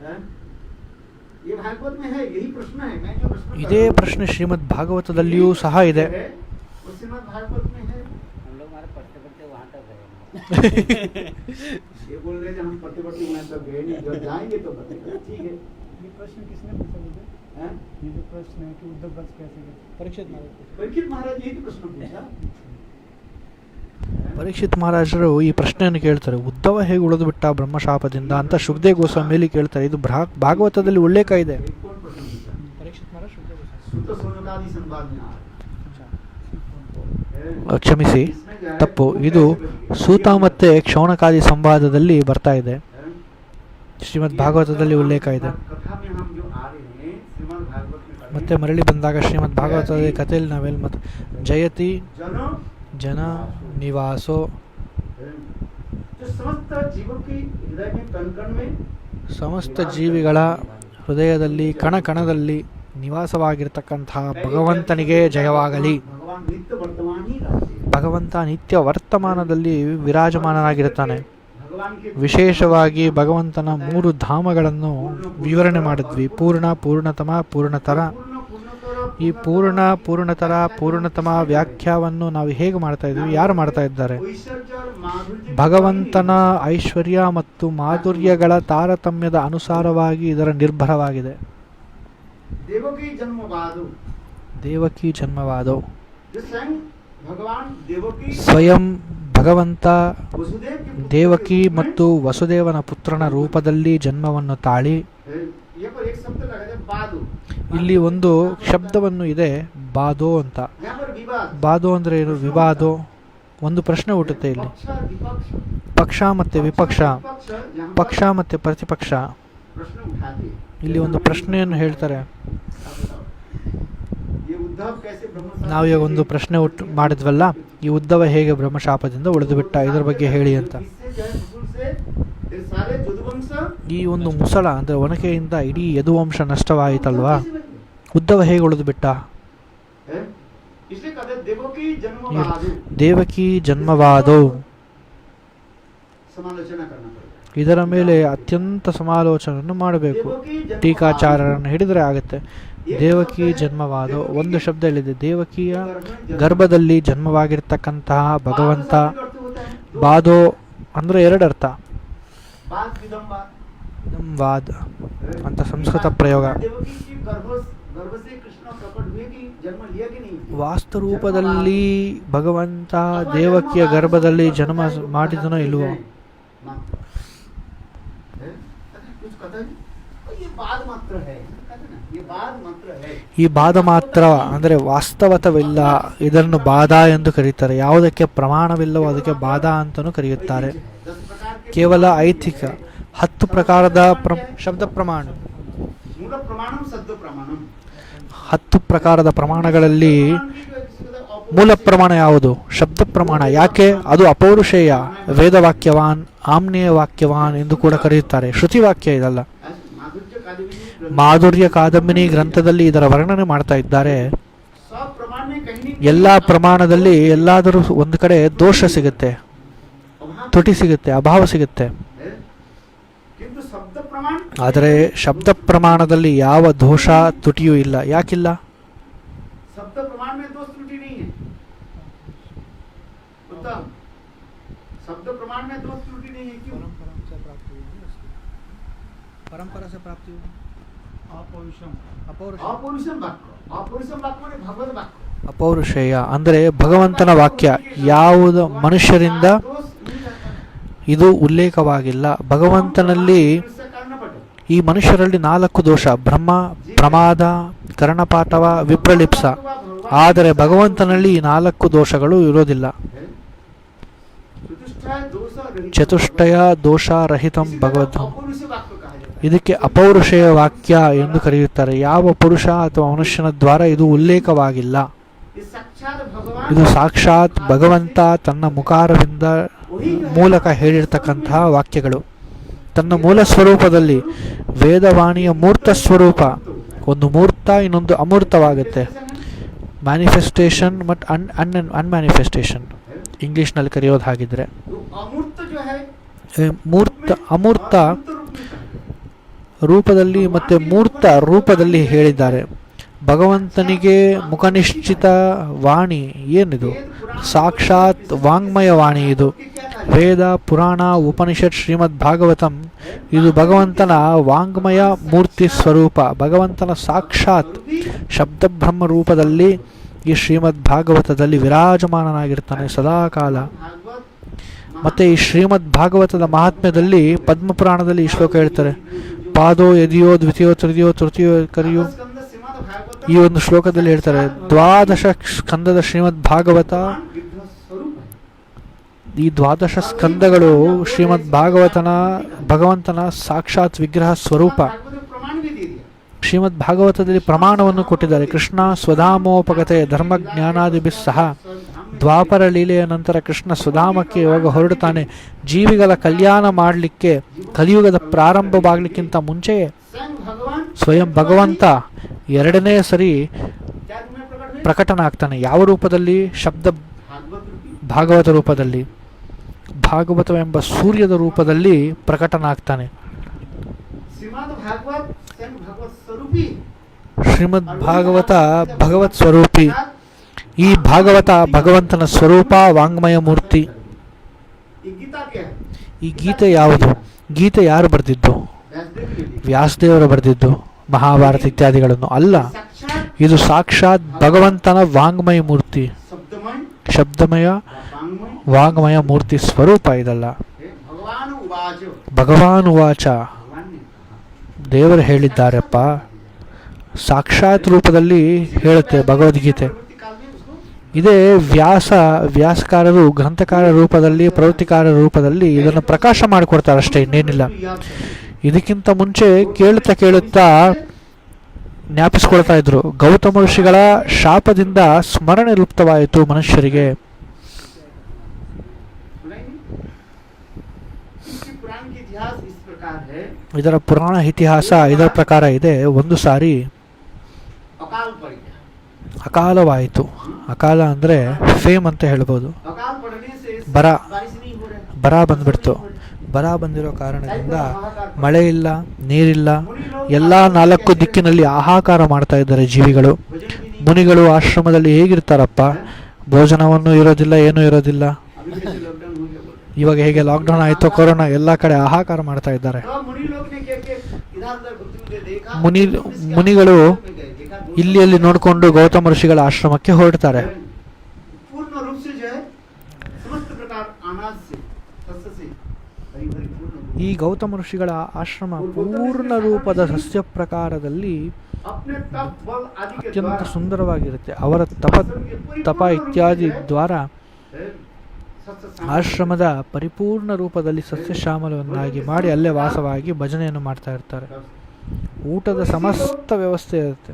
हैं? ये भागवत में है, यही प्रश्न है, मैं जो प्रश्न कर ಇದೇ रहा हूं, ಪ್ರಶ್ನೆ ಶ್ರೀಮದ್ ಭಾಗವತದಲ್ಲಿಯೂ ಸಹ ಇದೆ. है, वो श्रीमद् भागवत में है। हम लोग हमारे पढ़ते पढ़ते वहाँ तक गए। ये बोल रहे हैं हम पढ़ते पढ़ते वहाँ तक गए नहीं, जब जाएंगे तो बताएंगे, ठीक है। ये प्रश्न किसने पूछा मुझे? हैं? ये जो प्रश्न है कि उद्धव वंश कैसे गए? ಪರೀಕ್ಷಿತ್ महाराज यही तो प्रश्न पूछा। ಪರೀಕ್ಷಿತ್ ಮಹಾರಾಜರು ಈ ಪ್ರಶ್ನೆಯನ್ನು ಕೇಳ್ತಾರೆ, ಉದ್ಧವ ಹೇಗೆ ಉಳಿದು ಬಿಟ್ಟ ಬ್ರಹ್ಮಶಾಪದಿಂದ ಅಂತ ಶುಕದೇವ್ ಗೋಸ್ವಾಮಿಯಲ್ಲಿ ಕೇಳ್ತಾರೆ. ಇದು ಭಾಗವತದಲ್ಲಿ ಉಲ್ಲೇಖ ಇದೆ. कौन प्रश्न पूछा? ಪರೀಕ್ಷಿತ್ ಮಹಾರಾಜ್ ಶುಕದೇವ್ ಗೋಸ್ವಾಮಿ. सुत सोनकादि संवाद में आ रहा है। ಕ್ಷಮಿಸಿ, ತಪ್ಪು. ಇದು ಸೂತ ಮತ್ತೆ ಕ್ಷೌಣಕಾದಿ ಸಂವಾದದಲ್ಲಿ ಬರ್ತಾ ಇದೆ. ಶ್ರೀಮದ್ ಭಾಗವತದಲ್ಲಿ ಉಲ್ಲೇಖ ಇದೆ. कथा में हम जो आ रहे हैं, श्रीमद् भागवत में ಮತ್ತೆ ಮರಳಿ ಬಂದಾಗ ಶ್ರೀಮದ್ ಭಾಗವತದಲ್ಲಿ ಕಥೆಯಲ್ಲಿ ನಾವೆಲ್ಲಿ ಮತ್ತೆ ಜಯತಿ जनो ಜನ ನಿವಾಸೋ, जो समस्त जीवों की हृदय में कण कण में ಸಮಸ್ತ ಜೀವಿಗಳ ಹೃದಯದಲ್ಲಿ ಕಣ ಕಣದಲ್ಲಿ ನಿವಾಸವಾಗಿರ್ತಕ್ಕಂತಹ ಭಗವಂತನಿಗೆ ಜಯವಾಗಲಿ. भगवान नित्य वर्तमान ही रहते हैं। ಭಗವಂತ ನಿತ್ಯ ವರ್ತಮಾನದಲ್ಲಿ ವಿರಾಜಮಾನನಾಗಿರುತ್ತಾನೆ. भगवान के ವಿಶೇಷವಾಗಿ ಭಗವಂತನ 3 ಧಾಮಗಳನ್ನು ವಿವರಣೆ ಮಾಡಿದ್ವಿ. ಪೂರ್ಣ, ಪೂರ್ಣತಮ, ಪೂರ್ಣತರ. ಈ ಪೂರ್ಣ, ಪೂರ್ಣತರ, ಪೂರ್ಣತಮ ವ್ಯಾಖ್ಯಾವನ್ನು ನಾವು ಹೇಗೆ ಮಾಡ್ತಾ ಇದ್ವಿ, ಯಾರು ಮಾಡ್ತಾ ಇದ್ದಾರೆ? ऐश्वर्य और माधुर्य ಭಗವಂತನ ಐಶ್ವರ್ಯ ಮತ್ತು ಮಾಧುರ್ಯಗಳ ತಾರತಮ್ಯದ ಅನುಸಾರವಾಗಿ ಇದರ ನಿರ್ಭರವಾಗಿದೆ. देवकी जन्मवादो, ದೇವಕಿ ಜನ್ಮವಾದೋ, जो स्वयं भगवान देवकी ಸ್ವಯಂ ಭಗವಂತ वसुदेव के पुत्र ದೇವಕಿ के रूप में, ಮತ್ತು ವಸುದೇವನ ಪುತ್ರನ ರೂಪದಲ್ಲಿ ಜನ್ಮವನ್ನು ತಾಳಿ, ये पर एक शब्द लगा है बादो। ಇಲ್ಲಿ ಒಂದು ಶಬ್ದವನ್ನು ಇದೆ ಬಾದೋ ಅಂತ. यहाँ पर विवाद, ಬಾದೋ ಅಂದ್ರೆ ಏನು? ವಿವಾದೋ. ಒಂದು ಪ್ರಶ್ನೆ ಹುಟ್ಟುತ್ತೆ ಇಲ್ಲಿ. पक्ष और विपक्ष, ಪಕ್ಷ ಮತ್ತೆ ವಿಪಕ್ಷ, विपक्ष यहाँ ಪಕ್ಷ पर ಮತ್ತೆ ಪ್ರತಿಪಕ್ಷ. प्रश्न उठाते हैं। ಇಲ್ಲಿ ಒಂದು ಪ್ರಶ್ನೆಯನ್ನು ಹೇಳ್ತಾರೆ. आप बताओ, ये उद्धव कैसे ब्रह्मशाप ನಾವು ಈಗ ಒಂದು ಪ್ರಶ್ನೆ ಮಾಡಿದ್ವಲ್ಲ, ಈ ಉದ್ಧವ ಹೇಗೆ ಬ್ರಹ್ಮಶಾಪದಿಂದ ಉಳಿದು ಬಿಟ್ಟ, ಇದರ ಬಗ್ಗೆ ಹೇಳಿ ಅಂತ. इससे जो है मुसुल से फिर सारे यदुवंश ಈ ಒಂದು ಮುಸಳ ಅಂದ್ರೆ ಒನಕೆಯಿಂದ ಇಡೀ ಯದುವಂಶ ನಷ್ಟವಾಯಿತಲ್ವಾ, कैसे बचे? ಉದ್ಧವ ಹೇಗೆ ಉಳಿದು ಬಿಟ್ಟ? हैं? इसलिए कहते हैं देवकी जन्मवादो, ದೇವಕಿ ಜನ್ಮವಾದೋ. समालोचना करना पड़ेगा। ಇದರ ಮೇಲೆ ಅತ್ಯಂತ ಸಮಾಲೋಚನೆಯನ್ನು ಮಾಡಬೇಕು. देवकी जन्मवादो, ಟೀಕಾಚಾರ್ಯರನ್ನು ಹಿಡಿದ್ರೆ ಆಗುತ್ತೆ. ದೇವಕಿ ಜನ್ಮವಾದೋ ಒಂದು ಶಬ್ದ ಹೇಳಿದೆ. ದೇವಕಿಯ ಗರ್ಭದಲ್ಲಿ ಜನ್ಮವಾಗಿರ್ತಕ್ಕಂತಹ ಭಗವಂತ. ಬಾದೋ ಅಂದ್ರೆ 2 ಅರ್ಥ. बात विदम्बात, ವಾದ್ ಅಂತ ಸಂಸ್ಕೃತ ಪ್ರಯೋಗ. देवकी की गर्भ से कृष्ण प्रकट हुए कि जन्म लिया कि नहीं? ವಾಸ್ತು ರೂಪದಲ್ಲಿ ಭಗವಂತ ದೇವಕಿಯ ಗರ್ಭದಲ್ಲಿ ಜನ್ಮ ಮಾಡಿದನೋ ಇಲ್ವೋ? कुछ कथा नहीं, ये बात मात्र है, कहते ना, ये बात मात्र है। ಈ ಬಾಧ ಮಾತ್ರ ಅಂದರೆ ವಾಸ್ತವತವಿಲ್ಲ, ಇದನ್ನು ಬಾಧ ಎಂದು ಕರೀತಾರೆ. ಯಾವುದಕ್ಕೆ ಪ್ರಮಾಣವಿಲ್ಲವೋ ಅದಕ್ಕೆ ಬಾಧ ಅಂತಲೂ ಕರೆಯುತ್ತಾರೆ. 10 प्रकार के ಕೇವಲ ಐತಿಕ 10 ಪ್ರಕಾರದ ಶಬ್ದ ಪ್ರಮಾಣ, मूल प्रमाणम शब्द प्रमाणम। 10 ಪ್ರಕಾರದ ಪ್ರಮಾಣಗಳಲ್ಲಿ ಮೂಲ ಪ್ರಮಾಣ ಯಾವುದು? ಶಬ್ದ ಪ್ರಮಾಣ. ಯಾಕೆ? ಅದು ಅಪೌರುಷೇಯ, ವೇದವಾಕ್ಯವಾನ್, ಆಮ್ನೇಯ ವಾಕ್ಯವಾನ್ ಎಂದು ಕೂಡ ಕರೆಯುತ್ತಾರೆ. ಶ್ರುತಿ ವಾಕ್ಯ ಇದಲ್ಲ. माधुर्य कादम्बिनी ಮಾಧುರ್ಯ ಕಾದಂಬಿನಿ ಗ್ರಂಥದಲ್ಲಿ ಇದರ ವರ್ಣನೆ ಮಾಡ್ತಾ ಇದ್ದಾರೆ. सब प्रमाण में कहीं ಎಲ್ಲ ಪ್ರಮಾಣದಲ್ಲಿ ಎಲ್ಲಾದರೂ ಒಂದು ಕಡೆ ದೋಷ ಸಿಗುತ್ತೆ, ತುಟಿ ಸಿಗುತ್ತೆ, ಅಭಾವ ಸಿಗುತ್ತೆ. किंतु शब्द प्रमाण, ಆದರೆ ಶಬ್ದ ಪ್ರಮಾಣದಲ್ಲಿ ಯಾವ ದೋಷ ತುಟಿಯೂ ಇಲ್ಲ. ಯಾಕಿಲ್ಲ? शब्द प्रमाण में दोष त्रुटि नहीं है। उत्तम, शब्द प्रमाण में दोष त्रुटि नहीं है। क्यों? परंपरा से प्राप्ति अपौरुषम, अपौरुषम वाक्य, अपौरुषम वाक्य माने भगवत वाक्य। ಅಪೌರುಷೇಯ ಅಂದರೆ ಭಗವಂತನ ವಾಕ್ಯ ಯಾವುದು ಮನುಷ್ಯರಿಂದ ಇದು ಉಲ್ಲೇಖವಾಗಿಲ್ಲ. ಭಗವಂತನಲ್ಲಿ ಈ ಮನುಷ್ಯರಲ್ಲಿ 4 ದೋಷ: ಬ್ರಹ್ಮ, ಪ್ರಮಾದ, ಕರ್ಣಪಾಠವ, ವಿಪ್ರಲಿಪ್ಸ. ಆದರೆ ಭಗವಂತನಲ್ಲಿ ಈ 4 ದೋಷಗಳು ಇರೋದಿಲ್ಲ. चतुष्टय दोष ಚತುಷ್ಟಯ ದೋಷರಹಿತಂ ಭಗವದ್ಧಂ. अपौरुष वाक्य कहा जाता है। ಇದಕ್ಕೆ ಅಪೌರುಷೇಯ ವಾಕ್ಯ ಎಂದು ಕರೆಯುತ್ತಾರೆ. ಯಾವ ಪುರುಷ ಅಥವಾ ಮನುಷ್ಯನ ದ್ವಾರ ಇದು ಉಲ್ಲೇಖವಾಗಿಲ್ಲ. ये साक्षात भगवान ಇದು ಸಾಕ್ಷಾತ್ ಭಗವಂತ ತನ್ನ ಮುಖಾರವಿಂದ ಮೂಲಕ ಹೇಳಿರ್ತಕ್ಕಂತಹ ವಾಕ್ಯಗಳು. ತನ್ನ ಮೂಲ ಸ್ವರೂಪದಲ್ಲಿ ವೇದವಾಣಿಯ ಮೂರ್ತ ಸ್ವರೂಪ, ಒಂದು ಮೂರ್ತ ಇನ್ನೊಂದು ಅಮೂರ್ತವಾಗುತ್ತೆ. ಮ್ಯಾನಿಫೆಸ್ಟೇಷನ್ ಮತ್ತು ಅನ್ಮ್ಯಾನಿಫೆಸ್ಟೇಷನ್ ಇಂಗ್ಲೀಷ್ನಲ್ಲಿ ಕರೆಯೋದು ಹಾಗಿದ್ರೆ. तो अमूर्त जो है ಅಮೂರ್ತ ರೂಪದಲ್ಲಿ ಮತ್ತು ಮೂರ್ತ ರೂಪದಲ್ಲಿ ಹೇಳಿದ್ದಾರೆ. ಭಗವಂತನಿಗೆ ಮುಖನಿಶ್ಚಿತ ವಾಣಿ ಏನಿದು? ಸಾಕ್ಷಾತ್ ವಾಂಗ್ಮಯ ವಾಣಿ ಇದು. ವೇದ, ಪುರಾಣ, ಉಪನಿಷತ್, ಶ್ರೀಮದ್ ಭಾಗವತಂ ಇದು ಭಗವಂತನ ವಾಂಗ್ಮಯ ಮೂರ್ತಿ ಸ್ವರೂಪ. ಭಗವಂತನ ಸಾಕ್ಷಾತ್ ಶಬ್ದಬ್ರಹ್ಮ ರೂಪದಲ್ಲಿ ಈ ಶ್ರೀಮದ್ ಭಾಗವತದಲ್ಲಿ ವಿರಾಜಮಾನನಾಗಿರ್ತಾನೆ ಸದಾಕಾಲ. ಮತ್ತು ಈ ಶ್ರೀಮದ್ ಭಾಗವತದ ಮಹಾತ್ಮ್ಯದಲ್ಲಿ ಪದ್ಮಪುರಾಣದಲ್ಲಿ ಈ ಶ್ಲೋಕ ಹೇಳ್ತಾರೆ. ಪಾದೋ ಯದಿಯೋ ದ್ವಿತೀಯೋ ತೃತೀಯೋ ತೃತೀಯೋ ಕರಿಯೋ, ಈ ಒಂದು ಶ್ಲೋಕದಲ್ಲಿ ಹೇಳ್ತಾರೆ 12 ಸ್ಕಂದದ ಶ್ರೀಮದ್ ಭಾಗವತ. ಈ 12 ಸ್ಕಂದಗಳು ಶ್ರೀಮದ್ ಭಗವಂತನ ಸಾಕ್ಷಾತ್ ವಿಗ್ರಹ ಸ್ವರೂಪ. ಶ್ರೀಮದ್ ಭಾಗವತದಲ್ಲಿ ಪ್ರಮಾಣವನ್ನು ಕೊಟ್ಟಿದ್ದಾರೆ. ಕೃಷ್ಣ ಸ್ವಧಾಮೋಪಗತೆ ಧರ್ಮ ಜ್ಞಾನಾದಿಭಿ ಸಹ. ದ್ವಾಪರ ಲೀಲೆಯ ನಂತರ ಕೃಷ್ಣ ಸ್ವಧಾಮಕ್ಕೆ ಇವಾಗ ಹೊರಡುತ್ತಾನೆ. ಜೀವಿಗಳ ಕಲ್ಯಾಣ ಮಾಡಲಿಕ್ಕೆ ಕಲಿಯುಗದ ಪ್ರಾರಂಭವಾಗಲಿಕ್ಕಿಂತ ಮುಂಚೆಯೇ ಸ್ವಯಂ ಭಗವಂತ ಎರಡನೇ ಸರಿ ಪ್ರಕಟನಾಗ್ತಾನೆ. ಯಾವ ರೂಪದಲ್ಲಿ? ಶಬ್ದ ಭಾಗವತ ರೂಪದಲ್ಲಿ. ಭಾಗವತವೆಂಬ ಸೂರ್ಯದ ರೂಪದಲ್ಲಿ ಪ್ರಕಟನಾಗ್ತಾನೆ. ಶ್ರೀಮದ್ ಭಾಗವತ ಭಗವತ್ ಸ್ವರೂಪಿ. ಈ ಭಾಗವತ ಭಗವಂತನ ಸ್ವರೂಪ, ವಾಂಗ್ಮಯ ಮೂರ್ತಿ. ಈ ಗೀತೆ ಯಾವುದು? ಗೀತೆ ಯಾರು ಬರೆದಿದ್ದು? ವ್ಯಾಸದೇವರು ಬರೆದಿದ್ದು. ಮಹಾಭಾರತ ಇತ್ಯಾದಿಗಳನ್ನು ಅಲ್ಲ. ಇದು ಸಾಕ್ಷಾತ್ ಭಗವಂತನ ವಾಂಗ್ಮಯ ಮೂರ್ತಿ, ಶಬ್ದಮಯ ವಾಂಗ್ಮಯ ಮೂರ್ತಿ ಸ್ವರೂಪ ಇದಲ್ಲ. ಭಗವಾನುವಾಚ, ದೇವರು ಹೇಳಿದ್ದಾರಪ್ಪ. ಸಾಕ್ಷಾತ್ ರೂಪದಲ್ಲಿ ಹೇಳುತ್ತೆ ಭಗವದ್ಗೀತೆ. ಇದೇ ವ್ಯಾಸಕಾರರು ಗ್ರಂಥಕಾರ ರೂಪದಲ್ಲಿ, ಪ್ರವೃತ್ತಿಕಾರ ರೂಪದಲ್ಲಿ ಇದನ್ನು ಪ್ರಕಾಶ ಮಾಡಿಕೊಡ್ತಾರೆ ಅಷ್ಟೇ, ಇನ್ನೇನಿಲ್ಲ. ಇದಕ್ಕಿಂತ ಮುಂಚೆ ಕೇಳುತ್ತಾ ಜ್ಞಾಪಿಸ್ಕೊಳ್ತಾ ಇದ್ರು. ಗೌತಮ ಋಷಿಗಳ ಶಾಪದಿಂದ ಸ್ಮರಣೆ ಲುಪ್ತವಾಯಿತು ಮನುಷ್ಯರಿಗೆ. ಇದರ ಪುರಾಣ ಇತಿಹಾಸ ಇದರ ಪ್ರಕಾರ ಇದೆ. ಒಂದು ಸಾರಿ ಅಕಾಲವಾಯಿತು. ಅಕಾಲ ಅಂದರೆ ಫೇಮ್ ಅಂತ ಹೇಳ್ಬೋದು. ಬರ ಬಂದ್ಬಿಡ್ತು. ಬರ ಬಂದಿರೋ ಕಾರಣದಿಂದ ಮಳೆ ಇಲ್ಲ, ನೀರಿಲ್ಲ. ಎಲ್ಲ 4 ದಿಕ್ಕಿನಲ್ಲಿ ಹಾಹಾಕಾರ ಮಾಡ್ತಾ ಇದ್ದಾರೆ ಜೀವಿಗಳು. ಮುನಿಗಳು ಆಶ್ರಮದಲ್ಲಿ ಹೇಗಿರ್ತಾರಪ್ಪ? ಭೋಜನವನ್ನು ಇರೋದಿಲ್ಲ, ಏನೂ ಇರೋದಿಲ್ಲ. ಇವಾಗ ಹೇಗೆ ಲಾಕ್ಡೌನ್ ಆಯಿತು, ಕೊರೋನಾ, ಎಲ್ಲ ಕಡೆ ಹಾಹಾಕಾರ ಮಾಡ್ತಾ ಇದ್ದಾರೆ. ಮುನಿಗಳು ಇಲ್ಲಿ ನೋಡಿಕೊಂಡು ಗೌತಮ ಋಷಿಗಳ ಆಶ್ರಮಕ್ಕೆ ಹೊರಡ್ತಾರೆ. ಈ ಗೌತಮ ಋಷಿಗಳ ಆಶ್ರಮ ಪೂರ್ಣ ರೂಪದ ಸಸ್ಯ ಪ್ರಕಾರದಲ್ಲಿ ಅತ್ಯಂತ ಸುಂದರವಾಗಿರುತ್ತೆ. ಅವರ ತಪ ಇತ್ಯಾದಿ ದ್ವಾರ ಆಶ್ರಮದ ಪರಿಪೂರ್ಣ ರೂಪದಲ್ಲಿ ಸಸ್ಯಶ್ಯಾಮಲವನ್ನಾಗಿ ಮಾಡಿ ಅಲ್ಲೇ ವಾಸವಾಗಿ ಭಜನೆಯನ್ನು ಮಾಡ್ತಾ ಇರ್ತಾರೆ. ಊಟದ ಸಮಸ್ತ ವ್ಯವಸ್ಥೆ ಇರುತ್ತೆ.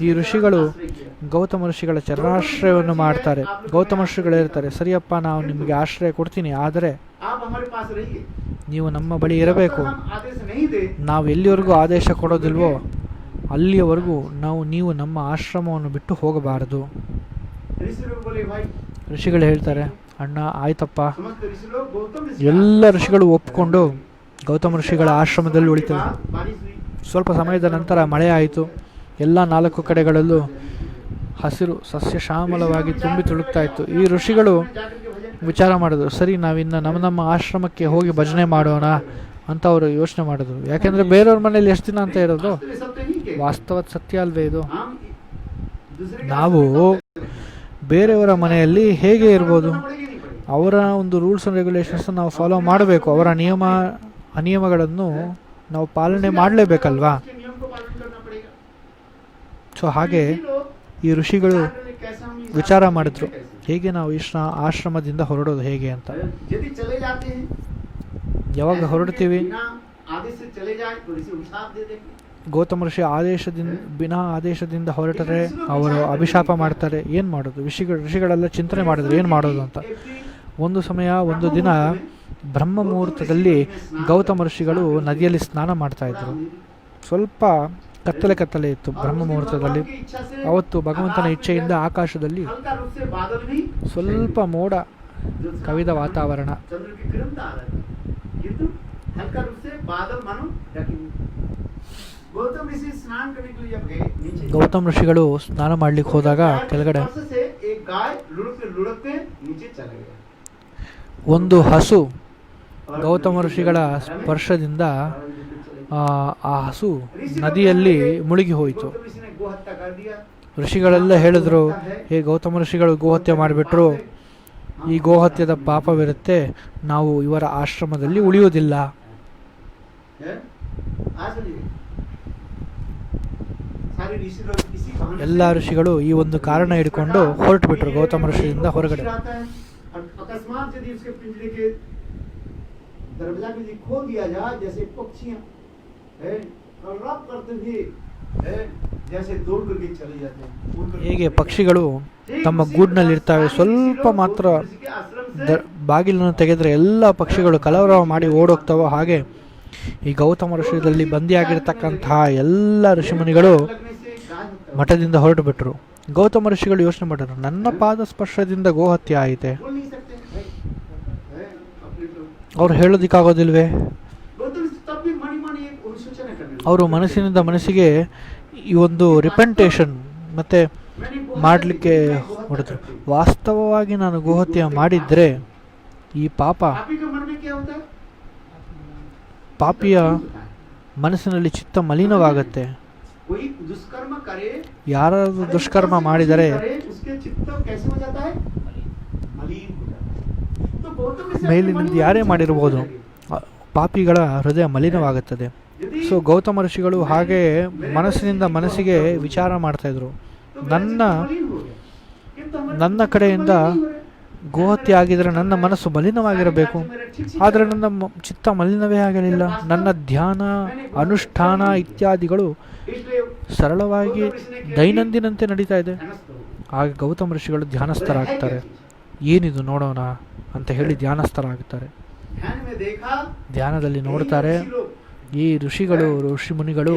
ಈ ಋಷಿಗಳು ಗೌತಮ ಋಷಿಗಳ ಚರಣಾಶ್ರಯವನ್ನು ಮಾಡ್ತಾರೆ. ಗೌತಮ ಋಷಿಗಳು ಹೇಳ್ತಾರೆ, ಸರಿಯಪ್ಪ, ನಾವು ನಿಮಗೆ ಆಶ್ರಯ ಕೊಡ್ತೀನಿ, ಆದರೆ ನೀವು ನಮ್ಮ ಬಳಿ ಇರಬೇಕು. ನಾವು ಎಲ್ಲಿವರೆಗೂ ಆದೇಶ ಕೊಡೋದಿಲ್ವೋ ಅಲ್ಲಿಯವರೆಗೂ ನೀವು ನಮ್ಮ ಆಶ್ರಮವನ್ನು ಬಿಟ್ಟು ಹೋಗಬಾರದು. ಋಷಿಗಳು ಹೇಳ್ತಾರೆ, ಅಣ್ಣ ಆಯ್ತಪ್ಪ. ಎಲ್ಲ ಋಷಿಗಳು ಒಪ್ಪಿಕೊಂಡು ಗೌತಮ ಋಷಿಗಳ ಆಶ್ರಮದಲ್ಲಿ ಉಳಿತವೆ. ಸ್ವಲ್ಪ ಸಮಯದ ನಂತರ ಮಳೆ ಆಯಿತು. ಎಲ್ಲ 4 ಕಡೆಗಳಲ್ಲೂ ಹಸಿರು ಸಸ್ಯ ಶ್ಯಾಮಲವಾಗಿ ತುಂಬಿ ತುಳುಕ್ತಾ ಇತ್ತು. ಈ ಋಷಿಗಳು ವಿಚಾರ ಮಾಡಿದ್ರು, ಸರಿ ನಾವಿನ್ನು ನಮ್ಮ ಆಶ್ರಮಕ್ಕೆ ಹೋಗಿ ಭಜನೆ ಮಾಡೋಣ ಅಂತ ಅವರು ಯೋಚನೆ ಮಾಡಿದ್ರು. ಯಾಕೆಂದರೆ ಬೇರೆಯವ್ರ ಮನೇಲಿ ಎಷ್ಟು ದಿನ ಅಂತ ಇರೋದು? ವಾಸ್ತವದ ಸತ್ಯ ಅಲ್ವೇ ಇದು? ನಾವು ಬೇರೆಯವರ ಮನೆಯಲ್ಲಿ ಹೇಗೆ ಇರ್ಬೋದು? ಅವರ ಒಂದು ರೂಲ್ಸ್ ಆ್ಯಂಡ್ ರೆಗ್ಯುಲೇಷನ್ಸ್ ನಾವು ಫಾಲೋ ಮಾಡಬೇಕು. ಅವರ ಅನಿಯಮಗಳನ್ನು ನಾವು ಪಾಲನೆ ಮಾಡಲೇಬೇಕಲ್ವಾ? ಸೊ ಹಾಗೆ ಈ ಋಷಿಗಳು कैसे हम इस ವಿಚಾರ आश्रम से ಮಾಡಿದ್ರು, निकले कैसे? ಹೇಗೆ ನಾವು ಈ ಆಶ್ರಮದಿಂದ ಹೊರಡೋದು ಹೇಗೆ ಅಂತ. यदि चले जाते हैं ಯಾವಾಗ ऐसे ಹೊರಡ್ತೀವಿ, बिना आदेश से चले जाए तो ऋषि अभिशाप दे देंगे। ಗೌತಮ ಋಷಿ ಬಿನಾ ಆದೇಶದಿಂದ ಹೊರಟರೆ ಅವರು ಅಭಿಶಾಪ ಮಾಡ್ತಾರೆ. ಏನು ಮಾಡೋದು? ಋಷಿಗಳೆಲ್ಲ ಚಿಂತನೆ ಮಾಡಿದ್ರು ಏನು ಮಾಡೋದು ಅಂತ. ಒಂದು ಸಮಯ, ಒಂದು ದಿನ ಬ್ರಹ್ಮ ಮುಹೂರ್ತದಲ್ಲಿ ಗೌತಮ ಋಷಿಗಳು ನದಿಯಲ್ಲಿ ಸ್ನಾನ ಮಾಡ್ತಾ ಇದ್ರು. ಸ್ವಲ್ಪ ಕತ್ತಲೆ ಇತ್ತು ಬ್ರಹ್ಮ ಮುಹೂರ್ತದಲ್ಲಿ. ಅವತ್ತು ಭಗವಂತನ ಇಚ್ಛೆಯಿಂದ ಆಕಾಶದಲ್ಲಿ हल्का रूप से बादल भी ಸ್ವಲ್ಪ ಮೋಡ ಕವಿದ ವಾತಾವರಣ. चंद्र की किरण आ रहा है, किंतु हल्का रूप से बादल मानो ढके हुए। गौतम ऋषि स्नान करने के लिए जब गए नीचे, ಗೌತಮ್ ಋಷಿಗಳು ಸ್ನಾನ ಮಾಡ್ಲಿಕ್ಕೆ ಹೋದಾಗ ಕೆಳಗಡೆ स्पर्श से एक गाय लुढ़कते नीचे चले गया। ಒಂದು ಹಸು ಗೌತಮ ಋಷಿಗಳ ಸ್ಪರ್ಶದಿಂದ ಆ ಹಸು ನದಿಯಲ್ಲಿ ಮುಳುಗಿ ಹೋಯಿತು. गौतम ऋषि ने गोहत्या कर दिया। ಋಷಿಗಳೆಲ್ಲ ಹೇಳಿದ್ರು, ಹೇ ಗೌತಮ ಋಷಿಗಳು ಗೋಹತ್ಯೆ ಮಾಡಿಬಿಟ್ರು, ಈ ಗೋಹತ್ಯದ ಪಾಪವಿರುತ್ತೆ, ನಾವು ಇವರ ಆಶ್ರಮದಲ್ಲಿ ಉಳಿಯುವುದಿಲ್ಲ. है? आज सुनिए, सारे ऋषि लोग इसी बहाने से- ಎಲ್ಲ ಋಷಿಗಳು ಈ ಒಂದು ಕಾರಣ ಹಿಡ್ಕೊಂಡು ಹೊರಟು ಬಿಟ್ರು ಗೌತಮ ಋಷಿಯಿಂದ ಹೊರಗಡೆ. अकस्मात यदि उसके पिंजरे के दरवाजा को यदि खोल दिया जाए, जैसे पक्षियां है कलरव करते हुए है जैसे दौड़ करके चले जाते हैं, उड़ करके ಹೇಗೆ चले ಪಕ್ಷಿಗಳು जाते हैं। ತಮ್ಮ ಗೂಡಿನಲ್ಲಿರ್ತಾವೆ, ಸ್ವಲ್ಪ ಮಾತ್ರ ಬಾಗಿಲನ್ನು ತೆಗೆದರೆ ಎಲ್ಲ ಪಕ್ಷಿಗಳು ಕಲರವ ಮಾಡಿ ಓಡೋಗ್ತಾವೋ, ಹಾಗೆ ಈ ಗೌತಮ ಋಷಿಯಲ್ಲಿ ಬಂದಿಯಾಗಿರ್ತಕ್ಕಂತಹ ಎಲ್ಲ ಋಷಿಮುನಿಗಳು ಮಠದಿಂದ ಹೊರಟು ಬಿಟ್ರು. ಗೌತಮ ಋಷಿಗಳು ಯೋಚನೆ ಮಾಡಿದ್ರು, ನನ್ನ ಪಾದ ಸ್ಪರ್ಶದಿಂದ ಗೋಹತ್ಯೆ ಆಯಿತೆ, बोल नहीं सकते है अपने तो ಅವ್ರು ಹೇಳೋದಿಕ್ಕಾಗೋದಿಲ್ವೇ? गौतम ऋषि तब भी मणि मणि एक अनुशोचना करने लगे। ಅವರು ಮನಸ್ಸಿನಿಂದ ಮನಸ್ಸಿಗೆ ಈ ಒಂದು ರಿಪೆಂಟೇಷನ್ ಮತ್ತೆ ಮಾಡಲಿಕ್ಕೆ ಹೊರಟರು. ವಾಸ್ತವವಾಗಿ ನಾನು ಗೋಹತ್ಯೆ ಮಾಡಿದ್ರೆ ಈ ಪಾಪ, पापी के मन में क्या होता है? ಪಾಪಿಯ ಮನಸ್ಸಿನಲ್ಲಿ ಚಿತ್ತ ಮಲಿನವಾಗುತ್ತೆ. कोई दुष्कर्म करे, ಯಾರಾದರೂ ದುಷ್ಕರ್ಮ ಮಾಡಿದರೆ उसके चित्त कैसे हो जाता है? मलिन हो जाता है। तो गौतम ऋषि ಮೇಲಿನಿಂದ ಯಾರೇ ಮಾಡಿರಬಹುದು, ಪಾಪಿಗಳ ಹೃದಯ ಮಲಿನವಾಗುತ್ತದೆ. ಸೊ ಗೌತಮ ಋಷಿಗಳು ಹಾಗೆ ಮನಸ್ಸಿನಿಂದ ಮನಸ್ಸಿಗೆ ವಿಚಾರ ಮಾಡ್ತಾ ಇದ್ರು, ನನ್ನ ಕಡೆಯಿಂದ ಗೋಹತ್ಯೆ ಆಗಿದ್ರೆ ನನ್ನ ಮನಸ್ಸು ಮಲಿನವಾಗಿರಬೇಕು, ಆದರೆ ನನ್ನ ಚಿತ್ತ ಮಲಿನವೇ ಆಗಲಿಲ್ಲ. ನನ್ನ ಧ್ಯಾನ, ಅನುಷ್ಠಾನ ಇತ್ಯಾದಿಗಳು ಸರಳವಾಗಿ ದೈನಂದಿನಂತೆ ನಡೀತಾ ಇದೆ. ಆಗ ಗೌತಮ ಋಷಿಗಳು ಧ್ಯಾನಸ್ಥರಾಗ್ತಾರೆ. ಏನಿದು ನೋಡೋಣ ಅಂತ ಹೇಳಿ ಧ್ಯಾನಸ್ಥರಾಗುತ್ತಾರೆ. ಧ್ಯಾನದಲ್ಲಿ ನೋಡ್ತಾರೆ, ಈ ಋಷಿಗಳು, ಋಷಿ ಮುನಿಗಳು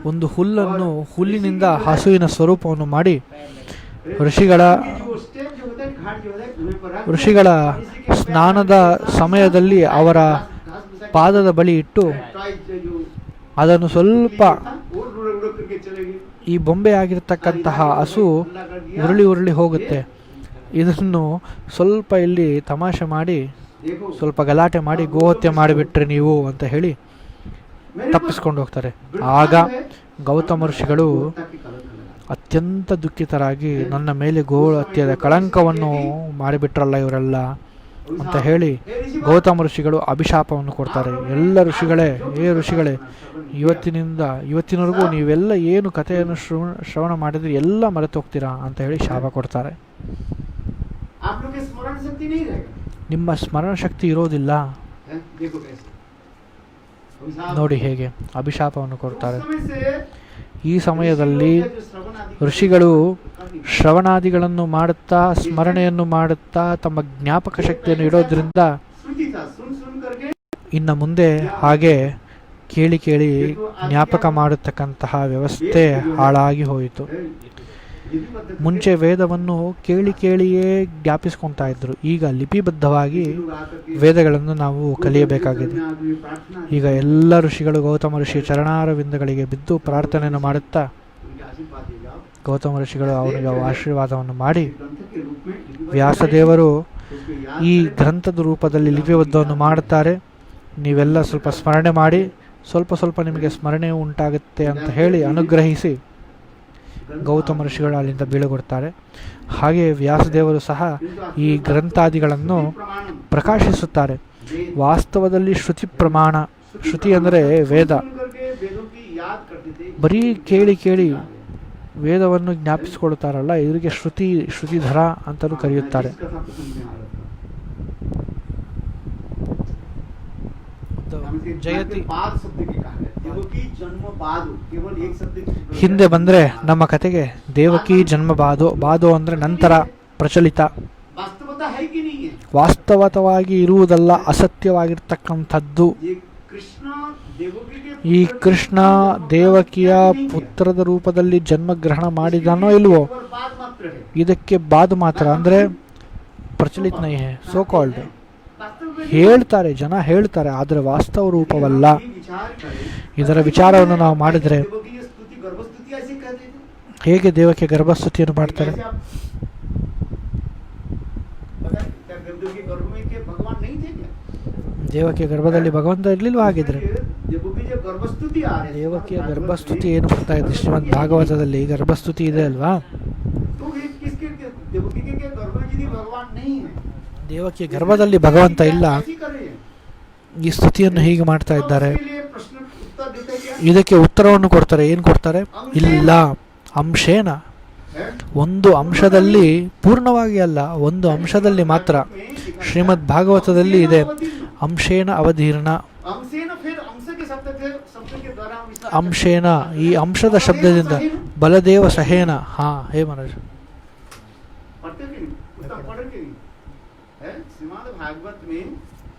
ಒಂದು ಹುಲ್ಲಿನಿಂದ ಹಸುವಿನ ಸ್ವರೂಪವನ್ನು ಮಾಡಿ ಋಷಿಗಳ ಸ್ನಾನದ ಸಮಯದಲ್ಲಿ ಅವರ ಪಾದದ ಬಳಿ ಇಟ್ಟು ಅದನ್ನು ಸ್ವಲ್ಪ ಈ ಬೊಂಬೆ ಆಗಿರ್ತಕ್ಕಂತಹ ಹಸು ಉರುಳಿ ಹೋಗುತ್ತೆ. ಇದನ್ನು ಸ್ವಲ್ಪ ಇಲ್ಲಿ ತಮಾಷೆ ಮಾಡಿ, ಸ್ವಲ್ಪ ಗಲಾಟೆ ಮಾಡಿ ಗೋಹತ್ಯೆ ಮಾಡಿಬಿಟ್ರೆ ನೀವು ಅಂತ ಹೇಳಿ ತಪ್ಪಿಸ್ಕೊಂಡು ಹೋಗ್ತಾರೆ. ಆಗ ಗೌತಮ ಋಷಿಗಳು ಅತ್ಯಂತ ದುಃಖಿತರಾಗಿ, ನನ್ನ ಮೇಲೆ ಗೋಹತ್ಯದ ಕಳಂಕವನ್ನು ಮಾಡಿಬಿಟ್ರಲ್ಲ ಇವರೆಲ್ಲ ಅಂತ ಹೇಳಿ ಗೌತಮ ಋಷಿಗಳು ಅಭಿಶಾಪವನ್ನು ಕೊಡ್ತಾರೆ. ಎಲ್ಲ ಋಷಿಗಳೇ, ಇವತ್ತಿನವರೆಗೂ ನೀವೆಲ್ಲ ಏನು ಕಥೆಯನ್ನು ಶ್ರವಣ ಮಾಡಿದ್ರೆ ಎಲ್ಲ ಮರೆತು ಹೋಗ್ತೀರಾ ಅಂತ ಹೇಳಿ ಶಾಪ ಕೊಡ್ತಾರೆ. ನಿಮ್ಮ ಸ್ಮರಣ ಶಕ್ತಿ ಇರೋದಿಲ್ಲ. ನೋಡಿ ಹೇಗೆ ಅಭಿಶಾಪವನ್ನು ಕೊಡ್ತಾರೆ. ಈ ಸಮಯದಲ್ಲಿ ಋಷಿಗಳು ಶ್ರವಣಾದಿಗಳನ್ನು ಮಾಡುತ್ತಾ, ಸ್ಮರಣೆಯನ್ನು ಮಾಡುತ್ತಾ ತಮ್ಮ ಜ್ಞಾಪಕ ಶಕ್ತಿಯನ್ನು ಇಡೋದ್ರಿಂದ ಇನ್ನು ಮುಂದೆ ಹಾಗೆ ಕೇಳಿ ಜ್ಞಾಪಕ ಮಾಡತಕ್ಕಂತಹ ವ್ಯವಸ್ಥೆ ಹಾಳಾಗಿ ಹೋಯಿತು. ಮುಂಚೆ ವೇದವನ್ನು ಕೇಳಿಯೇ ಜ್ಞಾಪಿಸ್ಕೊತಾ ಇದ್ರು, ಈಗ ಲಿಪಿಬದ್ಧವಾಗಿ ವೇದಗಳನ್ನು ನಾವು ಕಲಿಯಬೇಕಾಗಿದೆ. ಈಗ ಎಲ್ಲ ಋಷಿಗಳು ಗೌತಮ ಋಷಿ ಚರಣಾರವಿಂದಗಳಿಗೆ ಬಿದ್ದು ಪ್ರಾರ್ಥನೆಯನ್ನು ಮಾಡುತ್ತಾ, ಗೌತಮ ಋಷಿಗಳು ಅವನಿಗೆ ಆಶೀರ್ವಾದವನ್ನು ಮಾಡಿ, ವ್ಯಾಸದೇವರು ಈ ಗ್ರಂಥದ ರೂಪದಲ್ಲಿ ಲಿಪಿಬದ್ಧವನ್ನು ಮಾಡುತ್ತಾರೆ, ನೀವೆಲ್ಲ ಸ್ವಲ್ಪ ಸ್ಮರಣೆ ಮಾಡಿ, ಸ್ವಲ್ಪ ನಿಮಗೆ ಸ್ಮರಣೆ ಉಂಟಾಗುತ್ತೆ ಅಂತ ಹೇಳಿ ಅನುಗ್ರಹಿಸಿ ಗೌತಮ ಋಷಿಗಳು ಅಲ್ಲಿಂದ ಬೀಳುಗೊಡ್ತಾರೆ. ಹಾಗೆ ವ್ಯಾಸದೇವರು ಸಹ ಈ ಗ್ರಂಥಾದಿಗಳನ್ನು ಪ್ರಕಾಶಿಸುತ್ತಾರೆ. ವಾಸ್ತವದಲ್ಲಿ ಶ್ರುತಿ ಪ್ರಮಾಣ, ಶ್ರುತಿ ಅಂದರೆ ವೇದ, याद करते थे ಬರೀ ಕೇಳಿ ಕೇಳಿ ವೇದವನ್ನು ಜ್ಞಾಪಿಸಿಕೊಳ್ಳುತ್ತಾರಲ್ಲ, ಇವರಿಗೆ ಶ್ರುತಿಧರ ಅಂತಲೂ ಕರೆಯುತ್ತಾರೆ. जिस कथा पसंद में आ रहा था ಜಯತಿ बाद शब्द की कहा है देवकी जन्म बाद केवल एक शब्द की ಹಿಂದೆ ಬಂದರೆ ನಮ್ಮ ಕತೆಗೆ ದೇವಕಿ ಜನ್ಮ ಬಾಧೋ ಅಂದರೆ ನಂತರ ಪ್ರಚಲಿತ, वास्तवता है कि नहीं है. ವಾಸ್ತವವಾಗಿ ಇರುವುದಲ್ಲ, ಅಸತ್ಯವಾಗಿರ್ತಕ್ಕಂಥದ್ದು. ये कृष्ण देवकी के ಈ ಕೃಷ್ಣ ದೇವಕಿಯ ಪುತ್ರದ ರೂಪದಲ್ಲಿ ಜನ್ಮಗ್ರಹಣ ಮಾಡಿದಾನೋ ಇಲ್ವೋ, केवल बाद मात्र है. ಇದಕ್ಕೆ ಬಾದ್ ಮಾತ್ರ ಅಂದರೆ ಪ್ರಚಲಿತ ನೈ ಹೇ, ಸೋ ಕಾಲ್ಡ್. वास्तव में ಹೇಳ್ತಾರೆ, ಜನ ಹೇಳ್ತಾರೆ, ಆದರೆ ವಾಸ್ತವ ರೂಪವಲ್ಲ. ये विचार करें ಇದರ विचाರವನ್ನು ನಾವು ಮಾಡಿದರೆ देवकी की स्तुति गर्भस्तुति ऐसे कहते थे. ಹೇಗೆ ದೇವಕ್ಕೆ ಗರ್ಭಸ್ತುತಿಯನ್ನು ಮಾಡ್ತಾರೆ? कैसे आप पता है क्या देवकी के गर्भ में के भगवान नहीं थे क्या? ದೇವಕಿಯ ಗರ್ಭದಲ್ಲಿ ಭಗವಂತ ಇರ್ಲಿಲ್ವಾ? ಹಾಗಿದ್ರೆ देवकी जो गर्भस्तुति आ रही है ದೇವಕಿಯ ಗರ್ಭಸ್ತುತಿ ಏನು ಬರ್ತಾ ಇದೆ ಶ್ರೀಮದ್ ಭಾಗವತದಲ್ಲಿ ಗರ್ಭಸ್ತುತಿ ಇದೆ ಅಲ್ವಾ? तो ये किसके देवकी के गर्भ में यदि भगवान नहीं है ದೇವಕಿಯ ಗರ್ಭದಲ್ಲಿ ಭಗವಂತ ಇಲ್ಲ, ऐसी कर रहे हैं. ಈ ಸ್ತುತಿಯನ್ನು ಹೀಗೆ ಮಾಡ್ತಾ ಇದ್ದಾರೆ. उसके लिए प्रश्न उत्तर देते क्या ಇದಕ್ಕೆ ಉತ್ತರವನ್ನು ಕೊಡ್ತಾರೆ. ಏನು ಕೊಡ್ತಾರೆ? ಇಲ್ಲ, ಅಂಶೇನ, है? ಒಂದು ಅಂಶದಲ್ಲಿ, ಪೂರ್ಣವಾಗಿ ಅಲ್ಲ, ಒಂದು ಅಂಶದಲ್ಲಿ ಮಾತ್ರ. ಶ್ರೀಮದ್ ಭಾಗವತದಲ್ಲಿ ಇದೆ ಅಂಶೇನ ಅವಧೀರ್ಣ. अंशेन फिर अंश के शब्द के द्वारा हम इसका ಅಂಶೇನ, ಈ ಅಂಶದ ಶಬ್ದದಿಂದ ಬಲದೇವ ಸಹೇನ. ಹಾ, ಹೇ ಮನೋಜ್, पढ़ते भी नहीं उत्तम पढ़े कि नहीं है. श्रीमद् भागवत में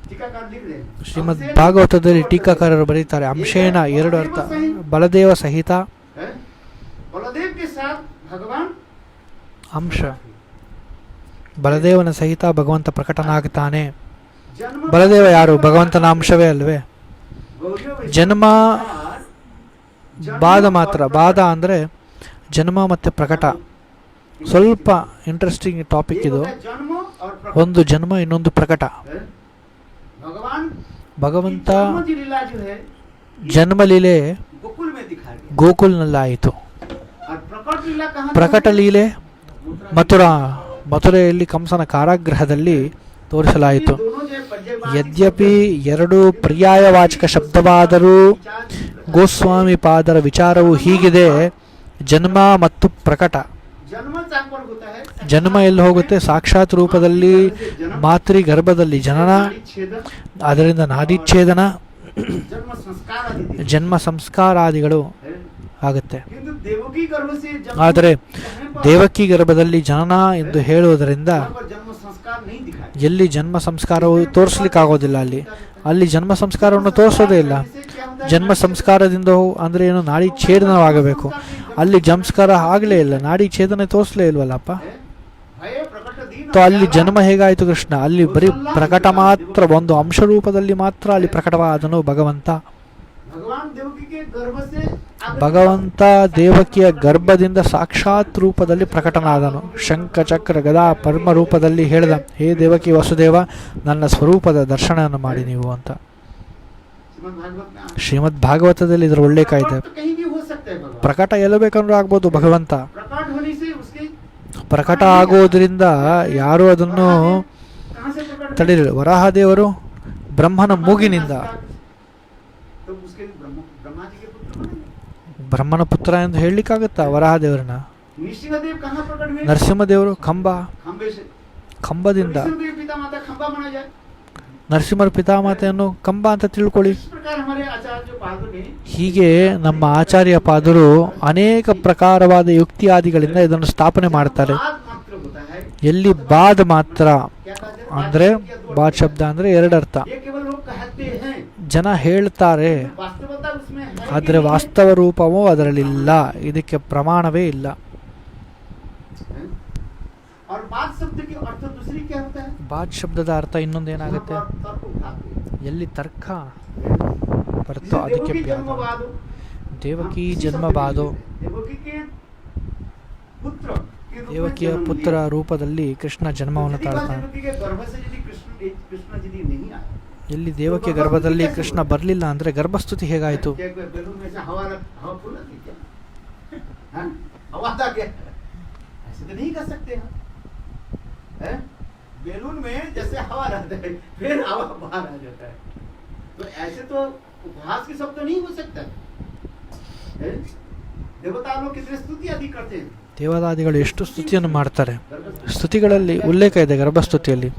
टीकाकार लिख रहे हैं ಶ್ರೀಮದ್ ಭಾಗವತದಲ್ಲಿ ಟೀಕಾಕಾರರು ಬರೀತಾರೆ ಅಂಶೇನ ಎರಡು ಅರ್ಥ. ಬಲದೇವ ಸಹಿತ है बलदेव के साथ भगवान ಅಂಶ, ಬಲದೇವನ ಸಹಿತ ಭಗವಂತ ಪ್ರಕಟನಾಗ್ತಾನೆ. जन्म ಬಲದೇವ ಯಾರು? ಭಗವಂತನ ಅಂಶವೇ ಅಲ್ವೇ? गौरव ಜನ್ಮ ಬಾಧ ಮಾತ್ರ. ಬಾಧ ಅಂದರೆ ಜನ್ಮ ಮತ್ತು ಪ್ರಕಟ. ಸ್ವಲ್ಪ ಇಂಟ್ರೆಸ್ಟಿಂಗ್ ಟಾಪಿಕ್ ಇದು. जन्म और प्रकट ಒಂದು ಜನ್ಮ, ಇನ್ನೊಂದು ಪ್ರಕಟ. है. भगवान ಭಗವಂತ की जन्म की लीला जो है ಜನ್ಮಲೀಲೆ गोकुल में दिखाई गई ಗೋಕುಲ್ನಲ್ಲಾಯಿತು. और प्रकट लीला कहाँ ಪ್ರಕಟ ಲೀಲೆ ಮಥುರೆಯಲ್ಲಿ ಕಂಸನ ಕಾರಾಗೃಹದಲ್ಲಿ ತೋರಿಸಲಾಯಿತು. दोनों जो पर्यायवाची ಯದ್ಯಪಿ ಎರಡು ಪರ್ಯಾಯವಾಚಕ ಶಬ್ದವಾದರೂ ಗೋಸ್ವಾಮಿ ಪಾದರ ವಿಚಾರವು ಹೀಗಿದೆ, ಜನ್ಮ ಮತ್ತು ಪ್ರಕಟ. जन्म कहाँ पर होता है ಜನ್ಮ ಎಲ್ಲಿ ಹೋಗುತ್ತೆ? ಸಾಕ್ಷಾತ್ ರೂಪದಲ್ಲಿ ಮಾತೃ ಗರ್ಭದಲ್ಲಿ ಜನನ, छेदन ಅದರಿಂದ ನಾದಿಚ್ಛೇದನ, जन्म संस्कार आदि ಜನ್ಮ ಸಂಸ್ಕಾರಾದಿಗಳು है. ಆಗುತ್ತೆ. किंतु देवकी गर्भ से जन्म ಆದರೆ कहने पर ದೇವಕಿ ಗರ್ಭದಲ್ಲಿ ಜನನ ಎಂದು ಹೇಳುವುದರಿಂದ वहाँ पर जन्म संस्कार नहीं दिखाई. ಎಲ್ಲಿ ಜನ್ಮ ಸಂಸ್ಕಾರವು ತೋರಿಸ್ಲಿಕ್ಕಾಗೋದಿಲ್ಲ. ಅಲ್ಲಿ ಜನ್ಮ ಸಂಸ್ಕಾರವನ್ನು ತೋರಿಸೋದೇ ಇಲ್ಲ. ಜನ್ಮ ಸಂಸ್ಕಾರದಿಂದ ಅಂದರೆ ಏನು? ನಾಡಿ ಛೇದನವಾಗಬೇಕು. ಅಲ್ಲಿ ಸಂಸ್ಕಾರ ಆಗಲೇ ಇಲ್ಲ, ನಾಡಿ ಛೇದನೆ ತೋರಿಸಲೇ ಇಲ್ವಲ್ಲಪ್ಪ. भय प्रकट दीन तो ಅಲ್ಲಿ ಜನ್ಮ ಹೇಗಾಯಿತು ಕೃಷ್ಣ? ಅಲ್ಲಿ ಬರೀ ಪ್ರಕಟ ಮಾತ್ರ, ಒಂದು ಅಂಶ ರೂಪದಲ್ಲಿ ಮಾತ್ರ ಅಲ್ಲಿ ಪ್ರಕಟವಾದನು ಭಗವಂತ. भगवान देवकी के गर्भ से ಭಗವಂತ ದೇವಕಿಯ ಗರ್ಭದಿಂದ ಸಾಕ್ಷಾತ್ ರೂಪದಲ್ಲಿ ಪ್ರಕಟನಾದನು. ಶಂಖ ಚಕ್ರ ಗದಾ ಪರ್ಮ ರೂಪದಲ್ಲಿ ಹೇಳಿದ, ಹೇ ದೇವಕಿ ವಸುದೇವ, ನನ್ನ ಸ್ವರೂಪದ ದರ್ಶನವನ್ನು ಮಾಡಿ ನೀವು ಅಂತ. श्रीमद् भागवत में ಶ್ರೀಮದ್ ಭಾಗವತದಲ್ಲಿ ಇದರ ಉಲ್ಲೇಖ ಇದೆ. प्रकट कहीं भी हो सकता है. भगवान ಪ್ರಕಟ ಎಲ್ಲ ಬೇಕಂದ್ರೂ ಆಗ್ಬೋದು ಭಗವಂತ. प्रकट होने से उसके ಪ್ರಕಟ ಆಗೋದ್ರಿಂದ ಯಾರು ಅದನ್ನು कहाँ से प्रकट ತಡೆಯಲಿಲ್ಲ. ವರಾಹದೇವರು ಬ್ರಹ್ಮನ ಮೂಗಿನಿಂದ, तो उसके ब्रह्मा जी के पुत्र बने. ಬ್ರಹ್ಮನ ಪುತ್ರ ಎಂದು ಹೇಳಲಿಕ್ಕಾಗತ್ತಾ ವರಾಹದೇವರನ್ನ? नृसिंहदेव कहाँ प्रकट हुए? ನರಸಿಂಹದೇವರು खंबे से. ಕಂಬದಿಂದ. नृसिंहदेव पिता माता खंबा माना जाए. ನರಸಿಂಹರ ಪಿತಾಮಾತೆಯನ್ನು ಕಂಬ ಅಂತ ತಿಳ್ಕೊಳ್ಳಿ. इस प्रकार हमारे आचार्य पादों ने ಹೀಗೆ ನಮ್ಮ ಆಚಾರ್ಯ ಪಾದರು ಅನೇಕ ಪ್ರಕಾರವಾದ ಯುಕ್ತಿಯಾದಿಗಳಿಂದ ಇದನ್ನು ಸ್ಥಾಪನೆ ಮಾಡ್ತಾರೆ. बाद मात्र होता है. ಎಲ್ಲಿ ಬಾದ್ ಮಾತ್ರ क्या कहते हैं? ಅಂದ್ರೆ ಬಾದ್ ಶಬ್ದ ಅಂದ್ರೆ ಎರಡರ್ಥ. ये केवल लोग कहते हैं. ಜನ ಹೇಳ್ತಾರೆ, वास्तवता उसमें है. ಆದರೆ ವಾಸ್ತವ ರೂಪವೂ ಅದರಲ್ಲಿಲ್ಲ. ಇದಕ್ಕೆ ಪ್ರಮಾಣವೇ ಇಲ್ಲ. और बात शब्द की अर्थ दूसरी क्या होता है? ಬಾದ್ ಶಬ್ದದ ಅರ್ಥ ಇನ್ನೊಂದೇನಾಗುತ್ತೆ? यहाँ पर तर्क उठाते हैं. ಎಲ್ಲಿ ತರ್ಕ ಬರ್ತೋ जिसे ಅದಕ್ಕೆ देवकी ಬ್ಯಾದ. जन्म बाद ದೇವಕಿ ಜನ್ಮ ಬಾದೋ, देवकी के पुत्र के रूप में ದೇವಕಿಯ जन्म ಪುತ್ರ लिया. ರೂಪದಲ್ಲಿ ಕೃಷ್ಣ ಜನ್ಮವನ್ನು यदि ತಾಳ್ತಾನೆ. देवकी के गर्भ से यदि कृष्ण यदि नहीं आए, ಎಲ್ಲಿ ದೇವಕಿಯ ಗರ್ಭದಲ್ಲಿ ಕೃಷ್ಣ ಬರಲಿಲ್ಲ ಅಂದ್ರೆ ಗರ್ಭಸ್ತುತಿ ಹೇಗಾಯಿತು? क्या कोई बैलून में से हवा फूल थी क्या? हाँ? हवा था क्या? ऐसे तो नहीं कर सकते हम. हैं? बैलून में जैसे हवा रहता है फिर हवा बाहर आ जाता है. तो ऐसे तो उपहास के शब्द नहीं हो सकता. हैं? देवता लोग कितने स्तुति आदि करते हैं। ದೇವತಾದಿಗಳು ಎಷ್ಟು ಸ್ತುತಿಯನ್ನು ಮಾಡ್ತಾರೆ. ಸ್ತುತಿಗಳಲ್ಲಿ ಉಲ್ಲೇಖ ಇದೆ ಗರ್ಭಸ್ತುತಿಯಲ್ಲಿ.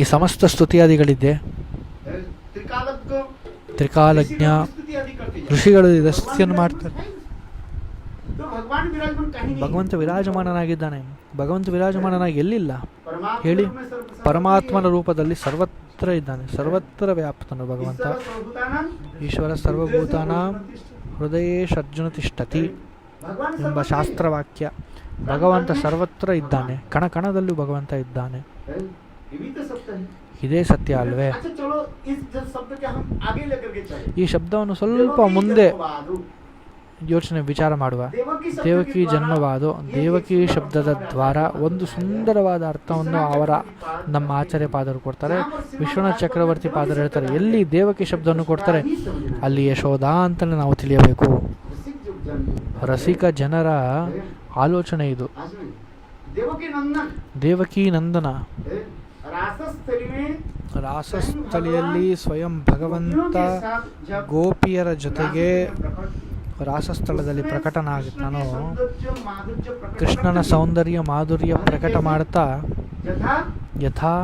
ಈ ಸಮಸ್ತ ಸ್ತುತಿಯಾದಿಗಳಿದೆ. ತ್ರಿಕಾಲಜ್ಞ ಋಷಿಗಳು ಇದರ ಸ್ತುತಿಯನ್ನು ಮಾಡ್ತಾರೆ. ಭಗವಂತ ವಿರಾಜಮಾನನಾಗಿದ್ದಾನೆ. ಭಗವಂತ ವಿರಾಜಮಾನನಾಗಿ ಎಲ್ಲಿಲ್ಲ ಹೇಳಿ? ಪರಮಾತ್ಮನ ರೂಪದಲ್ಲಿ ಸರ್ವತ್ರ ಇದ್ದಾನೆ, ಸರ್ವತ್ರ ವ್ಯಾಪ್ತನು ಭಗವಂತ. ಈಶ್ವರ ಸರ್ವಭೂತಾನಾಂ ಹೃದಯೇಶರ್ಜುನ ತಿಷ್ಠತಿ ಎಂಬ ಶಾಸ್ತ್ರವಾಕ್ಯ. ಭಗವಂತ ಸರ್ವತ್ರ ಇದ್ದಾನೆ, ಕಣ ಕಣದಲ್ಲೂ ಭಗವಂತ ಇದ್ದಾನೆ. ಇದೇ ಸತ್ಯ ಅಲ್ವೇ? ಈ ಶಬ್ದವನ್ನು ಸ್ವಲ್ಪ ಮುಂದೆ ಯೋಚನೆ ವಿಚಾರ ಮಾಡುವ. ದೇವಕಿ ಜನ್ಮವಾದೋ, ದೇವಕಿ ಶಬ್ದದ ದ್ವಾರ ಒಂದು ಸುಂದರವಾದ ಅರ್ಥವನ್ನು ನಮ್ಮ ಆಚಾರ್ಯ ಪಾದರು ಕೊಡ್ತಾರೆ. ವಿಶ್ವನಾಥ ಚಕ್ರವರ್ತಿ ಪಾದರು ಹೇಳ್ತಾರೆ, ಎಲ್ಲಿ ದೇವಕಿ ಶಬ್ದವನ್ನು ಕೊಡ್ತಾರೆ ಅಲ್ಲಿ ಯಶೋಧ ಅಂತಲೇ ನಾವು ತಿಳಿಯಬೇಕು. ರಸಿಕ ಜನರ ಆಲೋಚನೆ ಇದು. ದೇವಕಿ ನಂದನ ರಾಸಸ್ಥಳಿಯಲ್ಲಿ ಸ್ವಯಂ ಭಗವಂತ ಗೋಪಿಯರ ಜೊತೆಗೆ ರಾಸಸ್ಥಳದಲ್ಲಿ ಪ್ರಕಟನಾಗಿದ್ದಾನೋ, ಕೃಷ್ಣನ ಸೌಂದರ್ಯ ಮಾಧುರ್ಯ ಪ್ರಕಟ ಮಾಡ್ತಾ ಯಥಾ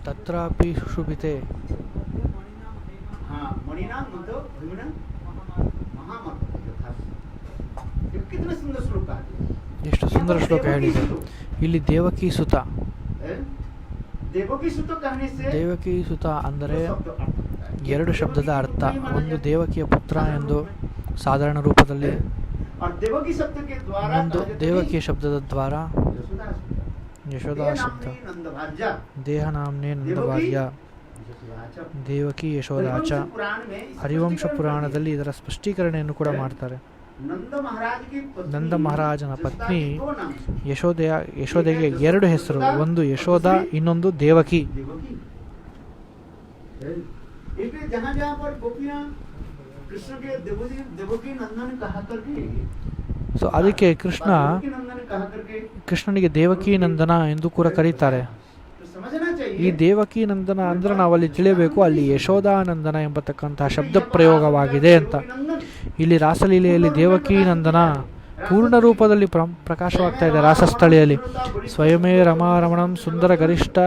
ತತ್ರಾಪಿ ಸುಶುಭಿತೆ ಎಷ್ಟು ಸುಂದರ ಶ್ಲೋಕ ಹೇಳಿದೆ. ಇಲ್ಲಿ ದೇವಕಿ ಸುತ, ದೇವಕಿ ಸುತ ಅಂದರೆ ಎರಡು ಶಬ್ದದ ಅರ್ಥ. ಒಂದು ದೇವಕಿಯ ಪುತ್ರ ಎಂದು ಸಾಧಾರಣ ರೂಪದಲ್ಲಿ, ಇನ್ನೊಂದು ದೇವಕಿಯ ಶಬ್ದದ ದ್ವಾರ ಯಶೋದಾ ಶಬ್ದ. ದೇಹನಾಮ್ನೇ ನಂದಭಾರ್ಯ ದೇವಕಿ ಯಶೋದಾಚ. ಹರಿವಂಶ ಪುರಾಣದಲ್ಲಿ ಇದರ ಸ್ಪಷ್ಟೀಕರಣೆಯನ್ನು ಕೂಡ ಮಾಡ್ತಾರೆ. ನಂದ ಮಹಾರಾಜನ ಪತ್ನಿ ಯಶೋದೆಗೆ ಎರಡು ಹೆಸರು, ಒಂದು ಯಶೋಧ, ಇನ್ನೊಂದು ದೇವಕಿ. ಸೊ ಅದಕ್ಕೆ ಕೃಷ್ಣನಿಗೆ ದೇವಕಿ ನಂದನ ಎಂದು ಕೂಡ ಕರೀತಾರೆ. ಈ ದೇವಕಿ ನಂದನ ಅಂದ್ರೆ ನಾವಲ್ಲಿ ತಿಳಿಯಬೇಕು, ಅಲ್ಲಿ ಯಶೋಧಾನಂದನ ಎಂಬತಕ್ಕಂತಹ ಶಬ್ದ ಪ್ರಯೋಗವಾಗಿದೆ ಅಂತ. ಇಲ್ಲಿ ರಾಸಲೀಲೆಯಲ್ಲಿ ದೇವಕಿ ನಂದನ ಪೂರ್ಣ ರೂಪದಲ್ಲಿ ಪ್ರಕಾಶವಾಗ್ತಾ ಇದೆ. ರಾಸಸ್ಥಳಿಯಲ್ಲಿ ಸ್ವಯಮೇ ರಮಾರಮಣಂ ಸುಂದರ ಗರಿಷ್ಠ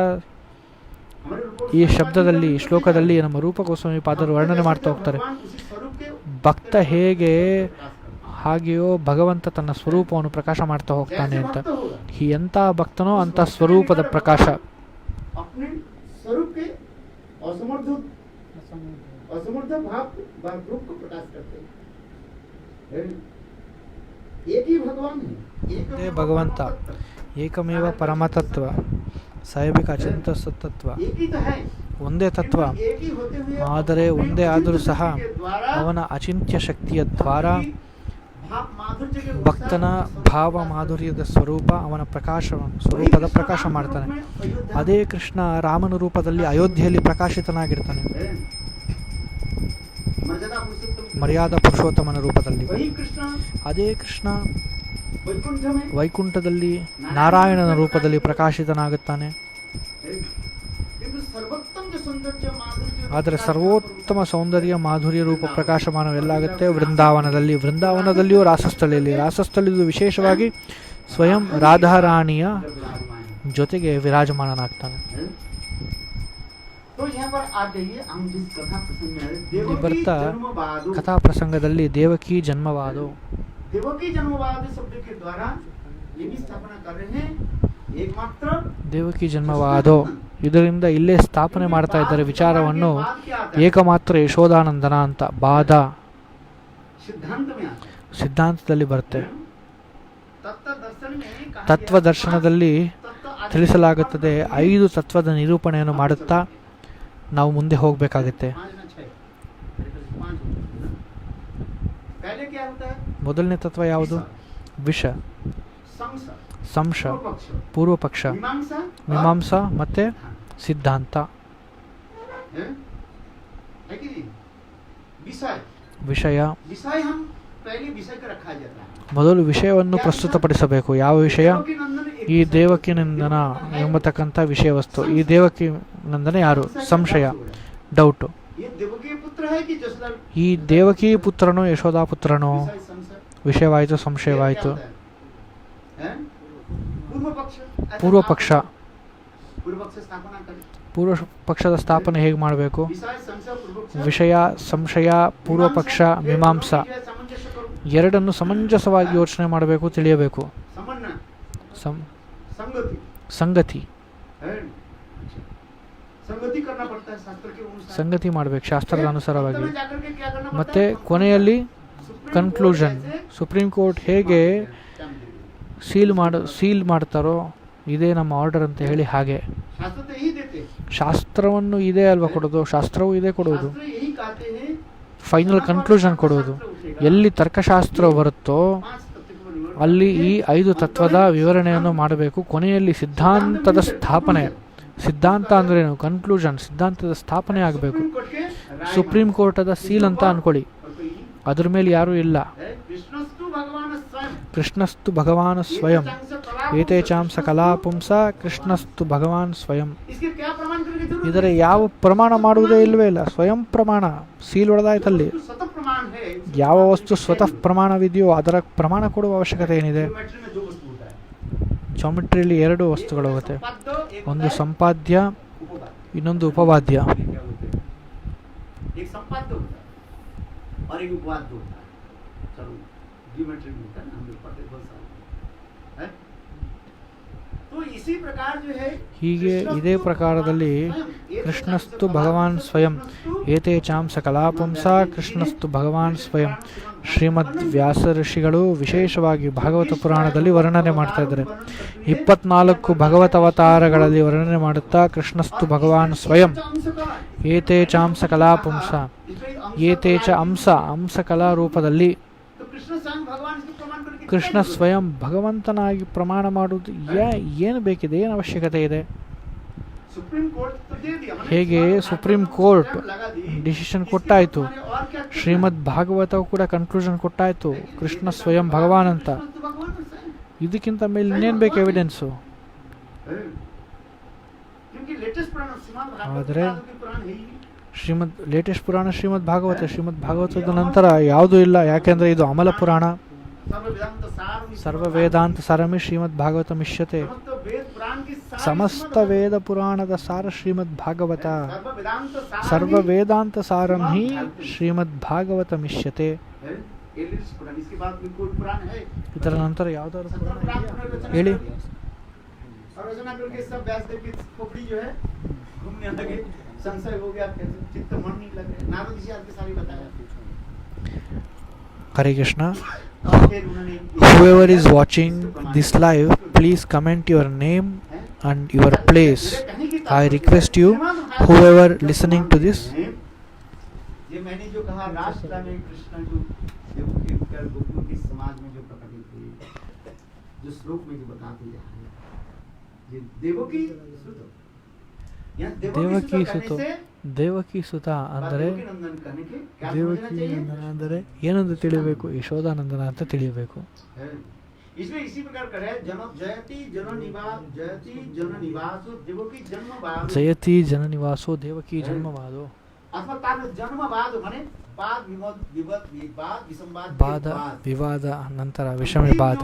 ಈ ಶಬ್ದದಲ್ಲಿ, ಶ್ಲೋಕದಲ್ಲಿ ನಮ್ಮ ರೂಪ ಗೋಸ್ವಾಮಿ ಪಾದರು ವರ್ಣನೆ ಮಾಡ್ತಾ ಹೋಗ್ತಾರೆ. ಭಕ್ತ ಹೇಗೆ ಹಾಗೆಯೋ ಭಗವಂತ ತನ್ನ ಸ್ವರೂಪವನ್ನು ಪ್ರಕಾಶ ಮಾಡ್ತಾ ಹೋಗ್ತಾನೆ ಅಂತ. ಎಂಥ ಭಕ್ತನೋ ಅಂಥ ಸ್ವರೂಪದ ಪ್ರಕಾಶ. ಇದೇ ಭಗವಂತ ಏಕಮೇವ ಪರಮತತ್ವ, ಸಾಯಬಿಕ ಅಚಿಂತ ಸತ್ತತ್ವ. ಒಂದೇ ತತ್ವ, ಆದರೆ ಒಂದೇ ಆದರೂ ಸಹ ಅವನ ಅಚಿಂತ್ಯ ಶಕ್ತಿಯ ದ್ವಾರ ಭಕ್ತನ ಭಾವ ಮಾಧುರ್ಯದ ಸ್ವರೂಪ, ಅವನ ಸ್ವರೂಪದ ಪ್ರಕಾಶ ಮಾಡ್ತಾನೆ. ಅದೇ ಕೃಷ್ಣ ರಾಮನ ರೂಪದಲ್ಲಿ ಅಯೋಧ್ಯೆಯಲ್ಲಿ ಪ್ರಕಾಶಿತನಾಗಿರ್ತಾನೆ, ಮರ್ಯಾದಾ ಪುರುಷೋತ್ತಮನ ರೂಪದಲ್ಲಿ. ಅದೇ ಕೃಷ್ಣ ವೈಕುಂಠದಲ್ಲಿ ನಾರಾಯಣನ ರೂಪದಲ್ಲಿ ಪ್ರಕಾಶಿತನಾಗುತ್ತಾನೆ. ಆದರೆ ಸರ್ವೋತ್ತಮ ಸೌಂದರ್ಯ ಮಾಧುರ್ಯ ರೂಪ ಪ್ರಕಾಶಮಾನವೆಲ್ಲಾಗುತ್ತೆ ವೃಂದಾವನದಲ್ಲಿ. ವೃಂದಾವನದಲ್ಲಿಯೂ ರಾಸಸ್ಥಳಿಯು ವಿಶೇಷವಾಗಿ ಸ್ವಯಂ ರಾಧಾರಾಣಿಯ ಜೊತೆಗೆ ವಿರಾಜಮಾನನಾಗ್ತಾನೆ. ಇಲ್ಲಿ ಬರ್ತಾ ಕಥಾ ಪ್ರಸಂಗದಲ್ಲಿ ದೇವಕಿ ಜನ್ಮವಾದೋ, ದೇವಕಿ ಜನ್ಮವಾದೋ ಇದರಿಂದ ಇಲ್ಲೇ ಸ್ಥಾಪನೆ ಮಾಡ್ತಾ ಇದ್ದಾರೆ ವಿಚಾರವನ್ನು. ಏಕಮಾತ್ರ ಯಶೋಧಾನಂದನ ಅಂತ ಬಾಧ ಸಿದ್ಧಾಂತದಲ್ಲಿ ಬರುತ್ತೆ. ತತ್ವದರ್ಶನದಲ್ಲಿ ತಿಳಿಸಲಾಗುತ್ತದೆ. 5 ತತ್ವದ ನಿರೂಪಣೆಯನ್ನು ಮಾಡುತ್ತಾ ನಾವು ಮುಂದೆ ಹೋಗಬೇಕಾಗುತ್ತೆ. ಮೊದಲನೇ ತತ್ವ ಯಾವುದು? ವಿಷ, ಸಂಶ, ಪೂರ್ವಪಕ್ಷ, ಮೀಮಾಂಸಾ ಮತ್ತೆ ಸಿದ್ಧಾಂತ. है कि नहीं? विषय ವಿಷಯ विषय हम पहले विषय का रखा जाता है. ಮೊದಲು ವಿಷಯವನ್ನು ಪ್ರಸ್ತುತಪಡಿಸಬೇಕು. ಯಾವ ವಿಷಯ? देवकी नंदन एक ಈ विषय ದೇವಕಿ ನಂದನ ಎಂಬತಕ್ಕಂಥ ವಿಷಯ ವಸ್ತು. ಈ ದೇವಕಿ ನಂದನ ಯಾರು? ಸಂಶಯ, ಡೌಟು. ये देवकी पुत्र है कि जसोदा? ಈ ದೇವಕಿ ಪುತ್ರನೋ ಯಶೋದಾ ಪುತ್ರನೋ? विषय संशय ವಿಷಯವಾಯಿತು, ಸಂಶಯವಾಯಿತು. हैं? पूर्व पक्ष. ಪೂರ್ವ ಪಕ್ಷ. पूर्व पक्ष स्थापना करें. ಪೂರ್ವ ಪಕ್ಷದ ಸ್ಥಾಪನೆ ಹೇಗೆ ಮಾಡಬೇಕು? विषय संशय पूर्व पक्ष. ವಿಷಯ, ಸಂಶಯ, ಪೂರ್ವ ಪಕ್ಷ, ಮೀಮಾಂಸ सामंजस्य करो. ಎರಡನ್ನು ಸಮಂಜಸವಾಗಿ ಯೋಚನೆ ಮಾಡಬೇಕು, ತಿಳಿಯಬೇಕು. समन्वय, ಸಂ- संगति ಸಂಗತಿ है. संगति करना पड़ता है शास्त्र के अनुसार. ಸಂಗತಿ ಮಾಡಬೇಕು ಶಾಸ್ತ್ರದ ಅನುಸಾರವಾಗಿ. अंत में जाकर के क्या करना ಮತ್ತೆ पड़ता है? ಕೊನೆಯಲ್ಲಿ सुप्रीम ಕನ್ಕ್ಲೂಷನ್. कोर्ट जैसे ಸುಪ್ರೀಂ ಕೋರ್ಟ್ ಹೇಗೆ क्या ಸೀಲ್ ಮಾಡ್ತಾರೋ ಇದೇ ನಮ್ಮ ಆರ್ಡರ್ ಅಂತ ಹೇಳಿ ಹಾಗೆ. शास्त्र तो यही देते हैं. ಶಾಸ್ತ್ರವನ್ನು ಇದೇ ಅಲ್ವಾ ಕೊಡೋದು? ಶಾಸ್ತ್ರವೂ ಇದೇ ಕೊಡುವುದು. शास्त्र यही कहते हैं. ಫೈನಲ್ ಕನ್ಕ್ಲೂಷನ್ ಕೊಡುವುದು. ಎಲ್ಲಿ ತರ್ಕಶಾಸ್ತ್ರ ಬರುತ್ತೋ 5 तत्व को विवरण ಅಲ್ಲಿ ಈ 5 ತತ್ವದ ವಿವರಣೆಯನ್ನು ಮಾಡಬೇಕು. ಕೊನೆಯಲ್ಲಿ ಸಿದ್ಧಾಂತದ ಸ್ಥಾಪನೆ. ಸಿದ್ಧಾಂತ ಅಂದ್ರೇನು? ಕನ್ಕ್ಲೂಷನ್. ಸಿದ್ಧಾಂತದ ಸ್ಥಾಪನೆ ಆಗಬೇಕು. सुप्रीम कोर्ट के राय ಸುಪ್ರೀಂ ಕೋರ್ಟದ ಸೀಲ್ ಅಂತ ಅನ್ಕೊಳ್ಳಿ. और कोई ಅದ್ರ ಮೇಲೆ ಯಾರೂ ಇಲ್ಲ. है. कृष्णस्तु भगवान स्वयं. ಕೃಷ್ಣಸ್ತು ಭಗವಾನ್ ಸ್ವಯಂ. चांस ಏತೇಚಾಂ सकला ಪುಂಸ ಕೃಷ್ಣಸ್ತು ಭಗವಾನ್ ಸ್ವಯಂ. इसके क्या प्रमाण करने की जरूरत ಇದರ है? ಯಾವ ಪ್ರಮಾಣ ಮಾಡುವುದೇ ಇಲ್ವೇ ಇಲ್ಲ. ಸ್ವಯಂ ಪ್ರಮಾಣ. ಸೀಲ್ ಹೊಡೆದಾಯ್ತಲ್ಲಿ. जो स्वतः प्रमाण है. ಯಾವ ವಸ್ತು ಸ್ವತಃ ಪ್ರಮಾಣವಿದೆಯೋ ಅದರ ಪ್ರಮಾಣ ಕೊಡುವ ಅವಶ್ಯಕತೆ ಏನಿದೆ? ज्योमेट्री में जो वस्तु होता है. ಜಾಮೆಟ್ರಿಯಲ್ಲಿ 2 ವಸ್ತುಗಳು ಹೋಗುತ್ತೆ. संपाद्य एक ಒಂದು होता है ಸಂಪಾದ್ಯ, उपपाद्य. ಇನ್ನೊಂದು ಉಪವಾದ್ಯ. क्या होते हैं? एक संपाद्य होता है और एक उपवाद्य होता है. चलो ज्योमेट्री में होता है ना, हम लोग पढ़ते बहुत सारे है. तो इसी प्रकार जो है ಹೀಗೆ ಇದೇ ಪ್ರಕಾರದಲ್ಲಿ ಕೃಷ್ಣಸ್ತು ಭಗವಾನ್ ಸ್ವಯಂ ಏತೇಚಾಂ ಸಕಲಾ ಪುಂಸ ಕೃಷ್ಣಸ್ತು ಭಗವಾನ್ ಸ್ವಯಂ. ಶ್ರೀಮದ್ ವ್ಯಾಸ ಋಷಿಗಳು ವಿಶೇಷವಾಗಿ ಭಾಗವತ ಪುರಾಣದಲ್ಲಿ ವರ್ಣನೆ ಮಾಡ್ತಾ ಇದ್ದಾರೆ. 24 ಭಗವತ ಅವತಾರಗಳಲ್ಲಿ ವರ್ಣನೆ ಮಾಡುತ್ತಾ ಕೃಷ್ಣಸ್ತು ಭಗವಾನ್ ಸ್ವಯಂ ಏತೇಚಾಂ ಸಕಲಾ ಪುಂಸ ಏತೇಚ ಅಂಶ ಅಂಶ ಕಲಾ ರೂಪದಲ್ಲಿ तो कृष्ण स्वयं भगवान इसको प्रमाण करके ಕೃಷ್ಣ ಸ್ವಯಂ ಭಗವಂತನಾಗಿ ಪ್ರಮಾಣ ಮಾಡುವುದು ಏನು ಬೇಕಿದೆ? ಏನು ಅವಶ್ಯಕತೆ ಇದೆ? सुप्रीम कोर्ट तो दे दिया. ಹೇಗೆ ಸುಪ್ರೀಂ ಕೋರ್ಟ್ ಡಿಸಿಷನ್ ಕೊಟ್ಟಾಯಿತು, ಶ್ರೀಮದ್ ಭಾಗವತವು ಕೂಡ ಕನ್ಕ್ಲೂಷನ್ ಕೊಟ್ಟಾಯಿತು ಕೃಷ್ಣ ಸ್ವಯಂ ಭಗವಾನ್ ಅಂತ. ಇದಕ್ಕಿಂತ ಮೇಲೆ ಇನ್ನೇನು ಬೇಕು ಎವಿಡೆನ್ಸು? क्योंकि लेटेस्ट पुराण श्रीमद् भागवत ಆದರೆ के पुराण है ही ಶ್ರೀಮದ್ ಲೇಟೆಸ್ಟ್ ಪುರಾಣ ಶ್ರೀಮದ್ ಭಾಗವತ. ಶ್ರೀಮದ್ ಭಾಗವತದ ನಂತರ ಯಾವುದೂ ಇಲ್ಲ. ಯಾಕೆಂದರೆ ಇದು ಅಮಲ ಪುರಾಣ. सर्व वेदांत सार ಸರ್ವ ವೇದಾಂತ ಸಾರಮಿ ಶ್ರೀಮದ್ ಭಾಗವತ ಮಿಷ್ಯತೆ. समस्त वेद पुराण की सार ಸಮಸ್ತ ವೇದ ಪುರಾಣದ ಸಾರ ಶ್ರೀಮದ್ ಭಾಗವತ. सर्व वेदांत सार ಸರ್ವ ವೇದಾಂತ ಸಾರಂ ಹಿ ಶ್ರೀಮದ್ ಭಾಗವತ ಮಿಷ್ಯತೆ. है ये लेटेस्ट पुराण. इसके बाद में कोई पुराण है ಇದರ ನಂತರ ಯಾವುದಾದ್ರು ಪುರಾಣ पुराण ಇದೆಯಾ? पुनर्रचना ಹೇಳಿ. और रचना करके सब व्यासदेव की खोपड़ी जो है घूमने लगे. संशय हो गया, कैसे चित्त मन नहीं लगे. नारद जी आपके सारी बताया. ಹರೇ ಕೃಷ್ಣ. और फिर उन्होंने Whoever is watching this live, please comment your name and your place. I request you, whoever listening to this, ये मैंने जो कहा राष्ट्र में कृष्ण जो देवकी कर गोकुल के समाज में जो प्रकट हुए, जो श्लोक में जो बताते जा रहे हैं, ये देवकी सुत. यहाँ ದೇವಕಿ देवकी ಸುತ. सुत कहने से ದೇವಕಿ ಸುತ ಅಂದರೆ देवकी नंदन कहने के क्या समझना ದೇವಕಿ चाहिए? ನಂದನ ಅಂದರೆ ಏನಂತ ತಿಳಿಯಬೇಕು? ಯಶೋಧಾನಂದನ ಅಂತ ತಿಳಿಯಬೇಕು. है. इसमें इसी प्रकार करे जन जयति जन निवास जयति जन निवास देवकी जन्म बाद ಜಯತಿ ಜನನಿವಾಸೋ ದೇವಕಿ ಜನ್ಮವಾದೋ. अथवा तार जन्म बाद माने बाद विवाद विवाद विवाद विसंवाद ಬಾದ ವಿವಾದ ನಂತರ ವಿಷಮ ವಿವಾದ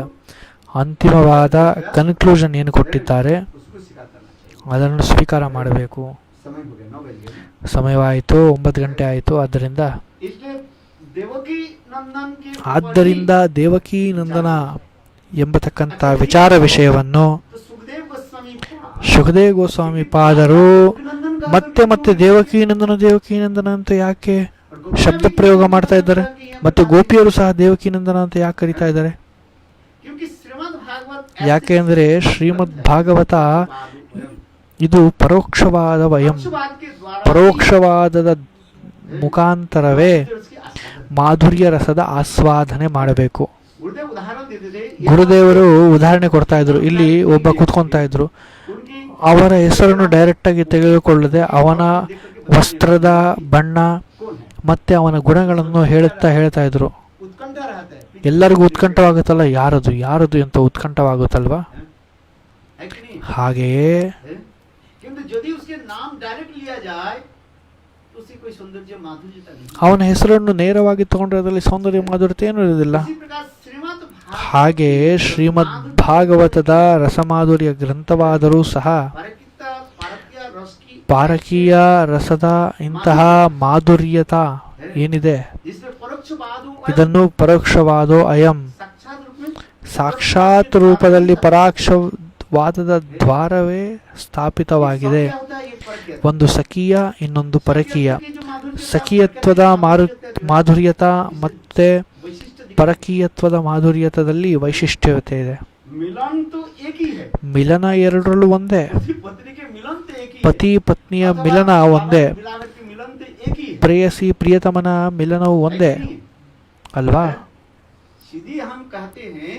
ಅಂತಿಮವಾದ ಕನ್ಕ್ಲೂಷನ್ ಏನು ಕೊಟ್ಟಿದ್ದಾರೆ उसको स्वीकार करना चाहिए. ಅದನ್ನು ಸ್ವೀಕಾರ ಮಾಡಬೇಕು. समय हो गया 9 बज गए. ಸಮಯವಾಯಿತು, 9 ಗಂಟೆ ಆಯಿತು. ಆದ್ದರಿಂದ इसलिए देवकी नंदन के ಆದ್ದರಿಂದ ದೇವಕಿ ನಂದನ ಎಂಬತಕ್ಕಂಥ ವಿಚಾರ ವಿಷಯವನ್ನು तो सुखदेव गोस्वामी ಸುಖದೇವ್ ಗೋಸ್ವಾಮಿ ಪಾದರು ಮತ್ತೆ ಮತ್ತೆ ದೇವಕಿ ನಂದನ ಅಂತ ಯಾಕೆ ಶಬ್ದ ಪ್ರಯೋಗ ಮಾಡ್ತಾ ಇದ್ದಾರೆ? ಮತ್ತು ಗೋಪಿಯರು ಸಹ ದೇವಕಿ ನಂದನ ಅಂತ ಯಾಕೆ ಕರೀತಾ ಇದ್ದಾರೆ? क्योंकि श्रीमद् भागवत ಯಾಕೆ ಅಂದರೆ ಶ್ರೀಮದ್ ಭಾಗವತ ಇದು ಪರೋಕ್ಷವಾದ ವಯಂ. पक्षवाद के द्वारा ಪರೋಕ್ಷವಾದದ ಮುಖಾಂತರವೇ ಮಾಧುರ್ಯ ರಸದ ಆಸ್ವಾದನೆ ಮಾಡಬೇಕು. गुरुदेव उदाहरण देते थे. ಗುರುದೇವರು ಉದಾಹರಣೆ ಕೊಡ್ತಾ ಇದ್ರು. ಇಲ್ಲಿ ಒಬ್ಬ ಕೂತ್ಕೊಂತಾ ಇದ್ರು. उनकी ಅವರ ಹೆಸರನ್ನು ಡೈರೆಕ್ಟ್ ಆಗಿ ತೆಗೆದುಕೊಳ್ಳದೆ ಅವನ ವಸ್ತ್ರದ ಬಣ್ಣ, ಮತ್ತೆ ಅವನ ಗುಣಗಳನ್ನು ಹೇಳ್ತಾ ಇದ್ರು. उत्कंठा रहता है, ಎಲ್ಲರಿಗೂ ಉತ್ಕಂಠವಾಗುತ್ತಲ್ಲ, ಯಾರದು ಯಾರದು ಅಂತ ಉತ್ಕಂಠವಾಗುತ್ತಲ್ವಾ. है कि नहीं? ಹಾಗೆಯೇ है? किंतु यदि उसके नाम डायरेक्ट लिया जाए तो उसी कोई सौंदर्य माधुर्यता नहीं. ಅವನ ಹೆಸರನ್ನು ನೇರವಾಗಿ ತಗೊಂಡ್ರೆ ಅದರಲ್ಲಿ ಸೌಂದರ್ಯ ಮಾಧುರ್ಯತೆ ಏನೂ ಇರುವುದಿಲ್ಲ. इसी प्रकार श्रीमद् ಹಾಗೆಯೇ ಶ್ರೀಮದ್ ಭಾಗವತದ ರಸಮಾಧುರ್ಯ ಗ್ರಂಥವಾದರೂ ಸಹ पारकीय रस की ಪಾರಕೀಯ ರಸದ ಇಂತಹ ಮಾಧುರ್ಯತ ಏನಿದೆ, जिसमें परोक्षवाद ಇದನ್ನು ಪರೋಕ್ಷವಾದೋ ಅಯಂ, साक्षात रूप में ಸಾಕ್ಷಾತ್ ರೂಪದಲ್ಲಿ ಪರಾಕ್ಷವಾದದ ದ್ವಾರವೇ ಸ್ಥಾಪಿತವಾಗಿದೆ. क्या होता है ये परकीय ಒಂದು ಸಖೀಯ, ಇನ್ನೊಂದು ಪರಕೀಯ. की जो माधुर्य ಸಖೀಯತ್ವದ ಮಾಧುರ್ಯತ ಮತ್ತೆ वैशिष्ट दिखा- ಪರಕೀಯತ್ವದ ಮಾಧುರ್ಯತದಲ್ಲಿ ವೈಶಿಷ್ಟ್ಯತೆ ಇದೆ. मिलन तो एक ही है, ಮಿಲನ ಎರಡರಲ್ಲೂ ಒಂದೇ. पति पत्नी के मिलन तो एक ही है, ಪತಿ ಪತ್ನಿಯ ಮಿಲನ ಒಂದೇ, बिलावट के मिलन तो एक ही है. ಪ್ರೇಯಸಿ ಪ್ರಿಯತಮನ ಮಿಲನವು ಒಂದೇ है कि नहीं? ಅಲ್ವಾ. सीधी हम कहते हैं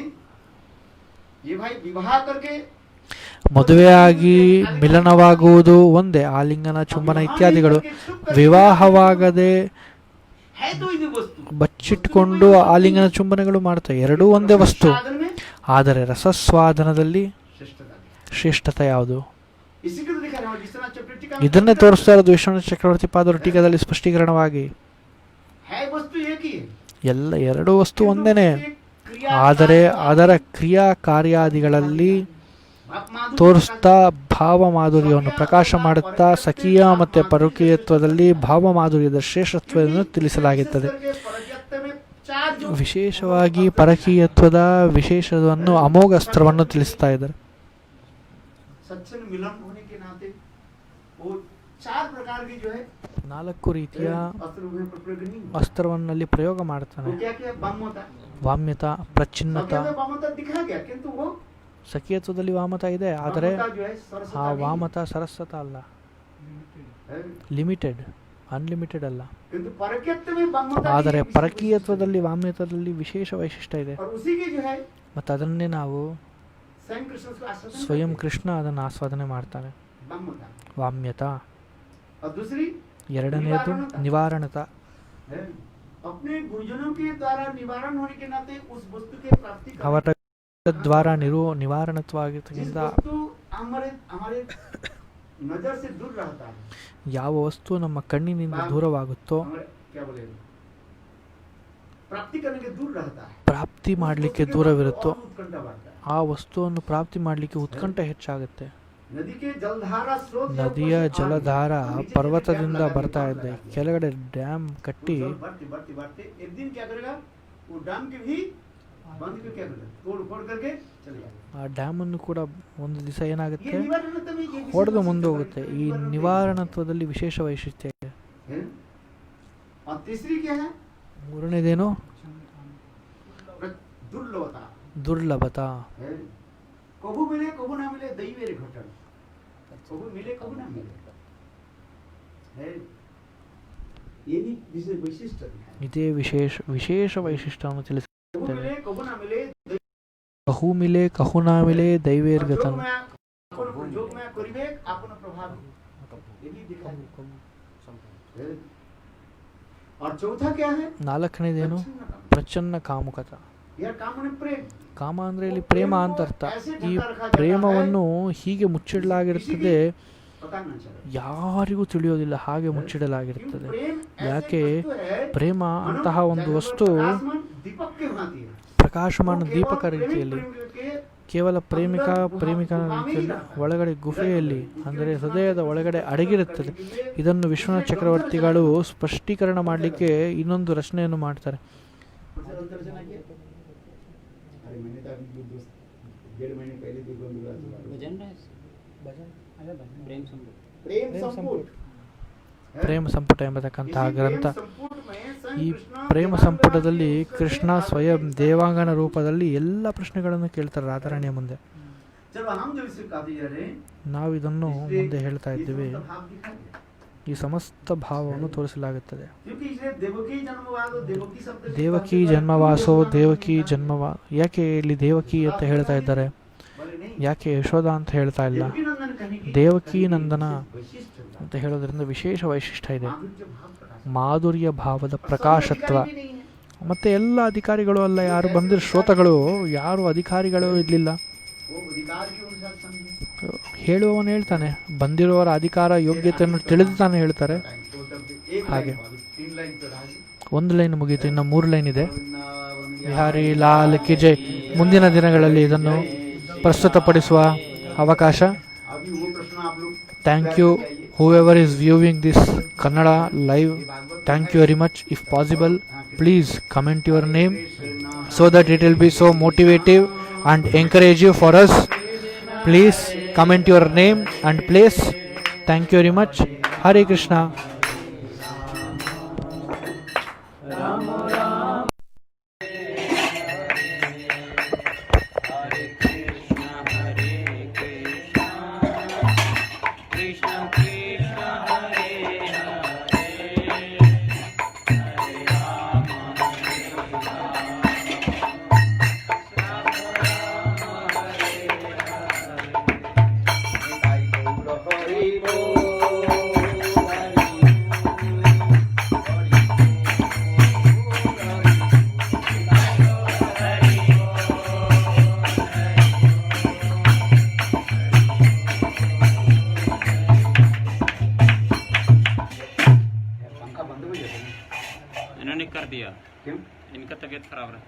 ये भाई विवाह करके ಮದುವೆಯಾಗಿ ಮಿಲನವಾಗುವುದು ಒಂದೇ, ಆಲಿಂಗನ ಚುಂಬನ ಇತ್ಯಾದಿಗಳು. ವಿವಾಹವಾಗದೆ है तो ये वस्तु ಬಚ್ಚಿಟ್ಕೊಂಡು ಆಲಿಂಗನ ಚುಂಬನಗಳು ಮಾಡ್ತಾರೆ, ಎರಡೂ ಒಂದೇ ವಸ್ತು. साधन में ಆದರೆ ರಸಸ್ವಾದನದಲ್ಲಿ श्रेष्ठता है. ಶ್ರೇಷ್ಠತೆ ಯಾವುದು? इसी को तो दिखा रहा हूँ विश्वनाथ चक्रवर्ती का ಇದನ್ನೇ ತೋರಿಸ್ತಾ ಇರೋದು ವಿಶ್ವನಾಥ ಚಕ್ರವರ್ತಿ ಪಾದರ ಟೀಕಾದಲ್ಲಿ ಸ್ಪಷ್ಟೀಕರಣವಾಗಿ. है वस्तु एक ही है, ಎಲ್ಲ ಎರಡೂ ವಸ್ತು ಒಂದೇನೆ, किंतु उसके क्रिया ಆದರೆ ಅದರ ಕ್ರಿಯಾ ಕಾರ್ಯಾದಿಗಳಲ್ಲಿ आप माधुर्य ತೋರಿಸ್ತಾ ಭಾವ ಮಾಧುರ್ಯವನ್ನು ಪ್ರಕಾಶ ಮಾಡುತ್ತಾ ಸಖೀಯ ಮತ್ತು ಪರೋಕ್ಷೀಯತ್ವದಲ್ಲಿ ಭಾವ ಮಾಧುರ್ಯದ ಶ್ರೇಷ್ಠತ್ವವನ್ನು ತಿಳಿಸಲಾಗುತ್ತದೆ. परकीयत्व में चार जो ವಿಶೇಷವಾಗಿ ಪರಕೀಯತ್ವದ ವಿಶೇಷವನ್ನು ಅಮೋಘ ಅಸ್ತ್ರವನ್ನು ತಿಳಿಸ್ತಾ ಇದ್ದಾರೆ. सत्संग मिलन होने के नाते वो चार प्रकार की जो है 4 ರೀತಿಯ अस्त्र में प्रयोग नहीं हुआ। ಅಸ್ತ್ರವನ್ನಲ್ಲಿ ಪ್ರಯೋಗ ಮಾಡ್ತಾನೆ. वो क्या क्या वामता ವಾಮ್ಯತ, ಪ್ರಚ್ಛಿನ್ನತ. वामता दिखा गया, किंतु वो ಸಖಿಯತ್ವದಲ್ಲಿ ವಾಮತ ಇದೆ, ಆದರೆ वामता जो है सरसता ಆ नहीं ವಾಮತ ಸರಸ್ವತ ಅಲ್ಲ, है। ಲಿಮಿಟೆಡ್, ಅನ್ಲಿಮಿಟೆಡ್ ಅಲ್ಲ. किंतु परकीयत्व में वामता ಆದರೆ की एक ಪರಕೀಯತ್ವದಲ್ಲಿ ವಾಮ್ಯತದಲ್ಲಿ ವಿಶೇಷ ವೈಶಿಷ್ಟ್ಯ ಇದೆ. और उसी की जो है ಮತ್ತು ಅದನ್ನೇ ನಾವು स्वयं कृष्ण को आस्वादन ಸ್ವಯಂ करते ಕೃಷ್ಣ ಅದನ್ನು ಆಸ್ವಾದನೆ ಮಾಡ್ತಾನೆ. हैं। वामता ವಾಮ್ಯತ. और दूसरी ಎರಡನೆಯದು ನಿವಾರಣತ. है अपने गुरुजनों के द्वारा निवारण होने के नाते उस वस्तु के प्राप्ति का ಅವರ ದ್ವಾರ जिस ನಿವಾರಣತ್ವಾಗಿರ್ತಕ್ಕಂಥ वस्तु हमारे हमारे नजर से दूर रहता है, ಯಾವ ವಸ್ತು ನಮ್ಮ ಕಣ್ಣಿನಿಂದ ದೂರವಾಗುತ್ತೋ, हमारे क्या बोले प्राप्ति करने के दूर रहता है, ಪ್ರಾಪ್ತಿ ಮಾಡಲಿಕ್ಕೆ ದೂರವಿರುತ್ತೋ, और उत्कंठा बढ़ता है। ಆ ವಸ್ತುವನ್ನು ಪ್ರಾಪ್ತಿ ಮಾಡಲಿಕ್ಕೆ ಉತ್ಕಂಠ ಹೆಚ್ಚಾಗುತ್ತೆ. नदी के जलधारा स्रोत या ನದಿಯ ऊपर से ಜಲಧಾರ आ रही है, और नीचे ಪರ್ವತದಿಂದ डैम लगा ಬರ್ತಾ के ಇದೆ, बांध लगा ಕೆಳಗಡೆ ಡ್ಯಾಮ್ के। ಕಟ್ಟಿ वो जल बढ़ते बढ़ते बढ़ते एक दिन क्या करेगा, वो डैम के भी बंद के क्या करेगा, तोड़ फोड़ करके चले जाएगा। ಆ ಡ್ಯಾಮನ್ನು ಕೂಡ ಒಂದು ದಿವಸ ये ಏನಾಗುತ್ತೆ, निवारणत्व में ये विशेष ಹೊಡೆದು वैशिष्ट्य ಮುಂದೆ ಹೋಗುತ್ತೆ. ಈ निवारण ನಿವಾರಣತ್ವದಲ್ಲಿ ವಿಶೇಷ ವೈಶಿಷ್ಟ್ಯ ಇದೆ. है। और तीसरी क्या है, ಮೂರನೇದೇನು दुर्लभता ದುರ್ಲಭತಾ. है। कबू मिले कबू ना मिले दैवी रे घटन, कबू मिले कबू ना मिले है। ये भी विशेष वैशिष्ट है। ಇದೇ ವಿಶೇಷ ವೈಶಿಷ್ಟ್ಯವನ್ನು कबू ತಿಳಿಸುತ್ತದೆ. मिले कबू ना मिले ಕಹು ಮಿಲೆ ಕಹು ನಾ ಮಿಲೆ ದೈವೇರ್ಗತನ್. जोग में करिवे आपन प्रभाव ये भी दिखा है। और चौथा क्या है, ನಾಲ್ಕನೇದೇನು ಪ್ರಚನ್ನ ಕಾಮುಕತ. यार काम ने प्रेम, ಕಾಮ ಅಂದ್ರೆ ಇಲ್ಲಿ ಪ್ರೇಮ ಅಂತ ಅರ್ಥ. ಈ ಪ್ರೇಮವನ್ನು ಹೀಗೆ ಮುಚ್ಚಿಡಲಾಗಿರುತ್ತದೆ, पता ना चले ಯಾರಿಗೂ ತಿಳಿಯೋದಿಲ್ಲ, ಹಾಗೆ ಮುಚ್ಚಿಡಲಾಗಿರುತ್ತದೆ. ಯಾಕೆ? ಪ್ರೇಮ ಅಂತಹ ಒಂದು ವಸ್ತು दीपक के भांति है, ಪ್ರಕಾಶಮಾನ ದೀಪಕ ರೀತಿಯಲ್ಲಿ, ಕೇವಲ ಪ್ರೇಮಿಕಾ ರೀತಿಯಲ್ಲಿ ಒಳಗಡೆ ಗುಫೆಯಲ್ಲಿ ಅಂದರೆ ಹೃದಯದ ಒಳಗಡೆ ಅಡಗಿರುತ್ತದೆ. ಇದನ್ನು ವಿಶ್ವನಾಥ ಚಕ್ರವರ್ತಿಗಳು ಸ್ಪಷ್ಟೀಕರಣ ಮಾಡಲಿಕ್ಕೆ ಇನ್ನೊಂದು ರಚನೆಯನ್ನು ಮಾಡ್ತಾರೆ. भजन है प्रेम संपूर्ण ಪ್ರೇಮ ಸಂಪುಟ ಎಂಬತಕ್ಕಂತಹ ಗ್ರಂಥ. ಈ ಪ್ರೇಮ ಸಂಪುಟದಲ್ಲಿ ಕೃಷ್ಣ ಸ್ವಯಂ ದೇವಾಂಗನ ರೂಪದಲ್ಲಿ ಎಲ್ಲ ಪ್ರಶ್ನೆಗಳನ್ನು ಕೇಳ್ತಾರೆ ರಾಧಾರಾಣಿಯ ಮುಂದೆ. ನಾವು ಇದನ್ನು ಮುಂದೆ ಹೇಳ್ತಾ ಇದ್ದೀವಿ. ಈ ಸಮಸ್ತ ಭಾವವನ್ನು ತೋರಿಸಲಾಗುತ್ತದೆ. ದೇವಕಿ ಜನ್ಮವಾಸೋ ದೇವಕಿ ಜನ್ಮವಾ. ಯಾಕೆ ಇಲ್ಲಿ ದೇವಕಿ ಅಂತ ಹೇಳ್ತಾ ಇದ್ದಾರೆ? ಯಾಕೆ ಯಶೋಧ ಅಂತ ಹೇಳ್ತಾ ಇಲ್ಲ, देवकी नंदन कहने की ದೇವಕಿ ನಂದನ वैशिष्ट था। ಅಂತ ಹೇಳೋದ್ರಿಂದ ವಿಶೇಷ ವೈಶಿಷ್ಟ್ಯ ಇದೆ. माधुर्य भाव प्रकाश। ಮಾಧುರ್ಯ ಭಾವದ और सब ಪ್ರಕಾಶತ್ವ. अधिकारी भी नहीं है। ಮತ್ತು ಎಲ್ಲ ಅಧಿಕಾರಿಗಳು ಅಲ್ಲ, ಯಾರು ಬಂದಿರೋ ಶ್ರೋತಗಳು ಯಾರು ಅಧಿಕಾರಿಗಳು ಇರಲಿಲ್ಲ. वो अधिकार के अनुसार समझे। ಹೇಳುವವನು ಹೇಳ್ತಾನೆ, ಬಂದಿರುವವರ ಅಧಿಕಾರ ಯೋಗ್ಯತೆಯನ್ನು ತಿಳಿದು ತಾನೇ ಹೇಳ್ತಾರೆ. तो तब एक ಹಾಗೆ लाइन 3 लाइन तो रहा। ಒಂದು ಲೈನ್ ಮುಗೀತು, ಇನ್ನು 3 ಲೈನ್ ಇದೆ. ಬಿಹಾರಿ ಲಾಲ್ ಕಿ ಜೈ. ಮುಂದಿನ ದಿನಗಳಲ್ಲಿ ಇದನ್ನು ಪ್ರಸ್ತುತಪಡಿಸುವ ಅವಕಾಶ. अभी वो प्रश्न आप लोग thank you whoever is viewing this Kannada live. Thank you very much. If possible, please comment your name so that it will be so motivative and encouraging for us. Please comment your name and place. Thank you very much. Hare Krishna. इन्होंने कर दिया। क्यों? इनका तबीयत खराब रहा।